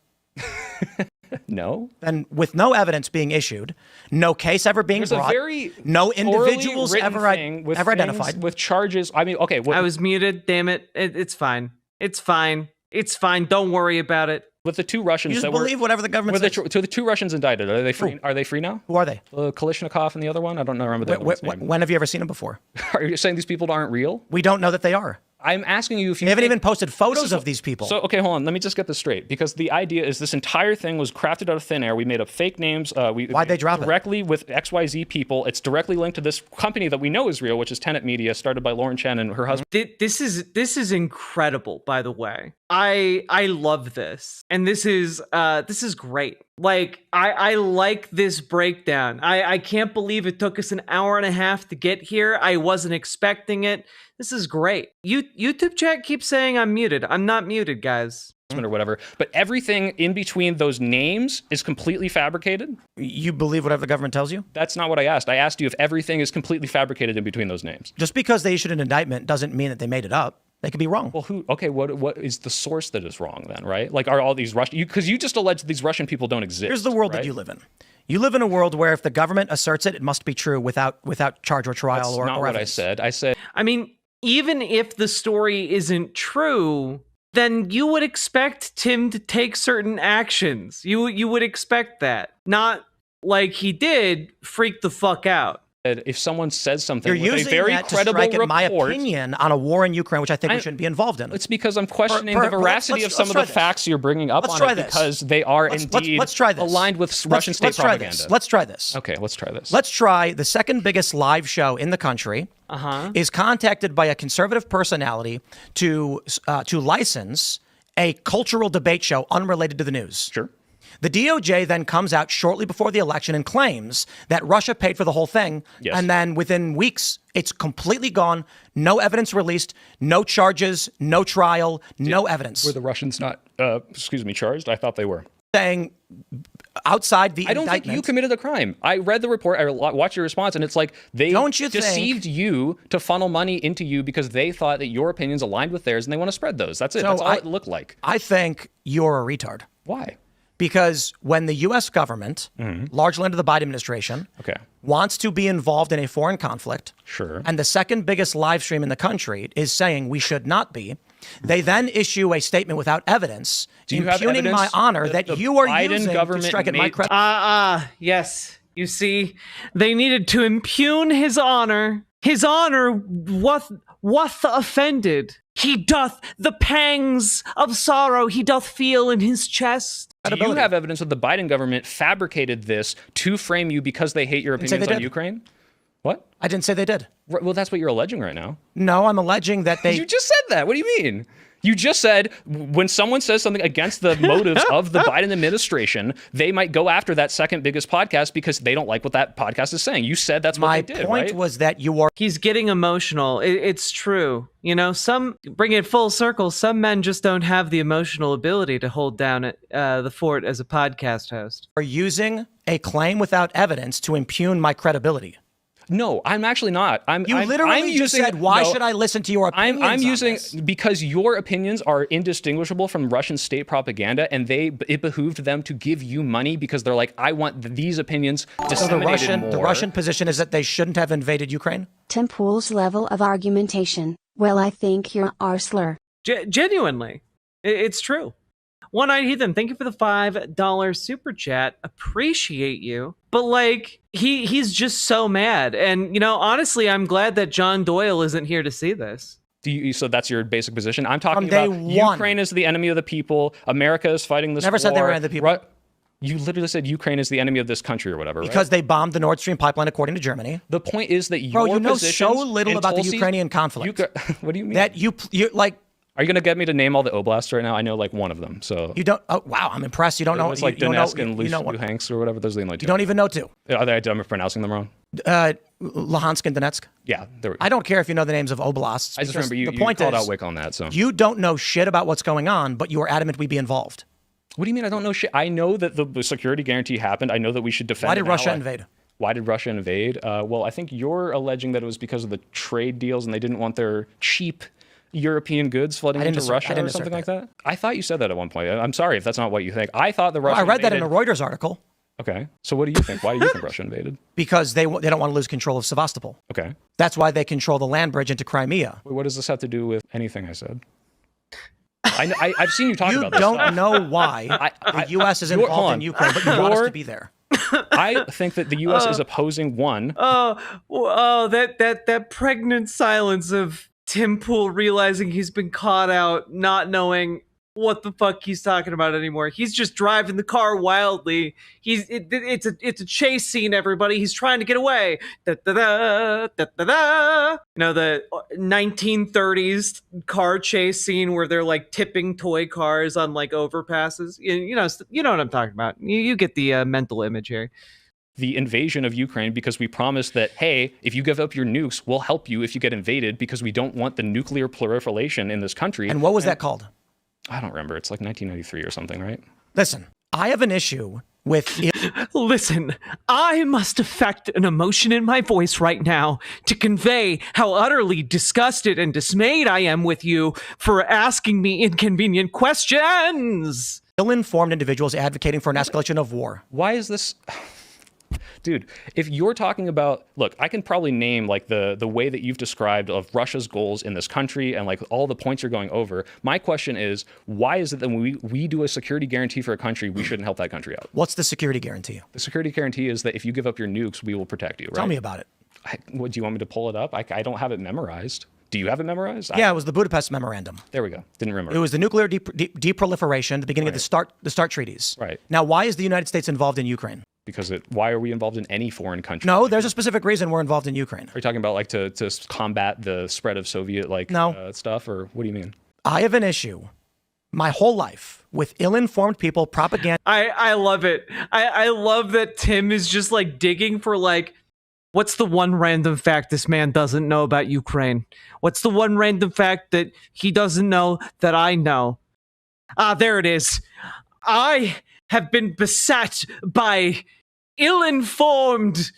Speaker 2: No.
Speaker 1: And with no evidence being issued, no case ever being
Speaker 2: There's
Speaker 1: brought,
Speaker 2: a very
Speaker 1: no
Speaker 2: orally
Speaker 1: individuals
Speaker 2: written
Speaker 1: ever
Speaker 2: thing with
Speaker 1: ever
Speaker 2: things-
Speaker 1: identified.
Speaker 2: with charges. I mean, okay.
Speaker 3: I was muted. Damn it. It's fine. It's fine. It's fine. Don't worry about it.
Speaker 2: with the two Russians
Speaker 1: You just
Speaker 2: that
Speaker 1: believe whatever the government says.
Speaker 2: to the two Russians indicted. Are they free? Are they free now?
Speaker 1: Who are they?
Speaker 2: Kalishnikov and the other one. I don't know. Remember that one's name.
Speaker 1: When have you ever seen them before?
Speaker 2: Are you saying these people aren't real?
Speaker 1: We don't know that they are.
Speaker 2: I'm asking you if you
Speaker 1: They haven't
Speaker 2: think-
Speaker 1: even posted photos of these people.
Speaker 2: So, okay, hold on. Let me just get this straight. Because the idea is this entire thing was crafted out of thin air. We made up fake names.
Speaker 1: Why'd they drop it?
Speaker 2: Directly with XYZ people. It's directly linked to this company that we know is real, which is Tenet Media, started by Lauren Chen and her husband.
Speaker 3: This is incredible, by the way. I love this. And this is great. Like, I like this breakdown. I can't believe it took us an hour and a half to get here. I wasn't expecting it. This is great. YouTube chat keeps saying I'm muted. I'm not muted, guys.
Speaker 2: Or whatever. But everything in between those names is completely fabricated.
Speaker 1: You believe whatever the government tells you?
Speaker 2: That's not what I asked. I asked you if everything is completely fabricated in between those names.
Speaker 1: Just because they issued an indictment doesn't mean that they made it up. They could be wrong.
Speaker 2: Well, what is the source that is wrong then, right? Like, are all these Russian, because you just alleged these Russian people don't exist.
Speaker 1: Here's the world
Speaker 2: right?
Speaker 1: that you live in. You live in a world where if the government asserts it, it must be true without charge or trial
Speaker 2: That's
Speaker 1: or
Speaker 2: not what
Speaker 1: evidence.
Speaker 2: I said. I said,
Speaker 3: I mean, even if the story isn't true, then you would expect Tim to take certain actions. You would expect that. Not like he did freak the fuck out.
Speaker 2: if someone says something
Speaker 1: You're
Speaker 2: with
Speaker 1: using
Speaker 2: a very
Speaker 1: that to
Speaker 2: credible
Speaker 1: strike at
Speaker 2: report,
Speaker 1: my opinion on a war in Ukraine, which I think we shouldn't be involved in.
Speaker 2: it's because I'm questioning
Speaker 1: Per-
Speaker 2: the
Speaker 1: per-
Speaker 2: veracity
Speaker 1: let's-
Speaker 2: of some
Speaker 1: let's
Speaker 2: of
Speaker 1: try
Speaker 2: the
Speaker 1: this.
Speaker 2: facts you're bringing up
Speaker 1: Let's
Speaker 2: on
Speaker 1: try
Speaker 2: it
Speaker 1: this.
Speaker 2: because they are indeed
Speaker 1: let's try this.
Speaker 2: aligned with Russian state
Speaker 1: let's try
Speaker 2: propaganda.
Speaker 1: this. Let's try this.
Speaker 2: Okay, let's try this.
Speaker 1: Let's try the second biggest live show in the country. Is contacted by a conservative personality to license a cultural debate show unrelated to the news.
Speaker 2: Sure.
Speaker 1: The DOJ then comes out shortly before the election and claims that Russia paid for the whole thing.
Speaker 2: Yes.
Speaker 1: And then within weeks, it's completely gone. No evidence released, no charges, no trial, no evidence.
Speaker 2: Were the Russians not, charged? I thought they were.
Speaker 1: Saying outside the
Speaker 2: I don't
Speaker 1: indictment.
Speaker 2: think you committed a crime. I read the report. I watched your response, and it's like they
Speaker 1: Don't you
Speaker 2: deceived you to funnel money into you because they thought that your opinions aligned with theirs, and they want to spread those. That's it.
Speaker 1: So
Speaker 2: That's all it looked like.
Speaker 1: I think you're a retard.
Speaker 2: Why?
Speaker 1: Because when the U.S. government, largely under the Biden administration, wants to be involved in a foreign conflict, and the second biggest live stream in the country is saying we should not be, they then issue a statement without evidence, impugning my honor that you are using to strike at my credibility.
Speaker 3: Yes. You see, they needed to impugn his honor. His honor wath offended. He doth the pangs of sorrow he doth feel in his chest.
Speaker 2: Do you have evidence that the Biden government fabricated this to frame you because they hate your opinions on Ukraine? What?
Speaker 1: I didn't say they did.
Speaker 2: Well, that's what you're alleging right now.
Speaker 1: No, I'm alleging that they...
Speaker 2: You just said that. What do you mean? You just said when someone says something against the motives of the Biden administration, they might go after that second biggest podcast because they don't like what that podcast is saying. You said that's what they did,
Speaker 1: My point was that you are...
Speaker 3: He's getting emotional. It's true. You know, bring it full circle, some men just don't have the emotional ability to hold down the fort as a podcast host.
Speaker 1: Are using a claim without evidence to impugn my credibility.
Speaker 2: No, I'm actually not.
Speaker 1: You literally just said, why should I listen to your opinions?
Speaker 2: I'm using because your opinions are indistinguishable from Russian state propaganda, and it behooved them to give you money because they're like, I want these opinions disseminated more.
Speaker 1: The Russian position is that they shouldn't have invaded Ukraine?
Speaker 10: Tim Pool's level of argumentation. Well, I think you're slur.
Speaker 3: Genuinely, it's true. One-Eyed Heathen, thank you for the $5 super chat. Appreciate you. But like, he's just so mad. And, you know, honestly, I'm glad that John Doyle isn't here to see this.
Speaker 2: So that's your basic position? I'm talking about Ukraine is the enemy of the people. America is fighting this war.
Speaker 1: Never said they were the people.
Speaker 2: You literally said Ukraine is the enemy of this country or whatever,
Speaker 1: because they bombed the Nordstream pipeline according to Germany.
Speaker 2: The point is that
Speaker 1: you know so little about the Ukrainian conflict.
Speaker 2: What do you mean?
Speaker 1: That you like...
Speaker 2: Are you going to get me to name all the oblasts right now? I know like one of them. So
Speaker 1: you don't. Oh wow, I'm impressed. You don't know.
Speaker 2: It's like Donetsk and Luhansk or whatever. Those are the only two.
Speaker 1: You don't even know two.
Speaker 2: Are they? I'm pronouncing them wrong.
Speaker 1: Luhansk and Donetsk.
Speaker 2: Yeah,
Speaker 1: I don't care if you know the names of oblasts.
Speaker 2: I just remember you called out Wick on that. So
Speaker 1: you don't know shit about what's going on, but you are adamant we be involved.
Speaker 2: What do you mean? I don't know shit. I know that the security guarantee happened. I know that we should defend.
Speaker 1: Why did Russia invade?
Speaker 2: Why did Russia invade? Well, I think you're alleging that it was because of the trade deals and they didn't want their cheap European goods flooding into Russia or something like that? I thought you said that at one point. I'm sorry if that's not what you think. I thought the Russia
Speaker 1: I read that in a Reuters article.
Speaker 2: Okay. So what do you think? Why do you think Russia invaded?
Speaker 1: Because they don't want to lose control of Sevastopol.
Speaker 2: Okay.
Speaker 1: That's why they control the land bridge into Crimea.
Speaker 2: What does this have to do with anything I said? I've seen you talk about this.
Speaker 1: You don't know why the U.S. is involved in Ukraine, but you want us to be there.
Speaker 2: I think that the U.S. is opposing one.
Speaker 3: That pregnant silence of Tim Pool realizing he's been caught out, not knowing what the fuck he's talking about anymore. He's just driving the car wildly. It's a chase scene, everybody. He's trying to get away. Da, da, da, da, da, da. You know, the 1930s car chase scene where they're like tipping toy cars on like overpasses. You know what I'm talking about. You get the mental image here.
Speaker 2: The invasion of Ukraine because we promised that, hey, if you give up your nukes, we'll help you if you get invaded because we don't want the nuclear proliferation in this country.
Speaker 1: And what was that called?
Speaker 2: I don't remember. It's like 1993 or something, right?
Speaker 1: Listen, I have an issue with...
Speaker 3: Listen, I must affect an emotion in my voice right now to convey how utterly disgusted and dismayed I am with you for asking me inconvenient questions.
Speaker 1: Ill-informed individuals advocating for an escalation of war.
Speaker 2: Why is this... Dude, if you're talking about, look, I can probably name like the way that you've described of Russia's goals in this country and like all the points you're going over. My question is, why is it that when we do a security guarantee for a country, we shouldn't help that country out?
Speaker 1: What's the security guarantee?
Speaker 2: The security guarantee is that if you give up your nukes, we will protect you, right?
Speaker 1: Tell me about it.
Speaker 2: What, do you want me to pull it up? I don't have it memorized. Do you have it memorized?
Speaker 1: Yeah, it was the Budapest Memorandum.
Speaker 2: There we go. Didn't remember.
Speaker 1: It was the nuclear deproliferation, the beginning of the START treaties.
Speaker 2: Right.
Speaker 1: Now, why is the United States involved in Ukraine?
Speaker 2: Because why are we involved in any foreign country?
Speaker 1: No, there's a specific reason we're involved in Ukraine.
Speaker 2: Are you talking about like to combat the spread of Soviet stuff, or what do you mean?
Speaker 1: I have an issue my whole life with ill-informed people, propaganda.
Speaker 3: I love it. I love that Tim is just like digging for like, what's the one random fact this man doesn't know about Ukraine? What's the one random fact that he doesn't know that I know? There it is. I have been beset by ill-informed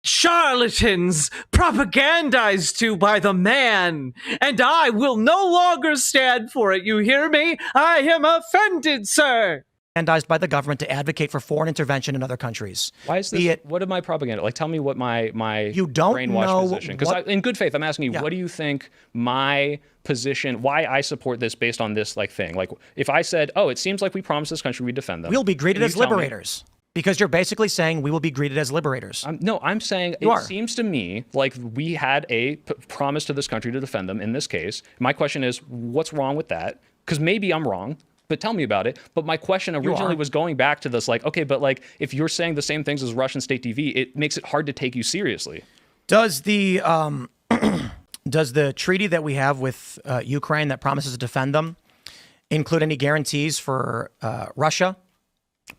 Speaker 3: charlatans propagandized to by the man, and I will no longer stand for it. You hear me? I am offended, sir.
Speaker 1: propagandized by the government to advocate for foreign intervention in other countries.
Speaker 2: Why is this? What am I propaganda? Like, tell me what my
Speaker 1: you don't
Speaker 2: brainwash
Speaker 1: know
Speaker 2: position. Because in good faith, I'm asking you, what do you think my position? Why I support this based on this like thing? Like, if I said, oh, it seems like we promised this country we defend them.
Speaker 1: We'll be greeted as liberators. Because you're basically saying we will be greeted as liberators.
Speaker 2: No, I'm saying seems to me like we had a promise to this country to defend them in this case. My question is, what's wrong with that? Because maybe I'm wrong, but tell me about it. But my question originally was going back to this, like, okay, but like if you're saying the same things as Russian state TV, it makes it hard to take you seriously.
Speaker 1: Does the does the treaty that we have with Ukraine that promises to defend them include any guarantees for Russia?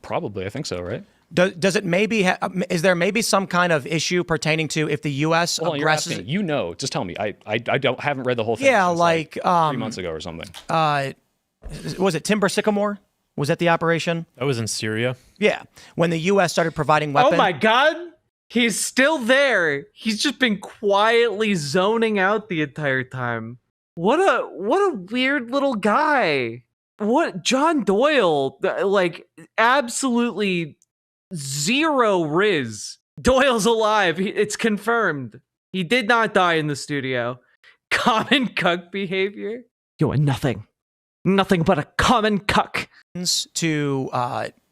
Speaker 2: Probably, I think so, right?
Speaker 1: Does it maybe is there maybe some kind of issue pertaiing to if the U.S. aggresses?
Speaker 2: Just tell me. I haven't read the whole thing.
Speaker 1: Yeah,
Speaker 2: since,
Speaker 1: like
Speaker 2: 3 months ago or something.
Speaker 1: Was it Timber Sycamore? Was that the operation?
Speaker 4: That was in Syria.
Speaker 1: Yeah, when the U.S. started providing weapons.
Speaker 3: Oh my God, he's still there. He's just been quietly zoning out the entire time. What a weird little guy. What John Doyle, like absolutely zero riz. Doyle's alive. It's confirmed. He did not die in the studio. Common cuck behavior. You are nothing but a common cuck.
Speaker 1: To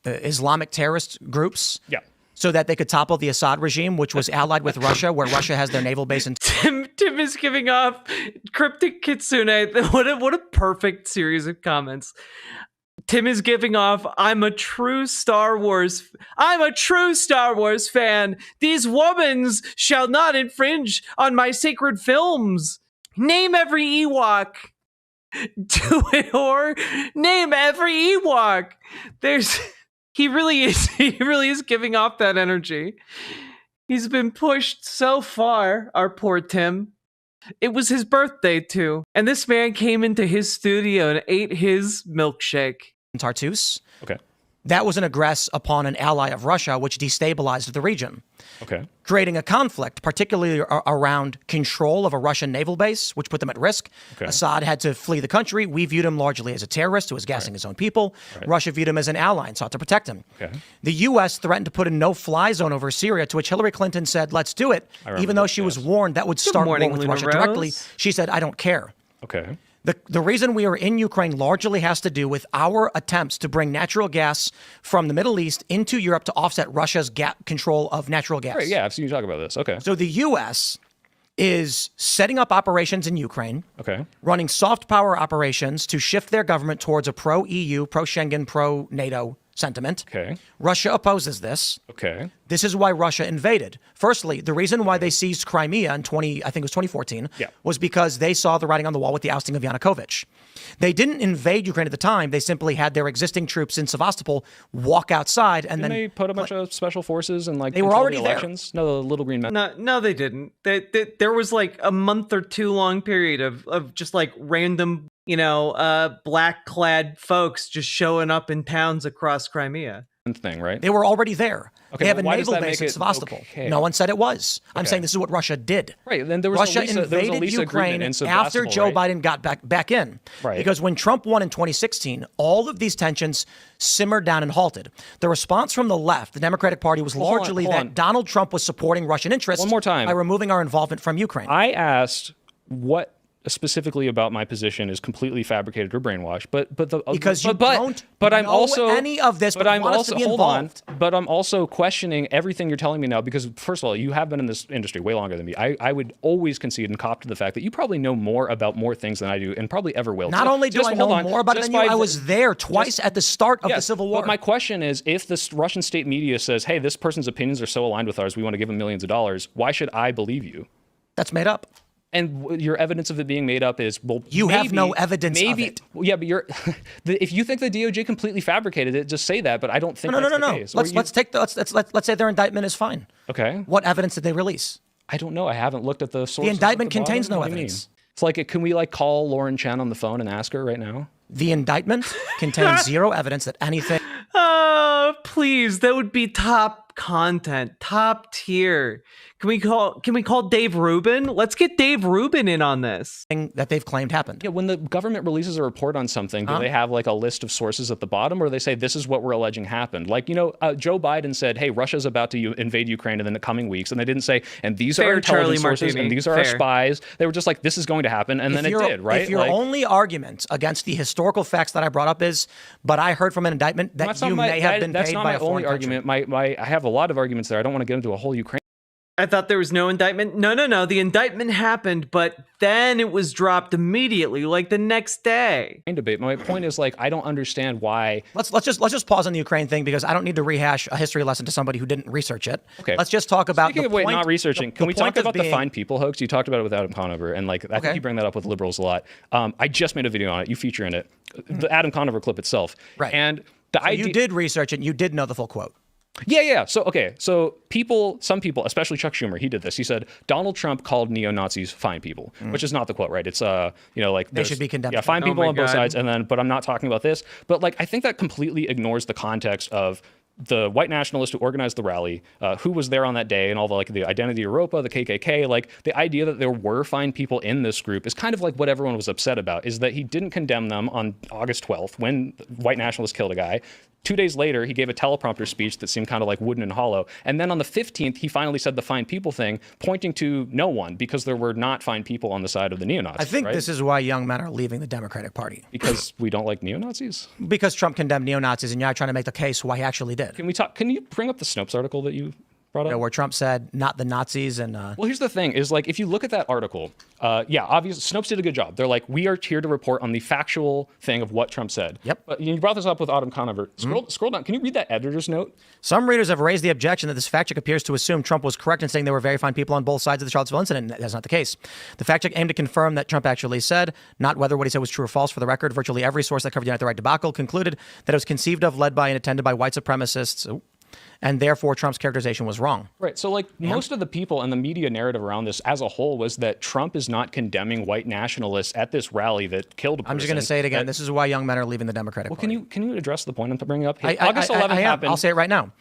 Speaker 1: Islamic terrorist groups.
Speaker 2: Yeah.
Speaker 1: So that they could topple the Assad regime, which was allied with Russia, where Russia has their naval base in.
Speaker 3: Tim is giving off cryptic kitsune. What a perfect series of comments. Tim is giving off, I'm a true Star Wars fan. These womans shall not infringe on my sacred films. Name every Ewok. Do it, or name every Ewok. He really is giving off that energy. He's been pushed so far, our poor Tim. It was his birthday too, and this man came into his studio and ate his milkshake.
Speaker 1: Tartus.
Speaker 2: Okay.
Speaker 1: That was an aggress upon an ally of Russia, which destabilized the region.
Speaker 2: Okay.
Speaker 1: Creating a conflict, particularly around control of a Russian naval base, which put them at risk. Okay. Assad had to flee the country. We viewed him largely as a terrorist who was gassing his own people. Right. Russia viewed him as an ally and sought to protect him. Okay. The U.S. threatened to put a no-fly zone over Syria, to which Hillary Clinton said, let's do it, even though she was warned that would start war with Russia directly. She said, I don't care.
Speaker 2: Okay.
Speaker 1: The reason we are in Ukraine largely has to do with our attempts to bring natural gas from the Middle East into Europe to offset Russia's control of natural gas.
Speaker 2: Right, yeah, I've seen you talk about this. Okay.
Speaker 1: So the U.S. is setting up operations in Ukraine, running soft power operations to shift their government towards a pro-EU, pro-Schengen, pro-NATO sentiment.
Speaker 2: Okay.
Speaker 1: Russia opposes this.
Speaker 2: Okay.
Speaker 1: This is why Russia invaded. Firstly, the reason why they seized Crimea in 2014 was because they saw the writing on the wall with the ousting of Yanukovych. They didn't invade Ukraine at the time. They simply had their existing troops in Sevastopol walk outside and
Speaker 2: then they put a bunch of special forces and
Speaker 1: they were already
Speaker 2: elections. There. No, the little green men.
Speaker 3: No, they didn't. There was like a month or two long period of just like random, black clad folks just showing up in towns across Crimea.
Speaker 2: Thing, right?
Speaker 1: They were already there.
Speaker 2: Okay,
Speaker 1: they have a naval base in Sevastopol.
Speaker 2: Okay.
Speaker 1: No one said it was. I'm saying this is what Russia did.
Speaker 2: Right. Then there was
Speaker 1: Russia invaded Ukraine after Joe Biden got back in. Right. Because when Trump won in 2016, all of these tensions simmered down and halted. The response from the left, the Democratic Party, was largely that Donald Trump was supporting Russian interests by removing our involvement from Ukraine.
Speaker 2: I asked what specifically about my position is completely fabricated or brainwashed, but I'm also
Speaker 1: any of this. But I'm also
Speaker 2: But I'm also questioning everything you're telling me now because first of all, you have been in this industry way longer than me. I would always concede and cop to the fact that you probably know more about more things than I do, and probably ever will.
Speaker 1: Not only do I know more about it than you, I was there twice at the start of the Civil War.
Speaker 2: But my question is, if the Russian state media says, "Hey, this person's opinions are so aligned with ours, we want to give them millions of dollars," why should I believe you?
Speaker 1: That's made up.
Speaker 2: And your evidence of it being made up is, well,
Speaker 1: you have no evidence of it.
Speaker 2: Yeah, but if you think the DOJ completely fabricated it, just say that. But I don't think that's the case.
Speaker 1: Let's say their indictment is fine.
Speaker 2: Okay.
Speaker 1: What evidence did they release?
Speaker 2: I don't know. I haven't looked at the sources.
Speaker 1: The indictment contains no evidence.
Speaker 2: It's like, can we call Lauren Chen on the phone and ask her right now?
Speaker 1: The indictment contains zero evidence that anything.
Speaker 3: Oh, please, that would be top content, top tier. Can we call Dave Rubin? Let's get Dave Rubin in on this.
Speaker 1: That they've claimed happened.
Speaker 2: Yeah, when the government releases a report on something, do they have like a list of sources at the bottom, or they say this is what we're alleging happened? Like, Joe Biden said, hey, Russia's about to invade Ukraine in the coming weeks, and they didn't say, and these are intelligence sources, and these are our spies. They were just like, this is going to happen, and then it did, right?
Speaker 1: If your only argument against the historical facts that I brought up is, but I heard from an indictment that you may have been paid by a foreign country. That's not my only
Speaker 2: argument. I have a lot of arguments there. I don't want to get into a whole Ukraine.
Speaker 3: I thought there was no indictment. No. The indictment happened, but then it was dropped immediately, like the next day.
Speaker 2: Debate. My point is, like, I don't understand why.
Speaker 1: Let's just pause on the Ukraine thing, because I don't need to rehash a history lesson to somebody who didn't research it.
Speaker 2: Okay.
Speaker 1: Let's just talk about
Speaker 2: not researching. Can we talk about the fine people hoax? You talked about it with Adam Conover, and like I think you bring that up with liberals a lot. I just made a video on it. You feature in it, the Adam Conover clip itself,
Speaker 1: right?
Speaker 2: And the idea,
Speaker 1: you did research it. And you did know the full quote.
Speaker 2: Yeah. So some people, especially Chuck Schumer, he did this. He said Donald Trump called neo-Nazis fine people, which is not the quote, right? It's like
Speaker 1: they should be condemned.
Speaker 2: Yeah, fine people on both sides, but I'm not talking about this. But like, I think that completely ignores the context of the white nationalist who organized the rally, who was there on that day, and all the Identity Europa, the KKK, like the idea that there were fine people in this group is kind of like what everyone was upset about, is that he didn't condemn them on August 12th when white nationalists killed a guy. 2 days later, he gave a teleprompter speech that seemed kind of like wooden and hollow. And then on the 15th, he finally said the fine people thing, pointing to no one, because there were not fine people on the side of the neo-Nazis.
Speaker 1: I think this is why young men are leaving the Democratic Party.
Speaker 2: Because we don't like neo-Nazis?
Speaker 1: Because Trump condemned neo-Nazis, and you're trying to make the case why he actually did.
Speaker 2: Can you bring up the Snopes article that you brought up?
Speaker 1: Where Trump said, not the Nazis, and...
Speaker 2: Well, here's the thing, is like, if you look at that article, obviously, Snopes did a good job. They're like, we are here to report on the factual thing of what Trump said.
Speaker 1: Yep.
Speaker 2: But you brought this up with Adam Conover. Scroll down. Can you read that editor's note?
Speaker 1: Some readers have raised the objection that this fact check appears to assume Trump was correct in saying there were very fine people on both sides of the Charlottesville incident. That's not the case. The fact check aimed to confirm that Trump actually said, not whether what he said was true or false. For the record, virtually every source that covered the Unite the Right debacle concluded that it was conceived of, led by, and attended by white supremacists. And therefore, Trump's characterization was wrong.
Speaker 2: Right. So, like, most of the people and the media narrative around this as a whole was that Trump is not condemning white nationalists at this rally that killed a person.
Speaker 1: I'm just going to say it again. This is why young men are leaving the Democratic Party.
Speaker 2: Can you address the point I'm bringing up? Hey, August 11th happened.
Speaker 1: I'll say it right now.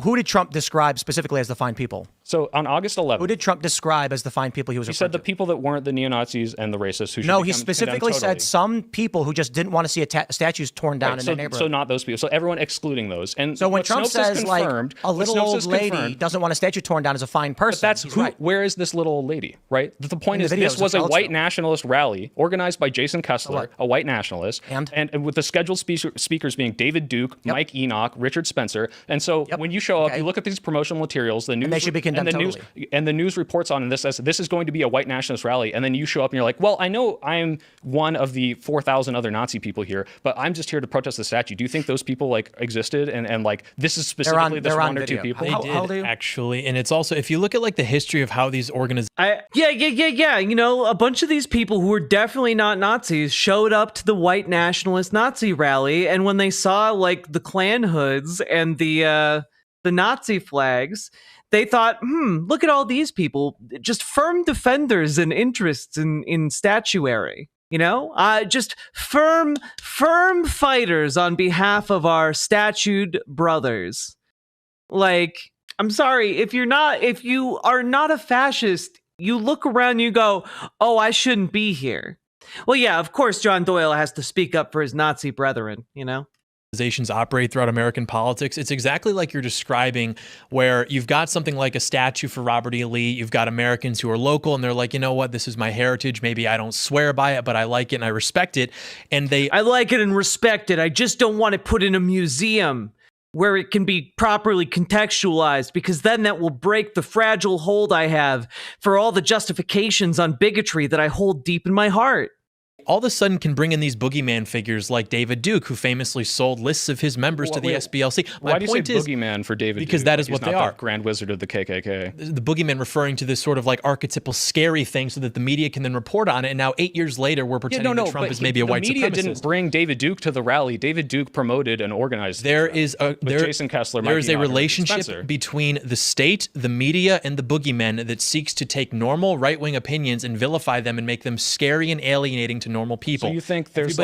Speaker 1: Who did Trump describe specifically as the fine people?
Speaker 2: So on August 11th,
Speaker 1: who did Trump describe as the fine people he was?
Speaker 2: He said the people that weren't the neo-Nazis and the racists who should
Speaker 1: No, he specifically said some people who just didn't want to see statues torn down in their neighborhood.
Speaker 2: So not those people. So everyone excluding those. And
Speaker 1: so when Trump says like a little old lady doesn't want a statue torn down as a fine person,
Speaker 2: but that's who. Right. Where is this little old lady? Right. The point is, this was a white nationalist rally organized by Jason Kessler, a white nationalist, and with the scheduled speakers being David Duke, Mike Enoch, Richard Spencer. And so when you show up, you look at these promotional materials, the news,
Speaker 1: and they should be condemned totally.
Speaker 2: And the news reports on this as this is going to be a white nationalist rally, and then you show up and you're like, well, I know I'm one of the 4,000 other Nazi people here, but I'm just here to protest the statue. Do you think those people like existed and like this is specifically this one or two people?
Speaker 4: They did actually, and it's also if you look at like the history of how these organizations.
Speaker 3: Yeah. You know, a bunch of these people who were definitely not Nazis showed up to the white nationalist Nazi rally, and when they saw like the Klan hoods and the Nazi flags, they thought, look at all these people, just firm defenders and interests in statuary, you know, just firm fighters on behalf of our statued brothers. Like, I'm sorry, if you are not a fascist, you look around and you go, oh, I shouldn't be here. Well, yeah, of course, John Doyle has to speak up for his Nazi brethren, you know?
Speaker 4: Organizations operate throughout American politics. It's exactly like you're describing, where you've got something like a statue for Robert E. Lee. You've got Americans who are local and they're like, you know what, this is my heritage. Maybe I don't swear by it, but I like it and I respect it. And I
Speaker 3: like it and respect it. I just don't want it put in a museum where it can be properly contextualized, because then that will break the fragile hold I have for all the justifications on bigotry that I hold deep in my heart.
Speaker 4: All of a sudden can bring in these boogeyman figures like David Duke, who famously sold lists of his members to the SBLC.
Speaker 2: Why do you say boogeyman for David Duke?
Speaker 4: Because that is what they are.
Speaker 2: The Grand Wizard of the KKK.
Speaker 4: The boogeyman referring to this sort of like archetypal scary thing so that the media can then report on it. And now 8 years later, we're pretending that Trump is maybe a white supremacist.
Speaker 2: The media didn't bring David Duke to the rally. David Duke promoted and organized Jason Kessler.
Speaker 4: There is a relationship between the state, the media, and the boogeyman that seeks to take normal right-wing opinions and vilify them and make them scary and alienating to normal people.
Speaker 2: So you think there's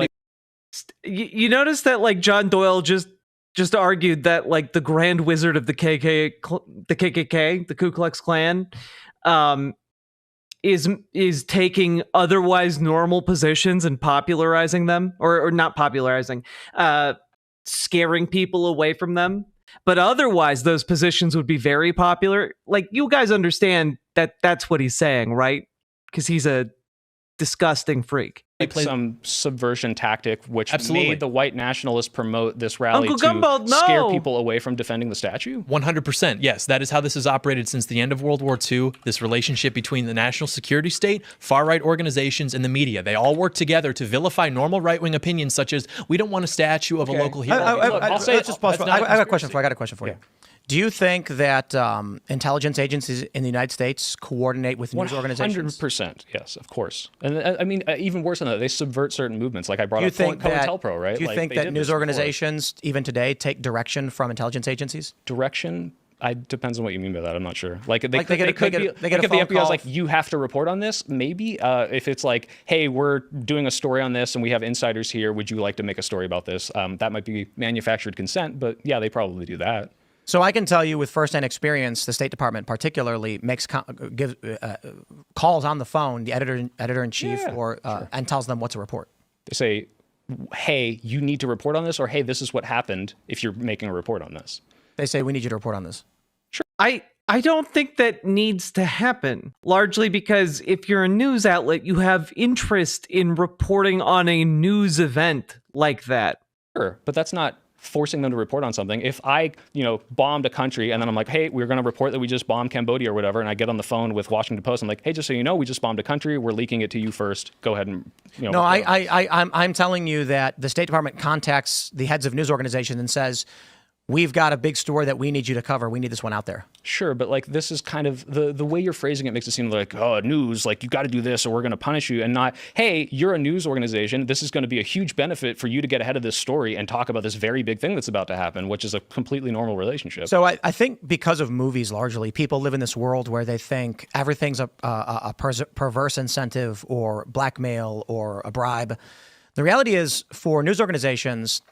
Speaker 3: you notice that like John Doyle just just argued that like the Grand Wizard of the KKK, the Ku Klux Klan, is taking otherwise normal positions and popularizing them, or not popularizing, scaring people away from them. But otherwise, those positions would be very popular. Like, you guys understand that that's what he's saying, right? Because he's a disgusting freak.
Speaker 2: Like some subversion tactic, which
Speaker 4: Absolutely.
Speaker 2: made the white nationalists promote this rally
Speaker 3: Uncle
Speaker 2: to
Speaker 3: Gumball, no!
Speaker 2: scare people away from defending the statue?
Speaker 4: 100%. Yes, that is how this has operated since the end of World War II. This relationship between the national security state, far-right organizations, and the media. They all work together to vilify normal right-wing opinions such as, we don't want a statue of a local hero.
Speaker 1: I'll say let's just pause. I got a question for you. Do you think that intelligence agencies in the United States coordinate with news organizations?
Speaker 2: 100%, yes, of course. And I mean, even worse than that, they subvert certain movements. Like I brought
Speaker 1: Do you
Speaker 2: up
Speaker 1: think that
Speaker 2: COINTELPRO, right?
Speaker 1: Do you
Speaker 2: Like,
Speaker 1: think
Speaker 2: they
Speaker 1: that
Speaker 2: did
Speaker 1: news
Speaker 2: this before.
Speaker 1: organizations, even today, take direction from intelligence agencies?
Speaker 2: Direction? Depends on what you mean by that. I'm not sure. Like they
Speaker 1: Like
Speaker 2: could,
Speaker 1: they
Speaker 2: they could
Speaker 1: get
Speaker 2: be
Speaker 1: a- they get a
Speaker 2: like if the
Speaker 1: phone
Speaker 2: FBI's
Speaker 1: call.
Speaker 2: like, you have to report on this. Maybe if it's like, hey, we're doing a story on this and we have insiders here. Would you like to make a story about this? That might be manufactured consent, but yeah, they probably do that.
Speaker 1: So I can tell you with firsthand experience, the State Department particularly gives calls on the phone, the editor in chief, and tells them what to report.
Speaker 2: They say, hey, you need to report on this, or hey, this is what happened if you're making a report on this.
Speaker 1: They say, we need you to report on this.
Speaker 3: I don't think that needs to happen, largely because if you're a news outlet, you have interest in reporting on a news event like that.
Speaker 2: Sure, but that's not forcing them to report on something. If I, bombed a country and then I'm like, hey, we're going to report that we just bombed Cambodia or whatever, and I get on the phone with Washington Post, I'm like, hey, just so you know, we just bombed a country. We're leaking it to you first. Go ahead and,
Speaker 1: No, I'm telling you that the State Department contacts the heads of news organizations and says, we've got a big story that we need you to cover. We need this one out there.
Speaker 2: Sure, but like this is kind of the way you're phrasing it makes it seem like, oh, news, like you got to do this or we're going to punish you, and not, hey, you're a news organization. This is going to be a huge benefit for you to get ahead of this story and talk about this very big thing that's about to happen, which is a completely normal relationship.
Speaker 1: So I think because of movies, largely, people live in this world where they think everything's a perverse incentive or blackmail or a bribe. The reality is, for news organizations,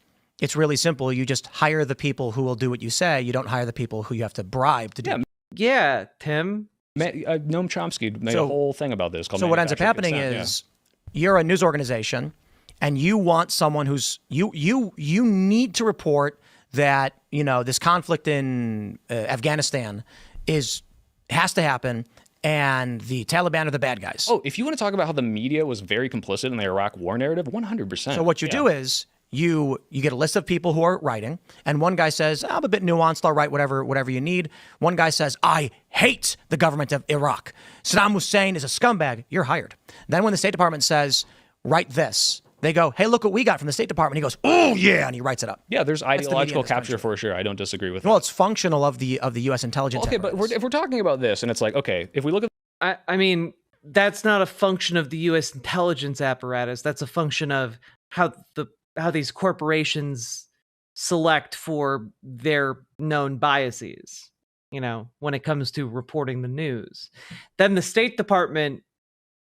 Speaker 1: it's really simple. You just hire the people who will do what you say. You don't hire the people who you have to bribe to do.
Speaker 3: Yeah, Tim.
Speaker 2: Noam Chomsky made a whole thing about this.
Speaker 1: So what ends up happening is you're a news organization and you want someone who's you need to report that this conflict in Afghanistan has to happen, and the Taliban are the bad guys.
Speaker 2: Oh, if you want to talk about how the media was very complicit in the Iraq war narrative, 100%.
Speaker 1: So what you do is you get a list of people who are writing, and one guy says, I'm a bit nuanced, I'll write whatever you need. One guy says, I hate the government of Iraq. Saddam Hussein is a scumbag. You're hired. Then when the State Department says, write this, they go, hey, look what we got from the State Department. He goes, oh yeah, and he writes it up.
Speaker 2: Yeah, there's ideological capture for sure. I don't disagree with that.
Speaker 1: Well, it's functional of the U.S. intelligence.
Speaker 2: Okay, but if we're talking about this, and it's like, okay, if we look at,
Speaker 3: I mean, that's not a function of the U.S. intelligence apparatus. That's a function of how these corporations select for their known biases, when it comes to reporting the news. Then the State Department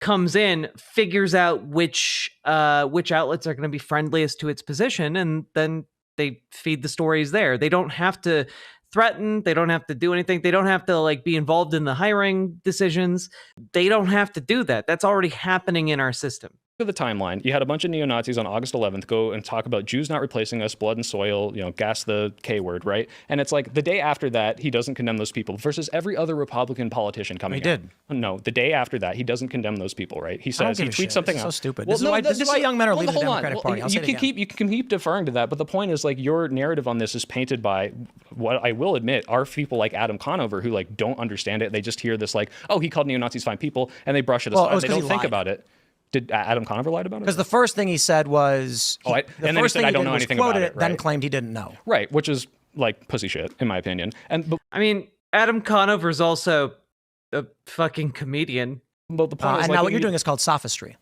Speaker 3: comes in, figures out which outlets are going to be friendliest to its position, and then they feed the stories there. They don't have to threaten. They don't have to do anything. They don't have to be involved in the hiring decisions. They don't have to do that. That's already happening in our system.
Speaker 2: Look at the timeline. You had a bunch of neo-Nazis on August 11th go and talk about Jews not replacing us, blood and soil, gas the K word, right? And it's like the day after that, he doesn't condemn those people versus every other Republican politician coming out.
Speaker 1: He did.
Speaker 2: No, the day after that, he doesn't condemn those people, right? He says, he tweets something
Speaker 1: out.
Speaker 2: out.
Speaker 1: So stupid. This is why young men are leaving the Democratic Party.
Speaker 2: You can keep deferring to that, but the point is your narrative on this is painted by what I will admit are people like Adam Conover who don't understand it. They just hear this he called neo-Nazis fine people and they brush it aside. They don't think about it. Did Adam Conover lie about it?
Speaker 1: Because the first thing he said was,
Speaker 2: and then he said, I don't know anything about it.
Speaker 1: Then claimed he didn't know.
Speaker 2: Right, which is pussy shit, in my opinion.
Speaker 3: I mean, Adam Conover's also a fucking comedian.
Speaker 2: But the point is,
Speaker 1: and now what you're doing is called sophistry.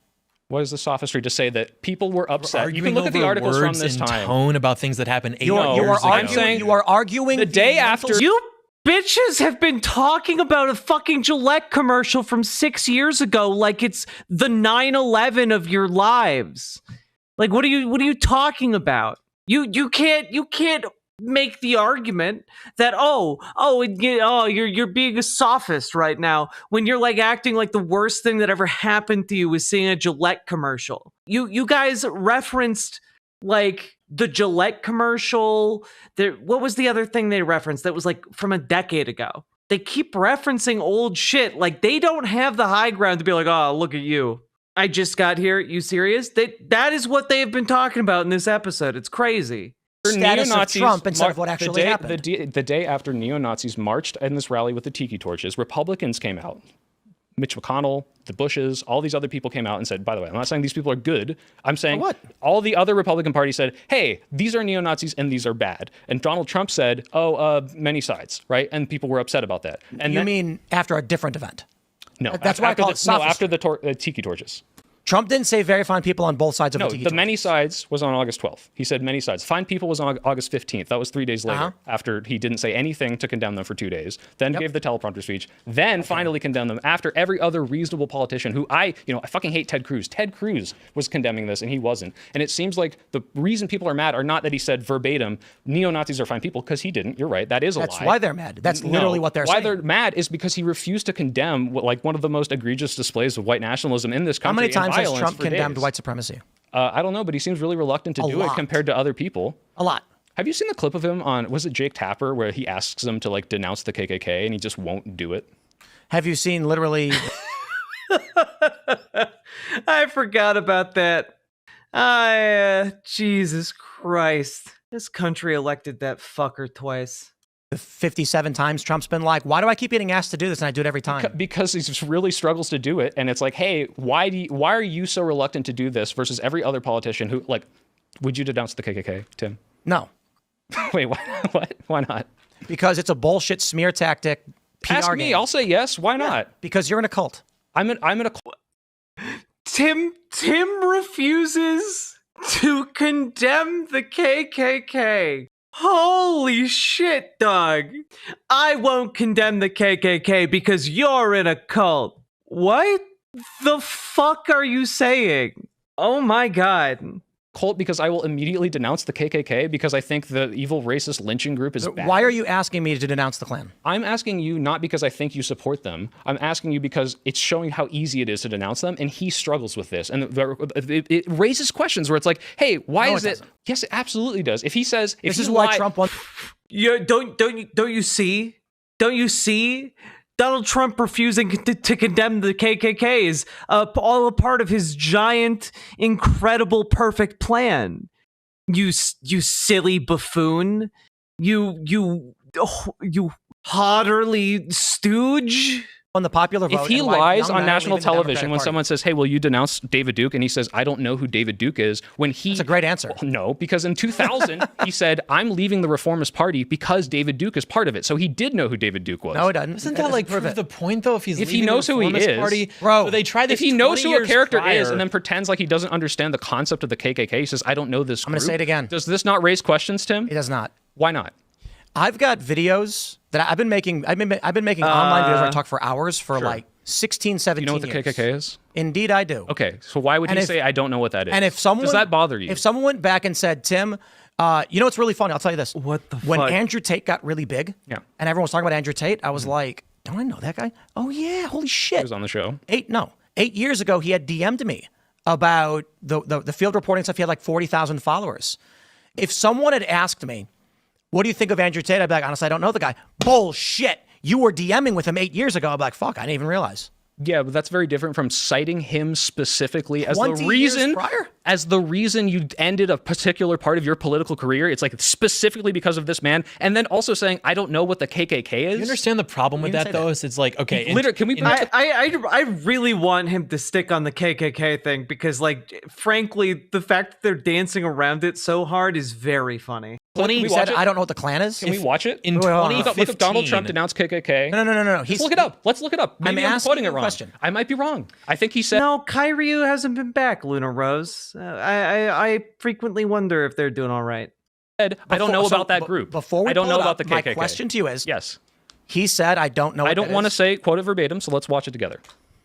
Speaker 2: What is the sophistry? To say that people were upset. You
Speaker 4: Arguing
Speaker 2: can look at the
Speaker 4: over
Speaker 2: articles from
Speaker 4: words
Speaker 2: this
Speaker 4: and
Speaker 2: time.
Speaker 4: tone about things that happened 8
Speaker 1: You
Speaker 4: years ago.
Speaker 1: are arguing
Speaker 2: the day after.
Speaker 3: You bitches have been talking about a fucking Gillette commercial from 6 years ago like it's the 9/11 of your lives. What are you talking about? You can't make the argument that you're being a sophist right now when you're like acting like the worst thing that ever happened to you was seeing a Gillette commercial. You guys referenced like the Gillette commercial. What was the other thing they referenced that was like from a decade ago? They keep referencing old shit. Like they don't have the high ground to be like, oh, look at you. I just got here. You serious? That is what they have been talking about in this episode. It's crazy.
Speaker 1: Status of Trump instead of what actually happened.
Speaker 2: The day after neo-Nazis marched in this rally with the tiki torches, Republicans came out. Mitch McConnell, the Bushes, all these other people came out and said, by the way, I'm not saying these people are good. I'm saying
Speaker 1: what?
Speaker 2: All the other Republican parties said, hey, these are neo-Nazis and these are bad. And Donald Trump said, many sides, right? And people were upset about that. And
Speaker 1: you mean after a different event?
Speaker 2: No,
Speaker 1: that's why I call it sophistry.
Speaker 2: after the tiki torches.
Speaker 1: Trump didn't say very fine people on both sides of the tiki torches.
Speaker 2: Many sides was on August 12th. He said many sides. Fine people was on August 15th. That was 3 days later, after he didn't say anything to condemn them for 2 days. Then gave the teleprompter speech. Then finally condemned them after every other reasonable politician who I fucking hate Ted Cruz. Ted Cruz was condemning this and he wasn't. And it seems like the reason people are mad are not that he said verbatim, neo-Nazis are fine people, because he didn't. You're right. That is a lie.
Speaker 1: That's why they're mad. That's literally what they're saying.
Speaker 2: Why they're mad is because he refused to condemn like one of the most egregious displays of white nationalism in this country.
Speaker 1: How many times has Trump
Speaker 2: condemned
Speaker 1: condemned white supremacy?
Speaker 2: I don't know, but he seems really reluctant to do it compared to other people.
Speaker 1: A lot.
Speaker 2: Have you seen the clip of him on, was it Jake Tapper, where he asks them to like denounce the KKK and he just won't do it?
Speaker 1: Have you seen literally...
Speaker 3: I forgot about that. Jesus Christ. This country elected that fucker twice.
Speaker 1: 57 times Trump's been like, why do I keep getting asked to do this and I do it every time?
Speaker 2: Because he just really struggles to do it. And it's like, hey, why are you so reluctant to do this versus every other politician who, like, would you denounce the KKK, Tim?
Speaker 1: No.
Speaker 2: Wait, what? Why not?
Speaker 1: Because it's a bullshit smear tactic. PR
Speaker 2: Ask me,
Speaker 1: game.
Speaker 2: I'll say yes. Why not?
Speaker 1: Because you're in a cult.
Speaker 2: I'm in a cult.
Speaker 3: Tim refuses to condemn the KKK. Holy shit, dog. I won't condemn the KKK because you're in a cult. What the fuck are you saying? Oh my God.
Speaker 2: Cult because I will immediately denounce the KKK because I think the evil racist lynching group is bad.
Speaker 1: Why are you asking me to denounce the Klan?
Speaker 2: I'm asking you not because I think you support them. I'm asking you because it's showing how easy it is to denounce them, and he struggles with this. And it raises questions where it's like, hey, why is it?
Speaker 1: Doesn't.
Speaker 2: Yes, it absolutely does. If he says,
Speaker 1: this is why Trump wants.
Speaker 3: Don't you see? Don't you see? Donald Trump refusing to condemn the KKK is all a part of his giant, incredible, perfect plan. You silly buffoon. You hodderly stooge.
Speaker 1: On the popular vote.
Speaker 2: If he lies on national television when someone says, hey, will you denounce David Duke? And he says, I don't know who David Duke is. That's
Speaker 1: a great answer.
Speaker 2: Well, no, because in 2000, he said, I'm leaving the Reformist Party because David Duke is part of it. So he did know who David Duke was.
Speaker 1: No, he doesn't.
Speaker 4: Isn't that like prove the point, though? If
Speaker 2: he knows who he is,
Speaker 4: party,
Speaker 1: bro.
Speaker 4: so they tried this
Speaker 2: if he knows who a character
Speaker 4: prior.
Speaker 2: is and then pretends like he doesn't understand the concept of the KKK, he says, I don't know this group.
Speaker 1: I'm going to say it again.
Speaker 2: Does this not raise questions, Tim?
Speaker 1: It does not.
Speaker 2: Why not?
Speaker 1: I've got videos that I've been making. I've been making online videos where I talk for hours for like 16, 17
Speaker 2: You know what the
Speaker 1: years.
Speaker 2: KKK is?
Speaker 1: Indeed, I do.
Speaker 2: Okay, so why would he say, I don't know what that is?
Speaker 1: And if someone,
Speaker 2: does that bother you?
Speaker 1: If someone went back and said, Tim, you know what's really funny? I'll tell you this.
Speaker 3: What the
Speaker 1: When
Speaker 3: fuck?
Speaker 1: Andrew Tate got really big, and everyone was talking about Andrew Tate, I was like, don't I know that guy? Oh yeah, holy shit.
Speaker 2: He was on the show.
Speaker 1: 8 years ago, he had DM'd me about the field reporting stuff. He had like 40,000 followers. If someone had asked me, what do you think of Andrew Tate? I'd be like, honestly, I don't know the guy. Bullshit. You were DMing with him 8 years ago. I'd be like, fuck, I didn't even realize.
Speaker 2: Yeah, but that's very different from citing him specifically as the
Speaker 1: 20 years
Speaker 2: reason
Speaker 1: prior?
Speaker 2: as the reason you ended a particular part of your political career. It's like specifically because of this man, and then also saying I don't know what the KKK is.
Speaker 4: You understand the problem with that though? Is it's like okay,
Speaker 2: literally, can we?
Speaker 3: I really want him to stick on the KKK thing because, like, frankly, the fact that they're dancing around it so hard is very funny.
Speaker 1: He said, I don't know what the Klan is.
Speaker 2: Can we watch it?
Speaker 4: In
Speaker 2: Look
Speaker 4: 2015,
Speaker 2: up Donald Trump denounced KKK.
Speaker 1: No.
Speaker 2: Let's look it up. Let's look it up. Maybe I'm quoting it wrong. I might be wrong. I think he said.
Speaker 3: No, Kyrie hasn't been back, Luna Rose. I frequently wonder if they're doing all right.
Speaker 2: I don't know about that group.
Speaker 1: Before we
Speaker 2: I don't know about the KKK.
Speaker 1: My question to you is,
Speaker 2: yes.
Speaker 1: He said, I don't know.
Speaker 2: I don't want to say quote it verbatim, so let's watch it together.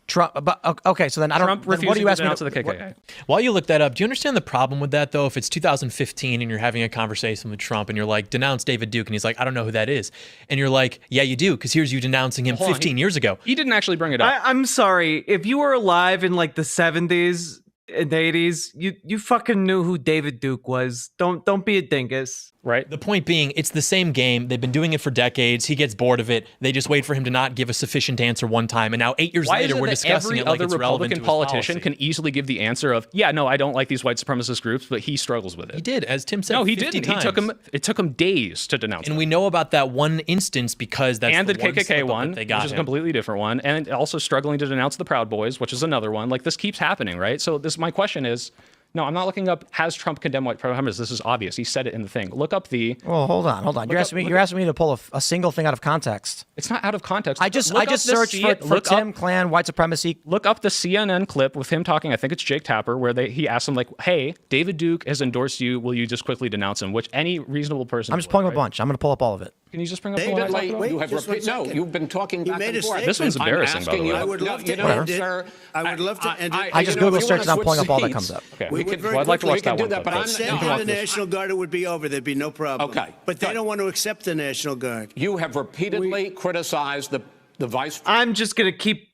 Speaker 1: Trump, but okay, so then I don't.
Speaker 2: Trump
Speaker 1: then what do
Speaker 2: refusing
Speaker 1: you
Speaker 2: to
Speaker 1: ask me
Speaker 2: denounce
Speaker 1: to,
Speaker 2: the KKK.
Speaker 4: While you look that up, do you understand the problem with that, though? If it's 2015 and you're having a conversation with Trump and you're like, denounce David Duke, and he's like, I don't know who that is. And you're like, yeah, you do, because here's you denouncing him 15 years ago.
Speaker 2: He didn't actually bring it up.
Speaker 3: I'm sorry. If you were alive in like the 70s and 80s, you fucking knew who David Duke was. Don't be a dingus.
Speaker 2: Right.
Speaker 4: The point being, it's the same game. They've been doing it for decades. He gets bored of it. They just wait for him to not give a sufficient answer one time. And now 8 years
Speaker 2: Why
Speaker 4: later,
Speaker 2: is it
Speaker 4: we're
Speaker 2: that
Speaker 4: discussing
Speaker 2: every
Speaker 4: it like
Speaker 2: other
Speaker 4: it's relevant to
Speaker 2: Republican
Speaker 4: his
Speaker 2: politician
Speaker 4: policy?
Speaker 2: can easily give the answer of, yeah, no, I don't like these white supremacist groups, but he struggles with it.
Speaker 4: He did, as Tim said.
Speaker 2: No, he
Speaker 4: 50
Speaker 2: didn't.
Speaker 4: times.
Speaker 2: It took him days to denounce
Speaker 4: And
Speaker 2: them.
Speaker 4: we know about that one instance because that's
Speaker 2: and the
Speaker 4: one
Speaker 2: KKK
Speaker 4: slip-up
Speaker 2: one,
Speaker 4: that they
Speaker 2: which
Speaker 4: got
Speaker 2: is a
Speaker 4: him.
Speaker 2: completely different one, and also struggling to denounce the Proud Boys, which is another one. Like, this keeps happening, right? So my question is, no, I'm not looking up, has Trump condemned white supremacists? This is obvious. He said it in the thing. Look up the...
Speaker 1: Well, hold on. You're asking me to pull a single thing out of context.
Speaker 2: It's not out of context.
Speaker 1: I just
Speaker 2: Look up the
Speaker 1: searched for Tim Clan white supremacy.
Speaker 2: Look up the CNN clip with him talking. I think it's Jake Tapper, where he asked him like, "Hey, David Duke has endorsed you. Will you just quickly denounce him?" Which any reasonable person.
Speaker 1: I'm just pulling up a bunch. I'm going to pull up all of it.
Speaker 2: Can you just bring up the one I talked about?
Speaker 11: You have no, you've been talking back and forth.
Speaker 2: This one's embarrassing, by the way.
Speaker 11: I would love to end it. I would love to end it.
Speaker 1: I just Google search and I'm pulling up all that comes up.
Speaker 2: Okay. I'd like to watch that one.
Speaker 11: But
Speaker 12: send in the National Guard, it would be over. There'd be no problem.
Speaker 11: Okay.
Speaker 12: But they don't want to accept the National Guard.
Speaker 11: You have repeatedly criticized the vice.
Speaker 3: I'm just gonna keep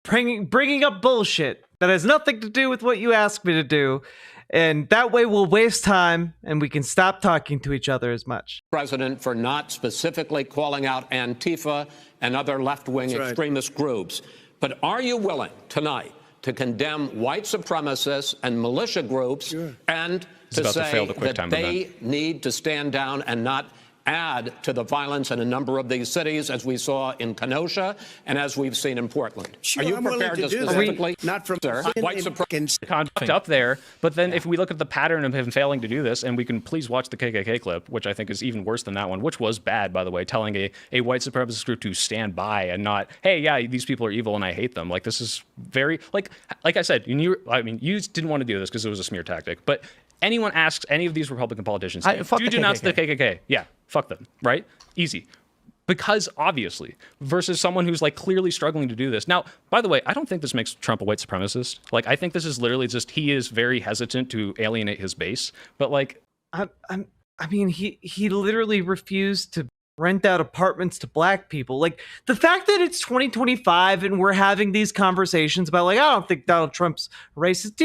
Speaker 3: bringing up bullshit that has nothing to do with what you asked me to do, and that way we'll waste time and we can stop talking to each other as much.
Speaker 11: President for not specifically calling out Antifa and other left-wing extremist groups. But are you willing tonight to condemn white supremacists and militia groups and to say that they need to stand down and not add to the violence in a number of these cities, as we saw in Kenosha and as we've seen in Portland?
Speaker 12: Sure,
Speaker 11: are you
Speaker 12: I'm
Speaker 11: prepared to
Speaker 12: do
Speaker 11: specifically,
Speaker 12: not from
Speaker 11: white supremacists
Speaker 2: conduct up there? But then if we look at the pattern of him failing to do this, and we can please watch the KKK clip, which I think is even worse than that one, which was bad, by the way, telling a white supremacist group to stand by and not, hey, yeah, these people are evil and I hate them. Like, this is very, like I said, you didn't want to do this because it was a smear tactic, but anyone asks any of these Republican politicians, do you denounce the KKK? Yeah, fuck them, right? Easy. Because obviously, versus someone who's like clearly struggling to do this. Now, by the way, I don't think this makes Trump a white supremacist. Like, I think this is literally just, he is very hesitant to alienate his base. But like,
Speaker 3: I mean, he literally refused to rent out apartments to black people. Like, the fact that it's 2025 and we're having these conversations about like, I don't think Donald Trump's racist.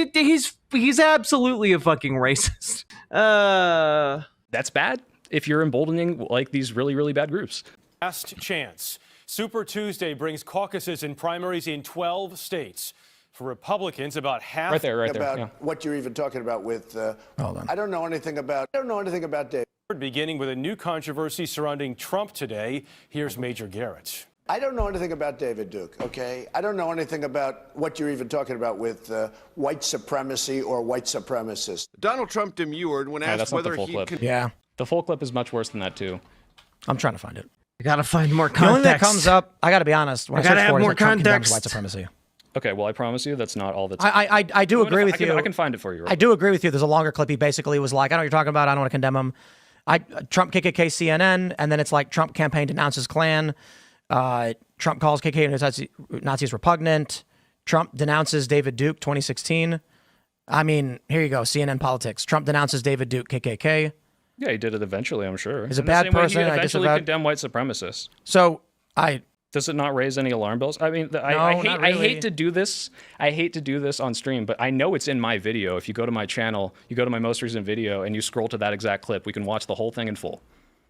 Speaker 3: He's absolutely a fucking racist.
Speaker 2: That's bad if you're emboldening like these really, really bad groups.
Speaker 13: Last chance. Super Tuesday brings caucuses and primaries in 12 states. For Republicans, about half.
Speaker 2: Right there.
Speaker 12: About
Speaker 2: Yeah.
Speaker 12: what you're even talking about with.
Speaker 1: Hold on.
Speaker 12: I don't know anything about David.
Speaker 13: Beginning with a new controversy surrounding Trump today. Here's Major Garrett.
Speaker 12: I don't know anything about David Duke, okay? I don't know anything about what you're even talking about with white supremacy or white supremacists.
Speaker 5: Donald Trump demurred when asked
Speaker 2: that's not the
Speaker 5: whether
Speaker 2: full
Speaker 5: he
Speaker 2: clip.
Speaker 5: could.
Speaker 1: Yeah,
Speaker 2: The full clip is much worse than that too.
Speaker 1: I'm trying to find it.
Speaker 3: I gotta find more
Speaker 1: The only
Speaker 3: context.
Speaker 1: thing that comes up, I got to be honest, when I
Speaker 3: gotta
Speaker 1: search
Speaker 3: have
Speaker 1: for it,
Speaker 3: more
Speaker 1: is that Trump condemns
Speaker 3: context.
Speaker 1: white supremacy.
Speaker 2: Okay, well, I promise you that's not all that's...
Speaker 1: I do agree with you.
Speaker 2: I can find it for you. Right?
Speaker 1: I do agree with you. There's a longer clip. He basically was like, I know what you're talking about. I don't want to condemn him. Trump KKK CNN, and then it's like Trump campaign denounces Klan. Trump calls KKK Nazis repugnant. Trump denounces David Duke 2016. I mean, here you go. CNN politics. Trump denounces David Duke KKK.
Speaker 2: Yeah, he did it eventually, I'm sure.
Speaker 1: He's a bad person.
Speaker 2: He
Speaker 1: I
Speaker 2: eventually
Speaker 1: disavow.
Speaker 2: condemned white supremacists.
Speaker 1: So
Speaker 2: Does it not raise any alarm bells? I mean, I hate to do this. I hate to do this on stream, but I know it's in my video. If you go to my channel, you go to my most recent video, and you scroll to that exact clip, we can watch the whole thing in full.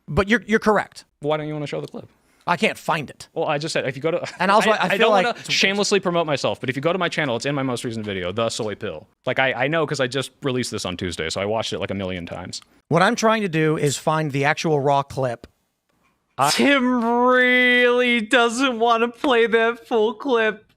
Speaker 1: But you're correct.
Speaker 2: Why don't you want to show the clip?
Speaker 1: I can't find it.
Speaker 2: Well, I just said if you go to,
Speaker 1: and also
Speaker 2: I don't want to shamelessly promote myself, but if you go to my channel, it's in my most recent video, The Soy Pill. Like I know because I just released this on Tuesday, so I watched it like a million times.
Speaker 1: What I'm trying to do is find the actual raw clip.
Speaker 3: Tim really doesn't want to play that full clip.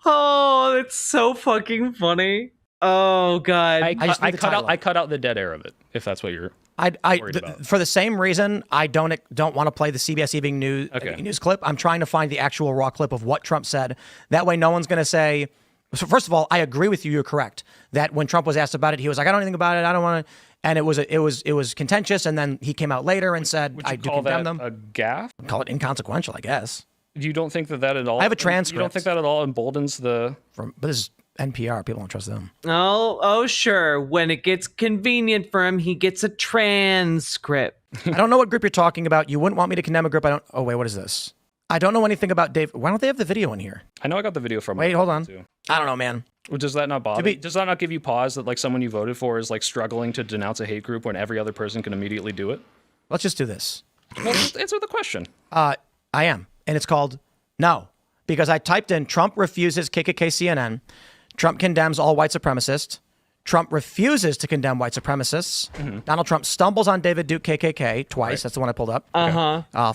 Speaker 3: Oh, it's so fucking funny. Oh God.
Speaker 2: I cut out the dead air of it, if that's what you're worried about.
Speaker 1: For the same reason, I don't want to play the CBS Evening News clip. I'm trying to find the actual raw clip of what Trump said. That way, no one's going to say. So first of all, I agree with you. You're correct that when Trump was asked about it, he was like, "I don't know anything about it. I don't want to." And it was contentious. And then he came out later and said, "I do condemn them."
Speaker 2: A gaffe?
Speaker 1: Call it inconsequential, I guess.
Speaker 2: You don't think that at all?
Speaker 1: I have a
Speaker 2: You don't
Speaker 1: transcript.
Speaker 2: think that at all emboldens the?
Speaker 1: But this is NPR. People don't trust them.
Speaker 3: Oh, sure. When it gets convenient for him, he gets a transcript.
Speaker 1: I don't know what group you're talking about. You wouldn't want me to condemn a group. I don't. Oh wait, what is this? I don't know anything about Dave. Why don't they have the video in here?
Speaker 2: I know I got the video from.
Speaker 1: Wait, hold on.
Speaker 2: Too.
Speaker 1: I don't know, man.
Speaker 2: Well, does that not bother? Does that not give you pause that like someone you voted for is like struggling to denounce a hate group when every other person can immediately do it?
Speaker 1: Let's just do this.
Speaker 2: Well, just answer the question.
Speaker 1: I am, and it's called no, because I typed in Trump refuses KKK CNN. Trump condemns all white supremacists. Trump refuses to condemn white supremacists. Donald Trump stumbles on David Duke KKK twice. Right. That's the one I pulled up.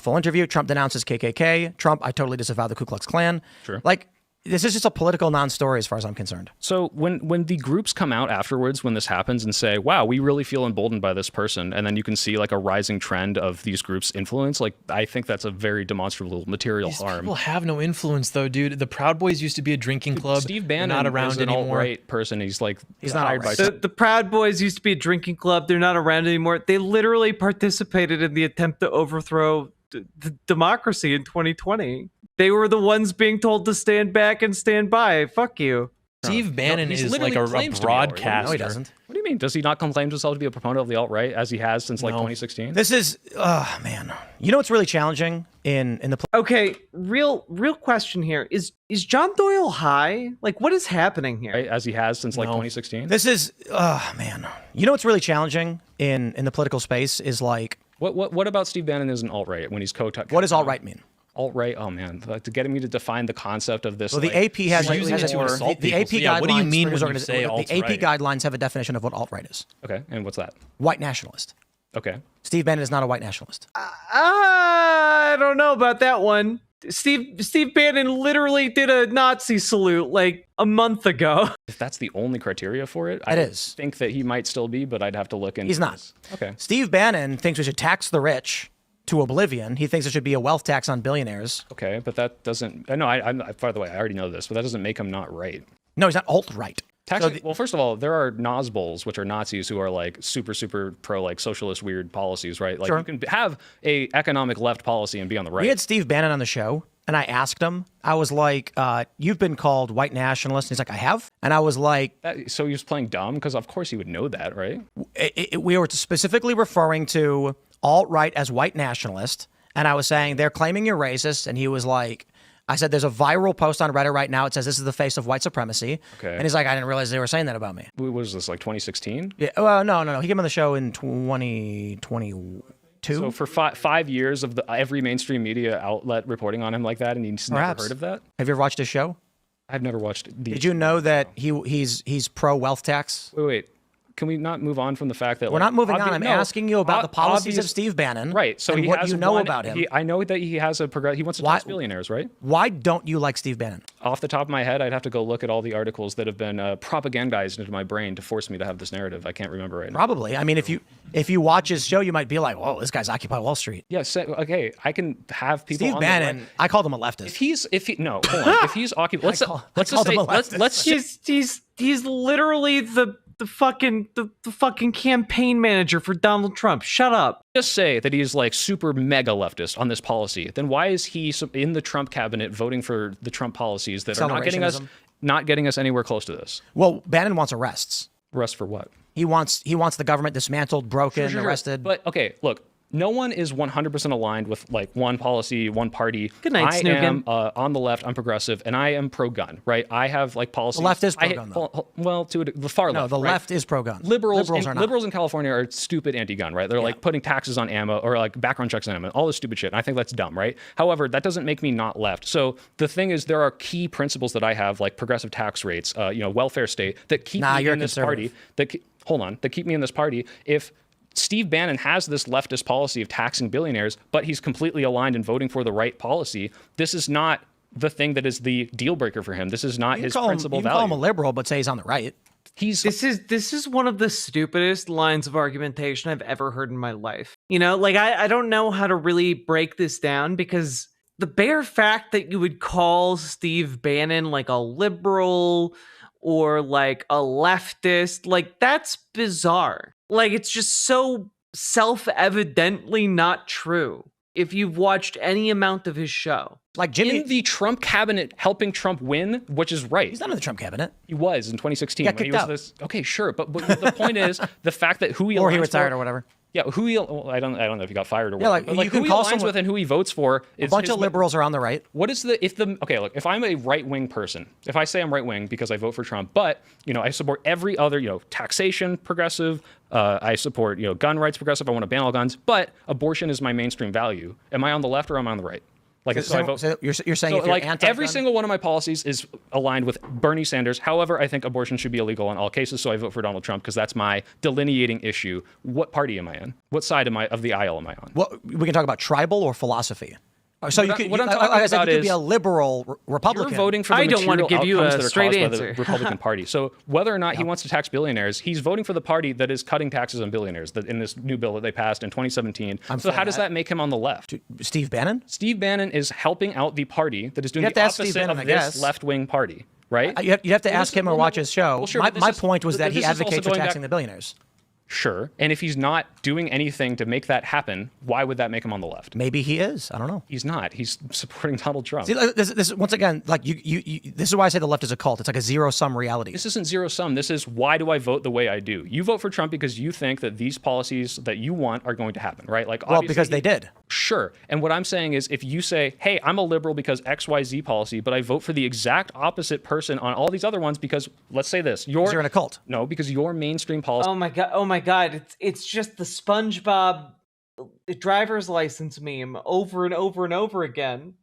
Speaker 1: Full interview. Trump denounces KKK. Trump, I totally disavow the Ku Klux Klan.
Speaker 2: Sure.
Speaker 1: Like, this is just a political non-story as far as I'm concerned.
Speaker 2: So when the groups come out afterwards, when this happens and say, wow, we really feel emboldened by this person, and then you can see like a rising trend of these groups' influence, like I think that's a very demonstrable material harm.
Speaker 4: People have no influence though, dude. The Proud Boys used to be a drinking club.
Speaker 2: Steve Bannon
Speaker 4: not around
Speaker 2: is an
Speaker 4: anymore.
Speaker 2: alt-right person. He's like,
Speaker 1: he's not
Speaker 2: hired by
Speaker 3: The Proud Boys used to be a drinking club. They're not around anymore. They literally participated in the attempt to overthrow the democracy in 2020. They were the ones being told to stand back and stand by. Fuck you.
Speaker 4: Steve Bannon is like a
Speaker 2: broadcaster.
Speaker 1: No, he doesn't.
Speaker 2: What do you mean? Does he not claim himself to be a proponent of the alt-right as he has since like 2016?
Speaker 1: This is, man. You know what's really challenging in the...
Speaker 3: Okay, real question here. Is John Doyle high? Like, what is happening here?
Speaker 2: Right, as he has since like 2016?
Speaker 1: This is, man. You know what's really challenging in the political space is like...
Speaker 2: What about Steve Bannon is an alt-right when he's co-type?
Speaker 1: What does alt-right mean?
Speaker 2: Alt-right, oh man, like, to get me to define the concept of this.
Speaker 1: Well,
Speaker 2: like,
Speaker 1: the AP has
Speaker 4: the AP
Speaker 1: guidelines.
Speaker 4: What do you mean
Speaker 1: for
Speaker 4: when you
Speaker 1: organiz-
Speaker 4: say
Speaker 1: the
Speaker 4: alt-right?
Speaker 1: AP guidelines have a definition of what alt-right is.
Speaker 2: Okay, and what's that?
Speaker 1: White nationalist.
Speaker 2: Okay.
Speaker 1: Steve Bannon is not a white nationalist.
Speaker 3: I don't know about that one. Steve Bannon literally did a Nazi salute like a month ago.
Speaker 2: If that's the only criteria for it,
Speaker 1: It is.
Speaker 2: think that he might still be, but I'd have to look into
Speaker 1: He's not.
Speaker 2: this. Okay.
Speaker 1: Steve Bannon thinks we should tax the rich to oblivion. He thinks there should be a wealth tax on billionaires.
Speaker 2: Okay, but that doesn't... No, I by the way, I already know this, but that doesn't make him not right.
Speaker 1: No, he's not alt-right.
Speaker 2: Well, first of all, there are Nazbols, which are Nazis who are like super pro like socialist weird policies, right? Like
Speaker 1: Sure.
Speaker 2: you can have a economic left policy and be on the right.
Speaker 1: We had Steve Bannon on the show, and I asked him, I was like, you've been called white nationalist. And he's like, I have. And I was like...
Speaker 2: So he was playing dumb? Because of course he would know that, right?
Speaker 1: We were specifically referring to alt-right as white nationalist, and I was saying, they're claiming you're racist, and he was like... I said, there's a viral post on Reddit right now. It says, this is the face of white supremacy.
Speaker 2: Okay.
Speaker 1: And he's like, I didn't realize they were saying that about me.
Speaker 2: What was this, like 2016?
Speaker 1: Yeah. Well, no. He came on the show in 2022.
Speaker 2: So for 5 years of every mainstream media outlet reporting on him like that, and he's never heard of that?
Speaker 1: Have you ever watched his show?
Speaker 2: I've never watched it.
Speaker 1: Did you know that he's pro wealth tax?
Speaker 2: Wait. Can we not move on from the fact that
Speaker 1: we're not moving on? I'm asking you about the policies of Steve Bannon,
Speaker 2: right? So
Speaker 1: and what you know about him.
Speaker 2: I know that he has he wants to tax billionaires, right?
Speaker 1: Why don't you like Steve Bannon?
Speaker 2: Off the top of my head, I'd have to go look at all the articles that have been propagandized into my brain to force me to have this narrative. I can't remember right now.
Speaker 1: Probably. I mean, if you watch his show, you might be like, "Whoa, this guy's Occupy Wall Street."
Speaker 2: Yeah. Okay, I can have people.
Speaker 1: Steve Bannon. I called him a leftist.
Speaker 2: If he's Occupy,
Speaker 3: he's literally the fucking campaign manager for Donald Trump. Shut up.
Speaker 2: Just say that he's like super mega leftist on this policy. Then why is he in the Trump cabinet voting for the Trump policies that are not getting us anywhere close to this?
Speaker 1: Well, Bannon wants arrests.
Speaker 2: Arrests for what?
Speaker 1: He wants the government dismantled, broken, arrested.
Speaker 2: But okay, look. No one is 100% aligned with like one policy, one party.
Speaker 3: Good night,
Speaker 2: I
Speaker 3: Snookin.
Speaker 2: am on the left. I'm progressive, and I am pro-gun. Right? I have like policies.
Speaker 1: The left is pro-gun, though.
Speaker 2: Well, to the far left.
Speaker 1: No, the
Speaker 2: right?
Speaker 1: left is pro-gun.
Speaker 2: Liberals
Speaker 1: are not.
Speaker 2: Liberals in California are stupid anti-gun. Right? They're like putting taxes on ammo or like background checks on ammo. All this stupid shit. And I think that's dumb. Right? However, that doesn't make me not left. So the thing is, there are key principles that I have, like progressive tax rates, welfare state, that keep me in this party. That keep me in this party. If Steve Bannon has this leftist policy of taxing billionaires, but he's completely aligned in voting for the right policy. This is not the thing that is the deal breaker for him. This is not his principal value.
Speaker 1: You can call him a liberal, but say he's on the right.
Speaker 3: This is one of the stupidest lines of argumentation I've ever heard in my life. Like I don't know how to really break this down, because the bare fact that you would call Steve Bannon like a liberal or like a leftist, like that's bizarre. Like, it's just so self-evidently not true. if you've watched any amount of his show.
Speaker 1: Like Jimmy,
Speaker 2: in the Trump cabinet helping Trump win, which is right.
Speaker 1: He's not in the Trump cabinet.
Speaker 2: He was in 2016.
Speaker 1: Got
Speaker 2: when he
Speaker 1: kicked
Speaker 2: was
Speaker 1: out.
Speaker 2: okay, sure, but the point is the fact that who he
Speaker 1: Or he
Speaker 2: aligns
Speaker 1: retired
Speaker 2: for,
Speaker 1: or whatever.
Speaker 2: Yeah, who he well, I don't know if he got fired or
Speaker 1: Yeah,
Speaker 2: whatever.
Speaker 1: like, you
Speaker 2: but
Speaker 1: can
Speaker 2: who he
Speaker 1: call
Speaker 2: aligns
Speaker 1: someone-
Speaker 2: with and who he votes for.
Speaker 1: A bunch of liberals are on the right.
Speaker 2: What is if I'm a right wing person, if I say I'm right wing because I vote for Trump, but I support every other taxation progressive, I support gun rights progressive, I want to ban all guns, but abortion is my mainstream value. Am I on the left or am I on the right? Like, so I vote.
Speaker 1: So you're saying
Speaker 2: So,
Speaker 1: if you're
Speaker 2: like
Speaker 1: anti-gun?
Speaker 2: every single one of my policies is aligned with Bernie Sanders. However, I think abortion should be illegal in all cases, so I vote for Donald Trump because that's my delineating issue. What party am I in? What side of the aisle am I on?
Speaker 1: Well, we can talk about tribal or philosophy. So
Speaker 2: What I'm talking
Speaker 1: like I said,
Speaker 2: about
Speaker 1: you could be
Speaker 2: is
Speaker 1: a liberal Republican.
Speaker 2: You're voting for the
Speaker 3: I don't want to
Speaker 2: material
Speaker 3: give you
Speaker 2: outcomes
Speaker 3: a
Speaker 2: that are
Speaker 3: straight
Speaker 2: caused by the
Speaker 3: answer.
Speaker 2: Republican Party. So whether or not he wants to tax billionaires, he's voting for the party that is cutting taxes on billionaires in this new bill that they passed in 2017. So how does that make him on the left?
Speaker 1: Steve Bannon?
Speaker 2: Steve Bannon is helping out the party that is doing
Speaker 1: have
Speaker 2: the
Speaker 1: to ask Steve
Speaker 2: opposite
Speaker 1: Bannon,
Speaker 2: of
Speaker 1: I
Speaker 2: this
Speaker 1: guess.
Speaker 2: left-wing party, right?
Speaker 1: You have to
Speaker 2: Well,
Speaker 1: ask
Speaker 2: this-
Speaker 1: him or
Speaker 2: well,
Speaker 1: watch his show.
Speaker 2: well, sure,
Speaker 1: my
Speaker 2: but this is-
Speaker 1: point was that he
Speaker 2: this is also
Speaker 1: advocates for
Speaker 2: going
Speaker 1: taxing
Speaker 2: back-
Speaker 1: the billionaires.
Speaker 2: Sure. And if he's not doing anything to make that happen, why would that make him on the left?
Speaker 1: Maybe he is. I don't know.
Speaker 2: He's not. He's supporting Donald Trump.
Speaker 1: See, this once again, like this is why I say the left is a cult. It's like a zero-sum reality.
Speaker 2: This isn't zero sum. This is why do I vote the way I do? You vote for Trump because you think that these policies that you want are going to happen, right? Like,
Speaker 1: Well,
Speaker 2: obviously
Speaker 1: because they did.
Speaker 2: Sure. And what I'm saying is if you say, hey, I'm a liberal because XYZ policy, but I vote for the exact opposite person on all these other ones because, let's say this, you're
Speaker 1: in a cult.
Speaker 2: No, because your mainstream policy.
Speaker 3: Oh my god! It's just the SpongeBob driver's license meme over and over and over again.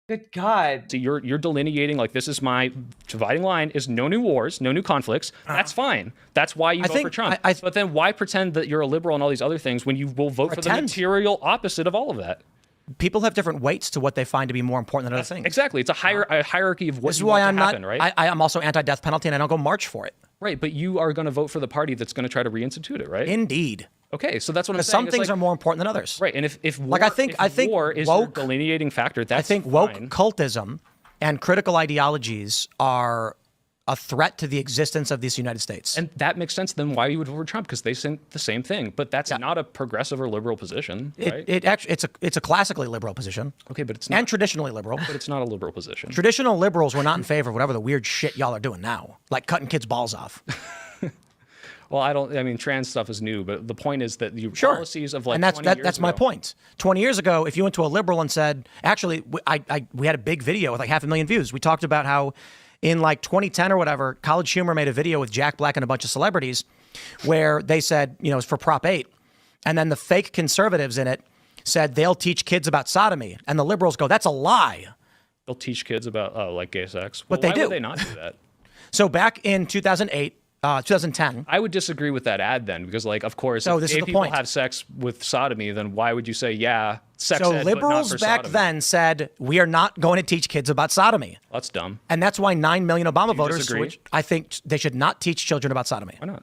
Speaker 3: Good God!
Speaker 2: So you're delineating like this is my dividing line is no new wars, no new conflicts. That's fine. That's why you vote for Trump. But then why pretend that you're a liberal and all these other things when you will vote for the material opposite of all of that?
Speaker 1: People have different weights to what they find to be more important than other things.
Speaker 2: Exactly. It's a hierarchy of what
Speaker 1: This is
Speaker 2: you
Speaker 1: why
Speaker 2: want
Speaker 1: I'm
Speaker 2: to happen,
Speaker 1: not.
Speaker 2: right?
Speaker 1: I am also anti-death penalty, and I don't go march for it.
Speaker 2: Right, but you are going to vote for the party that's going to try to reinstitute it, right?
Speaker 1: Indeed.
Speaker 2: Okay, so that's what I'm
Speaker 1: Because
Speaker 2: saying.
Speaker 1: some
Speaker 2: It's
Speaker 1: things
Speaker 2: like-
Speaker 1: are more important than others.
Speaker 2: Right, and if war,
Speaker 1: Like, I think
Speaker 2: war is
Speaker 1: woke-
Speaker 2: your delineating factor, that's
Speaker 1: I think woke
Speaker 2: fine.
Speaker 1: cultism and critical ideologies are a threat to the existence of this United States.
Speaker 2: And that makes sense. Then why you would vote for Trump? Because they think the same thing. But that's not a progressive or liberal position, right?
Speaker 1: It actually it's a classically liberal position.
Speaker 2: Okay, but it's not.
Speaker 1: And traditionally liberal.
Speaker 2: But it's not a liberal position.
Speaker 1: Traditional liberals were not in favor of whatever the weird shit y'all are doing now, like cutting kids' balls off.
Speaker 2: Well, I mean, trans stuff is new, but the point is that the policies of like
Speaker 1: and that's
Speaker 2: 20 years
Speaker 1: that's my
Speaker 2: ago-
Speaker 1: point. 20 years ago, if you went to a liberal and said, actually, we had a big video with like 500,000 views. We talked about how in like 2010 or whatever, College Humor made a video with Jack Black and a bunch of celebrities where they said, it's for Prop 8. And then the fake conservatives in it said they'll teach kids about sodomy. And the liberals go, that's a lie.
Speaker 2: They'll teach kids about like gay sex.
Speaker 1: But
Speaker 2: Well,
Speaker 1: they
Speaker 2: why
Speaker 1: do.
Speaker 2: would they not do that?
Speaker 1: So back in 2008, 2010.
Speaker 2: I would disagree with that ad then, because like, of course,
Speaker 1: So
Speaker 2: if
Speaker 1: this is
Speaker 2: gay
Speaker 1: the
Speaker 2: people
Speaker 1: point.
Speaker 2: have sex with sodomy, then why would you say, yeah, sex
Speaker 1: So
Speaker 2: ed, but not
Speaker 1: liberals
Speaker 2: for
Speaker 1: back
Speaker 2: sodomy?
Speaker 1: then said, we are not going to teach kids about sodomy.
Speaker 2: That's dumb.
Speaker 1: And that's why 9 million Obama
Speaker 2: you
Speaker 1: voters
Speaker 2: disagree?
Speaker 1: switched. I think they should not teach children about sodomy.
Speaker 2: Why not?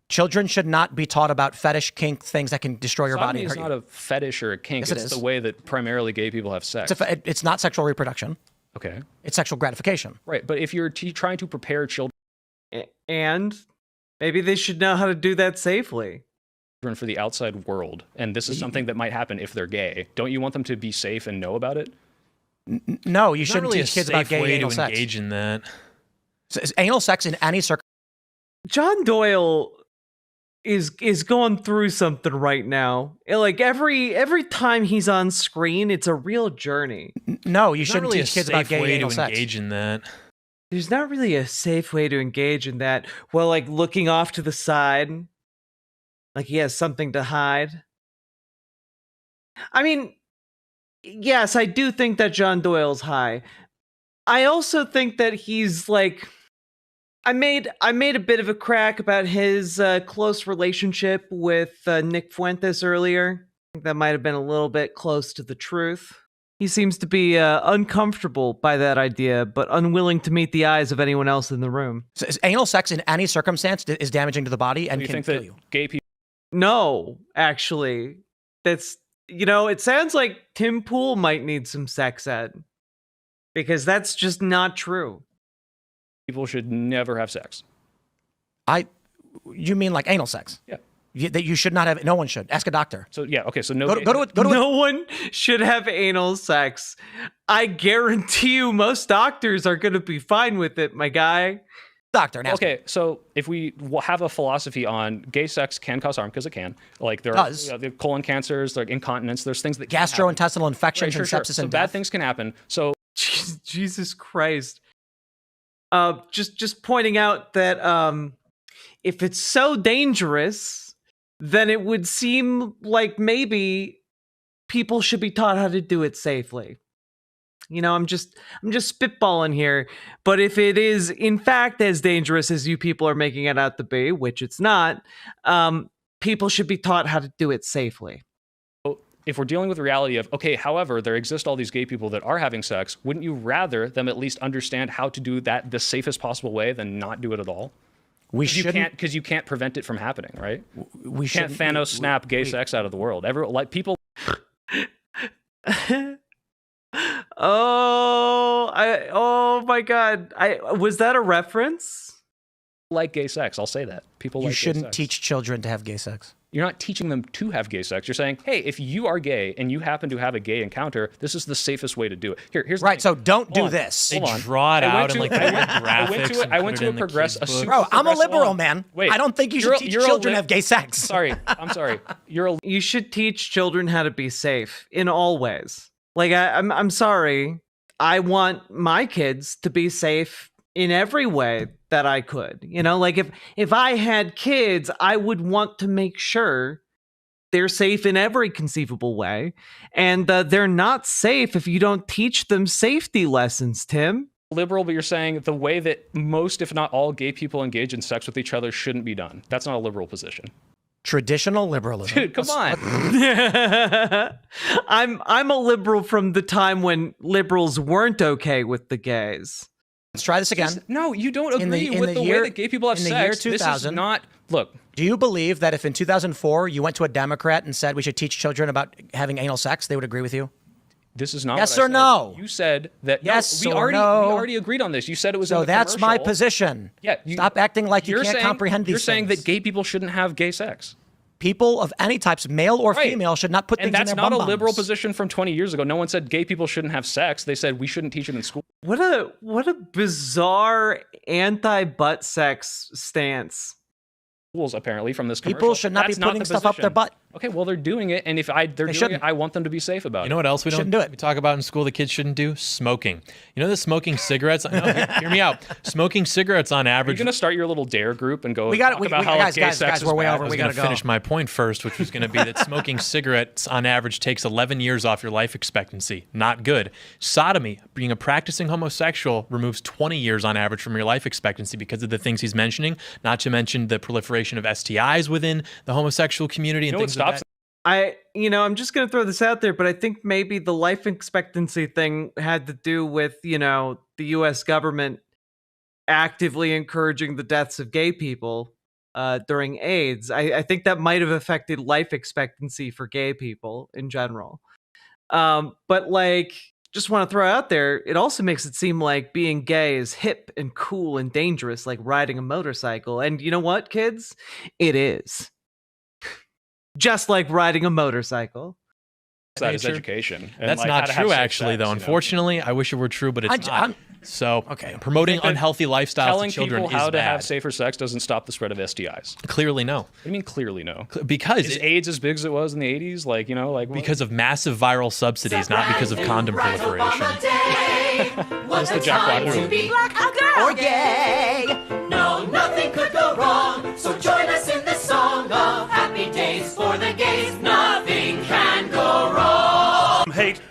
Speaker 1: Children should not be taught about fetish, kink, things that can destroy your body
Speaker 2: Sodomy
Speaker 1: and
Speaker 2: is
Speaker 1: hurt
Speaker 2: not
Speaker 1: you.
Speaker 2: a fetish or a kink.
Speaker 1: Yes, it
Speaker 2: it's
Speaker 1: is.
Speaker 2: the way that primarily gay people have sex.
Speaker 1: It's not sexual reproduction.
Speaker 2: Okay.
Speaker 1: It's sexual gratification.
Speaker 2: Right, but if you're trying to prepare children
Speaker 3: And maybe they should know how to do that safely.
Speaker 2: for the outside world, and this is something that might happen if they're gay, don't you want them to be safe and know about it?
Speaker 1: No, you
Speaker 4: There's not
Speaker 1: shouldn't
Speaker 4: really
Speaker 1: teach
Speaker 4: a
Speaker 1: kids about
Speaker 4: safe
Speaker 1: gay
Speaker 4: way
Speaker 1: anal
Speaker 4: to
Speaker 1: sex.
Speaker 4: engage in that.
Speaker 1: Anal sex in any circumstance.
Speaker 3: John Doyle is going through something right now. Like every time he's on screen, it's a real journey.
Speaker 1: No, you
Speaker 4: There's not
Speaker 1: shouldn't
Speaker 4: really a
Speaker 1: teach kids
Speaker 4: safe
Speaker 1: about gay
Speaker 4: way
Speaker 1: anal
Speaker 4: to
Speaker 1: sex.
Speaker 4: engage in that.
Speaker 3: There's not really a safe way to engage in that. Well, like looking off to the side, like he has something to hide. I mean, yes, I do think that John Doyle's high. I also think that he's like, I made a bit of a crack about his close relationship with Nick Fuentes earlier. I think that might have been a little bit close to the truth. He seems to be uncomfortable by that idea, but unwilling to meet the eyes of anyone else in the room.
Speaker 1: So anal sex in any circumstance is damaging to the body and
Speaker 2: Do you
Speaker 1: can
Speaker 2: think
Speaker 1: kill
Speaker 2: that
Speaker 1: you.
Speaker 2: gay people
Speaker 3: No, actually. That's, it sounds like Tim Pool might need some sex ed. Because that's just not true.
Speaker 2: should never have sex?
Speaker 1: You mean like anal sex?
Speaker 2: Yeah.
Speaker 1: That you should not have. No one should. Ask a doctor.
Speaker 2: So yeah, okay. So no.
Speaker 1: Go to
Speaker 3: no one should have anal sex. I guarantee you, most doctors are going to be fine with it, my guy.
Speaker 1: Doctor. And ask
Speaker 2: Okay, so if we have a philosophy on gay sex can cause harm because it can, like there are the colon cancers, like incontinence. There's things that can
Speaker 1: gastrointestinal infections
Speaker 2: happen.
Speaker 1: and sepsis
Speaker 2: So
Speaker 1: and
Speaker 2: bad
Speaker 1: death.
Speaker 2: things can happen. So
Speaker 3: Jesus Christ. Just pointing out that if it's so dangerous, then it would seem like maybe people should be taught how to do it safely. You know, I'm just spitballing here, but if it is in fact as dangerous as you people are making it out to be, which it's not, people should be taught how to do it safely.
Speaker 2: if we're dealing with the reality of, okay, however, there exist all these gay people that are having sex, wouldn't you rather them at least understand how to do that the safest possible way than not do it at all? Because you can't prevent it from happening, right?
Speaker 1: We
Speaker 2: can't Thanos snap gay sex out of the world. People.
Speaker 3: Oh my God! Was that a reference?
Speaker 2: Like gay sex, I'll say that. People
Speaker 1: you
Speaker 2: like
Speaker 1: shouldn't
Speaker 2: gay sex.
Speaker 1: teach children to have gay sex.
Speaker 2: You're not teaching them to have gay sex. You're saying, hey, if you are gay and you happen to have a gay encounter, this is the safest way to do it. Here's the
Speaker 1: right.
Speaker 2: thing.
Speaker 1: So don't
Speaker 2: Hold
Speaker 1: do
Speaker 2: on.
Speaker 1: this.
Speaker 2: Hold on.
Speaker 4: Draw it
Speaker 2: I
Speaker 4: out
Speaker 2: went
Speaker 4: and
Speaker 2: to-
Speaker 4: like
Speaker 2: I went-
Speaker 4: graphics.
Speaker 2: I went to a progress. A super
Speaker 1: Bro, I'm a
Speaker 2: progressive-
Speaker 1: liberal,
Speaker 2: hold on.
Speaker 1: man.
Speaker 2: Wait,
Speaker 1: I don't think you should teach children to have gay sex.
Speaker 2: Sorry, I'm sorry.
Speaker 3: You should teach children how to be safe in all ways. Like I'm sorry. I want my kids to be safe in every way that I could. You know, like if I had kids, I would want to make sure they're safe in every conceivable way. And they're not safe if you don't teach them safety lessons, Tim.
Speaker 2: Liberal, but you're saying the way that most, if not all, gay people engage in sex with each other shouldn't be done. That's not a liberal position.
Speaker 1: Traditional liberalism.
Speaker 2: Dude, come on.
Speaker 3: I'm a liberal from the time when liberals weren't okay with the gays.
Speaker 1: Let's try this again.
Speaker 2: No, you don't agree
Speaker 1: in
Speaker 2: with the
Speaker 1: year-
Speaker 2: way that gay people have
Speaker 1: in the
Speaker 2: sex.
Speaker 1: year
Speaker 2: This
Speaker 1: 2000,
Speaker 2: is not. Look,
Speaker 1: do you believe that if in 2004 you went to a Democrat and said we should teach children about having anal sex, they would agree with you?
Speaker 2: this is not.
Speaker 1: Yes
Speaker 2: what I
Speaker 1: or
Speaker 2: said.
Speaker 1: no?
Speaker 2: You said that.
Speaker 1: Yes
Speaker 2: no,
Speaker 1: or
Speaker 2: we
Speaker 1: no?
Speaker 2: already agreed on this. You said it was.
Speaker 1: So
Speaker 2: in the
Speaker 1: that's my
Speaker 2: commercial.
Speaker 1: position.
Speaker 2: Yeah.
Speaker 1: Stop acting like you
Speaker 2: You're
Speaker 1: can't
Speaker 2: saying-
Speaker 1: comprehend these
Speaker 2: You're saying
Speaker 1: things.
Speaker 2: that gay people shouldn't have gay sex.
Speaker 1: People of any types, male or
Speaker 2: Right.
Speaker 1: female, should not put
Speaker 2: And
Speaker 1: things in
Speaker 2: that's
Speaker 1: their
Speaker 2: not a
Speaker 1: bum-bums.
Speaker 2: liberal position from 20 years ago. No one said gay people shouldn't have sex. They said we shouldn't teach it in school.
Speaker 3: What a bizarre anti-butt sex stance.
Speaker 2: Schools, apparently, from this commercial.
Speaker 1: People should not
Speaker 2: That's
Speaker 1: be putting
Speaker 2: the
Speaker 1: stuff up their
Speaker 2: position.
Speaker 1: butt.
Speaker 2: Okay, well, they're doing it, and if they're doing it,
Speaker 1: shouldn't.
Speaker 2: I want them to be safe about it.
Speaker 4: You know what else we
Speaker 1: Shouldn't do it.
Speaker 4: we talk about in school the kids shouldn't do? Smoking. You know the smoking cigarettes? No, hear me out. Smoking cigarettes on
Speaker 2: Are you
Speaker 4: average.
Speaker 2: going to start your little dare group and go
Speaker 1: We got it.
Speaker 2: talk about how
Speaker 1: Guys,
Speaker 2: gay
Speaker 1: guys,
Speaker 2: sex
Speaker 1: guys,
Speaker 2: is
Speaker 1: we're way
Speaker 2: bad?
Speaker 1: over.
Speaker 4: I was
Speaker 1: We
Speaker 4: going
Speaker 1: gotta
Speaker 4: to
Speaker 1: go.
Speaker 4: finish my point first, which was going to be that smoking cigarettes on average takes 11 years off your life expectancy. Not good. Sodomy, being a practicing homosexual, removes 20 years on average from your life expectancy because of the things he's mentioning, not to mention the proliferation of STIs within the homosexual community and
Speaker 2: You know what
Speaker 4: things like
Speaker 2: stops
Speaker 4: that.
Speaker 3: I'm just going to throw this out there, but I think maybe the life expectancy thing had to do with, the US government actively encouraging the deaths of gay people during AIDS. I think that might have affected life expectancy for gay people in general. But just want to throw out there, it also makes it seem like being gay is hip and cool and dangerous, like riding a motorcycle. And you know what, kids? It is. Just like riding a motorcycle.
Speaker 2: that is education. And
Speaker 4: That's
Speaker 2: like
Speaker 4: not
Speaker 2: how to have
Speaker 4: true,
Speaker 2: safe
Speaker 4: actually,
Speaker 2: sex,
Speaker 4: though.
Speaker 2: you know?
Speaker 4: Unfortunately, I wish it were true, but it's not. So,
Speaker 1: okay.
Speaker 4: promoting
Speaker 2: that
Speaker 4: unhealthy lifestyles
Speaker 2: Telling
Speaker 4: to children
Speaker 2: people how
Speaker 4: is
Speaker 2: to
Speaker 4: bad.
Speaker 2: have safer sex doesn't stop the spread of STIs. What
Speaker 4: Clearly, no.
Speaker 2: do you mean clearly no?
Speaker 4: Because
Speaker 2: Is AIDS as big as it was in the 80s?
Speaker 4: because of massive viral subsidies, not because of condom proliferation.
Speaker 2: That's the Jack Black movie.
Speaker 14: Or gay. No, nothing could go wrong. So join us in this song of happy days for the gays. Nothing can go wrong. Hate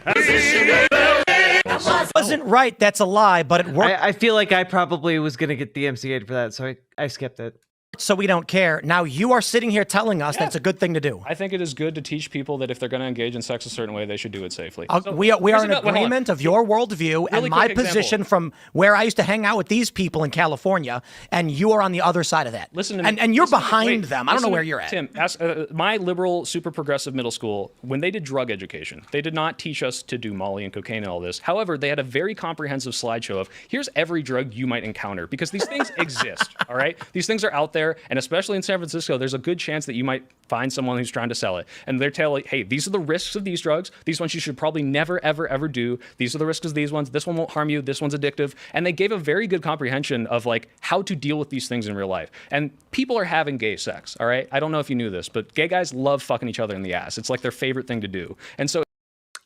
Speaker 1: Wasn't right. That's a lie, but it worked.
Speaker 3: I feel like I probably was going to get DMCA'd for that, so I skipped it.
Speaker 1: So we don't care. Now you are sitting here telling us that's a good thing to do.
Speaker 2: I think it is good to teach people that if they're going to engage in sex a certain way, they should do it safely. So
Speaker 1: we are
Speaker 2: here's
Speaker 1: in
Speaker 2: hold on.
Speaker 1: agreement of your worldview and
Speaker 2: Really
Speaker 1: my
Speaker 2: quick example.
Speaker 1: position from where I used to hang out with these people in California, and you are on the other side of that.
Speaker 2: Listen to me.
Speaker 1: And you're
Speaker 2: Listen to me.
Speaker 1: behind
Speaker 2: Wait,
Speaker 1: them. I don't know
Speaker 2: listen
Speaker 1: where
Speaker 2: to-
Speaker 1: you're at.
Speaker 2: Tim, ask, my liberal, super progressive middle school, when they did drug education, they did not teach us to do Molly and cocaine and all this. However, they had a very comprehensive slideshow of here's every drug you might encounter because these things exist, all right? These things are out there. there, and especially in San Francisco, there's a good chance that you might find someone who's trying to sell it. And they're telling, hey, these are the risks of these drugs. These ones you should probably never, ever, ever do. These are the risks of these ones. This one won't harm you. This one's addictive. And they gave a very good comprehension of like how to deal with these things in real life. And people are having gay sex, all right? I don't know if you knew this, but gay guys love fucking each other in the ass. It's like their favorite thing to do. And so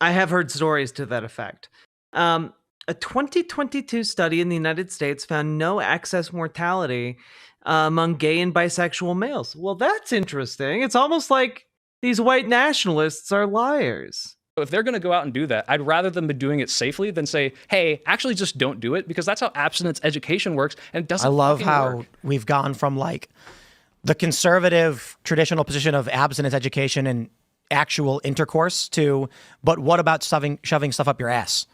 Speaker 3: I have heard stories to that effect. A 2022 study in the United States found no excess mortality among gay and bisexual males. Well, that's interesting. It's almost like these white nationalists are liars.
Speaker 2: if they're going to go out and do that, I'd rather them be doing it safely than say, hey, actually just don't do it, because that's how abstinence education works, and it doesn't
Speaker 1: I love
Speaker 2: fucking
Speaker 1: how
Speaker 2: work.
Speaker 1: we've gone from like the conservative traditional position of abstinence education and actual intercourse to, but what about shoving stuff up your ass?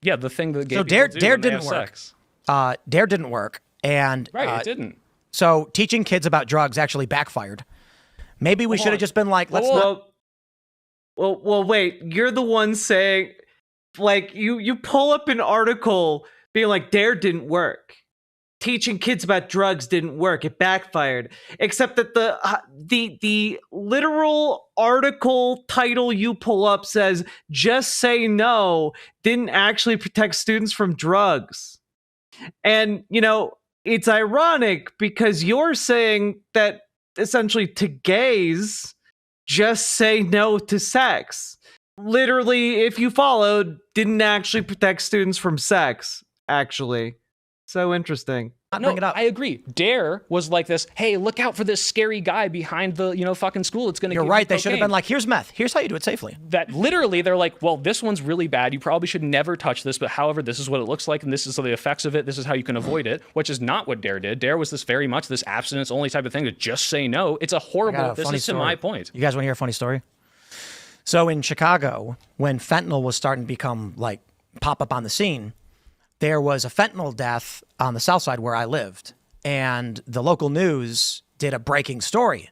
Speaker 2: Yeah, the thing that gay
Speaker 1: so
Speaker 2: people do
Speaker 1: Dare
Speaker 2: when they
Speaker 1: didn't
Speaker 2: have
Speaker 1: work.
Speaker 2: sex.
Speaker 1: Dare didn't work, and
Speaker 2: Right, it didn't.
Speaker 1: So teaching kids about drugs actually backfired. Maybe we should have just been like, let's not.
Speaker 3: Well, wait. You're the one saying, like, you pull up an article being like, Dare didn't work. Teaching kids about drugs didn't work. It backfired. Except that the literal article title you pull up says, "Just Say No" didn't actually protect students from drugs. And, you know, it's ironic because you're saying that essentially to gays, just say no to sex. Literally, if you followed, didn't actually protect students from sex, actually. So interesting.
Speaker 2: No, I agree. Dare was like this, hey, look out for this scary guy behind the, fucking school. It's going to
Speaker 1: You're right. They should have been like, here's meth. Here's how you do it safely.
Speaker 2: That literally, they're like, well, this one's really bad. You probably should never touch this. But however, this is what it looks like. And this is the effects of it. This is how you can avoid it, which is not what Dare did. Dare was this very much this abstinence only type of thing to just say no. It's a horrible, this is to my point.
Speaker 1: You guys want to hear a funny story? So in Chicago, when fentanyl was starting to become like pop up on the scene, there was a fentanyl death on the south side where I lived. And the local news did a breaking story.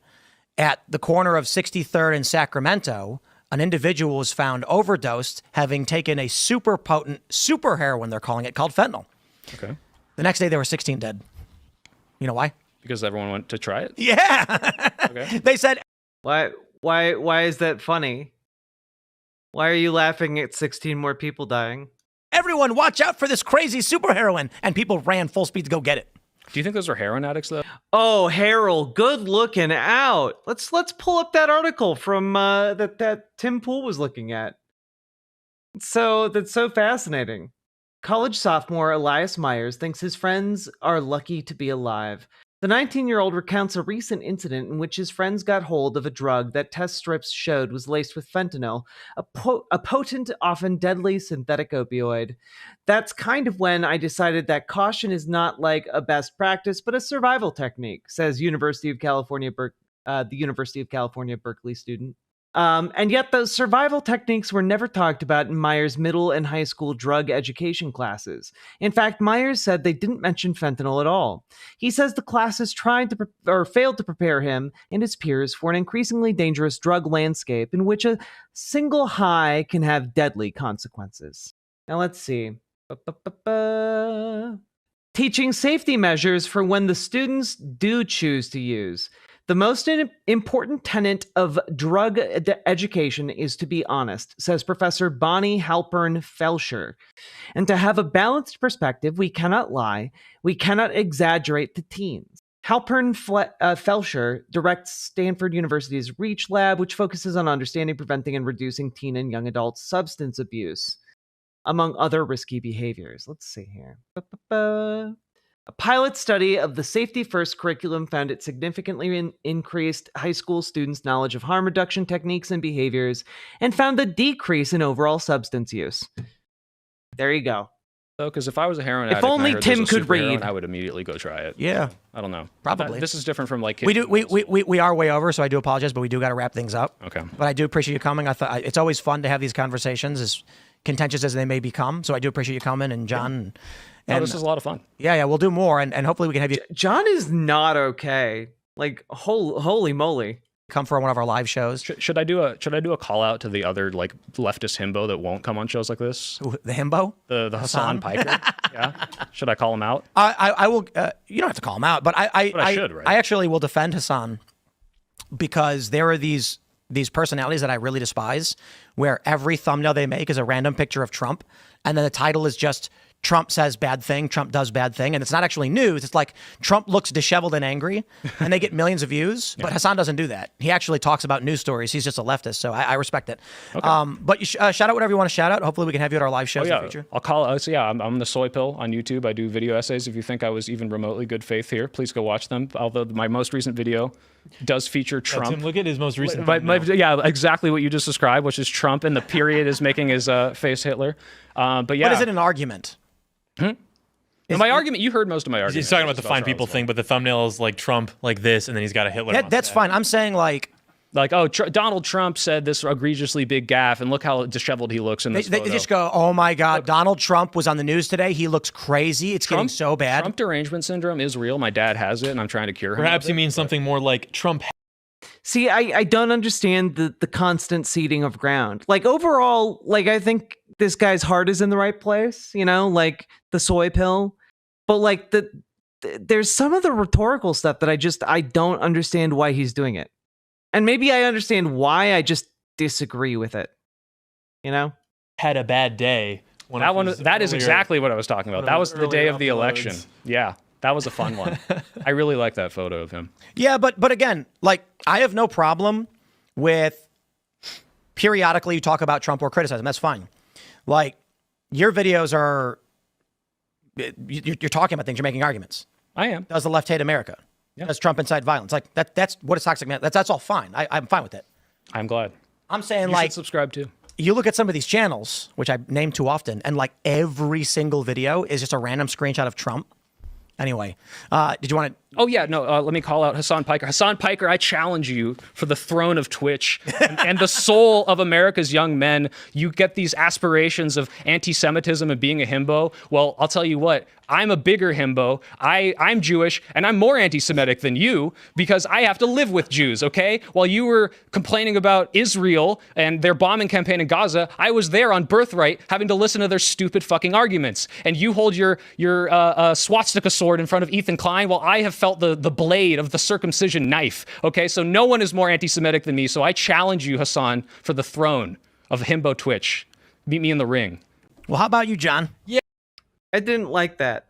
Speaker 1: At the corner of 63rd and Sacramento, an individual was found overdosed, having taken a super potent, super heroin, they're calling it, called fentanyl.
Speaker 2: Okay.
Speaker 1: The next day, there were 16 dead. You know why?
Speaker 2: Because everyone went to try it?
Speaker 1: Yeah.
Speaker 2: Okay.
Speaker 1: They said...
Speaker 3: Why is that funny? Why are you laughing at 16 more people dying?
Speaker 1: Everyone, watch out for this crazy super heroin. And people ran full speed to go get it.
Speaker 2: Do you think those are heroin addicts, though?
Speaker 3: Oh, Harold, good looking out. Let's pull up that article from that Tim Pool was looking at. That's so fascinating. College sophomore Elias Myers thinks his friends are lucky to be alive. The 19-year-old recounts a recent incident in which his friends got hold of a drug that test strips showed was laced with fentanyl, a potent, often deadly synthetic opioid. That's kind of when I decided that caution is not like a best practice, but a survival technique, says the University of California, Berkeley student. And yet those survival techniques were never talked about in Myers' middle and high school drug education classes. In fact, Myers said they didn't mention fentanyl at all. He says the classes tried to failed to prepare him and his peers for an increasingly dangerous drug landscape in which a single high can have deadly consequences. Now let's see. Teaching safety measures for when the students do choose to use. The most important tenet of drug education is to be honest, says Professor Bonnie Halpern-Felsher. And to have a balanced perspective, we cannot lie, we cannot exaggerate to teens. Halpern-Felsher directs Stanford University's REACH lab, which focuses on understanding, preventing, and reducing teen and young adult substance abuse, among other risky behaviors. Let's see here. A pilot study of the Safety First curriculum found it significantly increased high school students' knowledge of harm reduction techniques and behaviors, and found a decrease in overall substance use. There you go.
Speaker 2: So, because if I was a heroin
Speaker 3: If
Speaker 2: addict, and I
Speaker 3: only
Speaker 2: heard there's
Speaker 3: Tim
Speaker 2: a
Speaker 3: could
Speaker 2: super heroin,
Speaker 3: read.
Speaker 2: I would immediately go try it.
Speaker 1: Yeah.
Speaker 2: I don't know.
Speaker 1: Probably.
Speaker 2: This is different from like kids.
Speaker 1: We are way over, so I do apologize, but we do got to wrap things up.
Speaker 2: Okay.
Speaker 1: But I do appreciate you coming. I thought it's always fun to have these conversations, as contentious as they may become. So I do appreciate you coming, and John.
Speaker 2: No, this is a lot of fun.
Speaker 1: Yeah, we'll do more, and hopefully we can have you.
Speaker 3: John is not okay. Like, holy moly.
Speaker 1: come for one of our live shows.
Speaker 2: Should I do a call out to the other like leftist himbo that won't come on shows like this?
Speaker 1: The himbo?
Speaker 2: The Hassan Piker? Yeah. Should I call him out?
Speaker 1: I will. You don't have to call him out, but I
Speaker 2: should, right?
Speaker 1: I actually will defend Hassan because there are these personalities that I really despise, where every thumbnail they make is a random picture of Trump, and then the title is just Trump says bad thing, Trump does bad thing, and it's not actually news. It's like Trump looks disheveled and angry, and they get millions of views. But Hassan doesn't do that. He actually talks about news stories. He's just a leftist, so I respect it. Okay. But you shout out whatever you want to shout out. Hopefully, we can have you at our live shows in the future.
Speaker 2: I'll call. So yeah, I'm the Soy Pill on YouTube. I do video essays. If you think I was even remotely good faith here, please go watch them. Although my most recent video does feature Trump.
Speaker 4: Tim, look at his most recent.
Speaker 2: Yeah, exactly what you just described, which is Trump, and the period is making his face Hitler. But yeah,
Speaker 1: But is it an argument?
Speaker 2: My argument, you heard most of my argument.
Speaker 4: He's talking about the fine people thing, but the thumbnail is like Trump like this, and then he's got a Hitler.
Speaker 1: That's fine. I'm saying like
Speaker 2: Donald Trump said this egregiously big gaffe, and look how disheveled he looks in this
Speaker 1: they
Speaker 2: photo.
Speaker 1: just go, oh my God, Donald Trump was on the news today. He looks crazy. It's getting so bad.
Speaker 2: Trump derangement syndrome is real. My dad has it, and I'm trying to cure him.
Speaker 4: Perhaps he means something more like Trump.
Speaker 3: See, I don't understand the constant ceding of ground. Like overall, like I think this guy's heart is in the right place, you know, like the soy pill. But like there's some of the rhetorical stuff that I don't understand why he's doing it. And maybe I understand why, I just disagree with it. You know?
Speaker 4: Had a bad day.
Speaker 2: That is exactly what I was talking about. That was the day of the election. Yeah. That was a fun one. I really like that photo of him.
Speaker 1: Yeah, but again, like I have no problem with periodically you talk about Trump or criticize him. That's fine. Like your videos are, you're talking about things. You're making arguments.
Speaker 2: I am.
Speaker 1: Does the left hate America? Yeah. Does Trump incite violence? Like that's what is toxic man. That's all fine. I'm fine with it.
Speaker 2: I'm glad.
Speaker 1: I'm saying
Speaker 2: you
Speaker 1: like
Speaker 2: should subscribe too.
Speaker 1: You look at some of these channels, which I name too often, and like every single video is just a random screenshot of Trump. Anyway, did you want to?
Speaker 2: Oh, yeah. No, let me call out Hassan Piker. Hassan Piker, I challenge you for the throne of Twitch and the soul of America's young men. You get these aspirations of anti-Semitism and being a himbo. Well, I'll tell you what. I'm a bigger himbo. I'm Jewish, and I'm more anti-Semitic than you because I have to live with Jews, okay? While you were complaining about Israel and their bombing campaign in Gaza, I was there on Birthright having to listen to their stupid fucking arguments. And you hold your swastika sword in front of Ethan Klein while I have felt the blade of the circumcision knife, okay? So no one is more anti-Semitic than me, so I challenge you, Hassan, for the throne of himbo Twitch. Meet me in the ring.
Speaker 1: Well, how about you, John?
Speaker 3: Yeah. I didn't like that,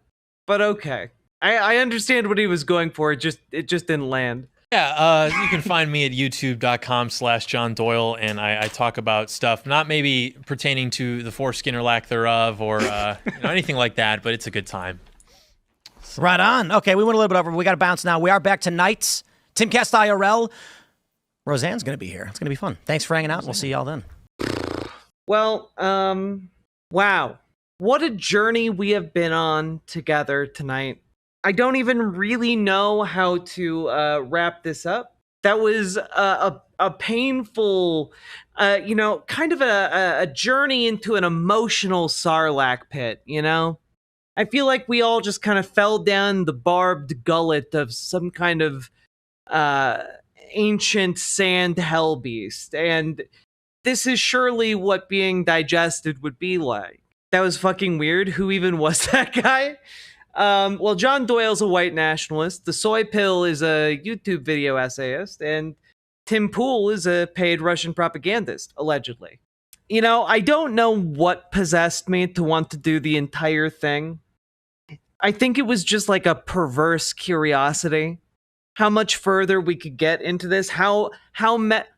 Speaker 3: but okay. I understand what he was going for. It just didn't land.
Speaker 4: Yeah, you can find me at youtube.com/John Doyle, and I talk about stuff not maybe pertaining to the foreskin or lack thereof or anything like that, but it's a good time.
Speaker 1: Right on. Okay, we went a little bit over. We got to bounce now. We are back tonight. Timcast IRL. Roseanne's going to be here. It's going to be fun. Thanks for hanging out. We'll see y'all then.
Speaker 3: Well, wow. What a journey we have been on together tonight. I don't even really know how to wrap this up. That was a painful, kind of a journey into an emotional sarlacc pit, you know? I feel like we all just kind of fell down the barbed gullet of some kind of ancient sand hell beast. And this is surely what being digested would be like. That was fucking weird. Who even was that guy? Well, John Doyle's a white nationalist. The Soy Pill is a YouTube video essayist. And Tim Pool is a paid Russian propagandist, allegedly. You know, I don't know what possessed me to want to do the entire thing. I think it was just like a perverse curiosity. How much further we could get into this, how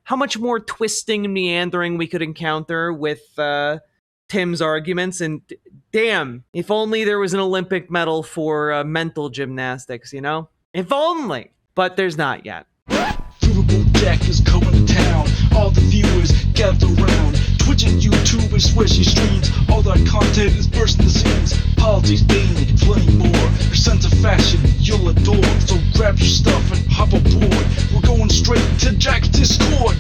Speaker 3: much more twisting and meandering we could encounter with Tim's arguments, and damn, if only there was an Olympic medal for mental gymnastics, you know? If only, but there's not yet.
Speaker 15: Riverboat Jack is coming to town. All the viewers gather around. Twitch and YouTube and swishy streams. All that content is bursting the seams. Politics, gaming, and plenty more. Your sense of fashion you'll adore. So grab your stuff and hop aboard. We're going straight to Jack's Discord.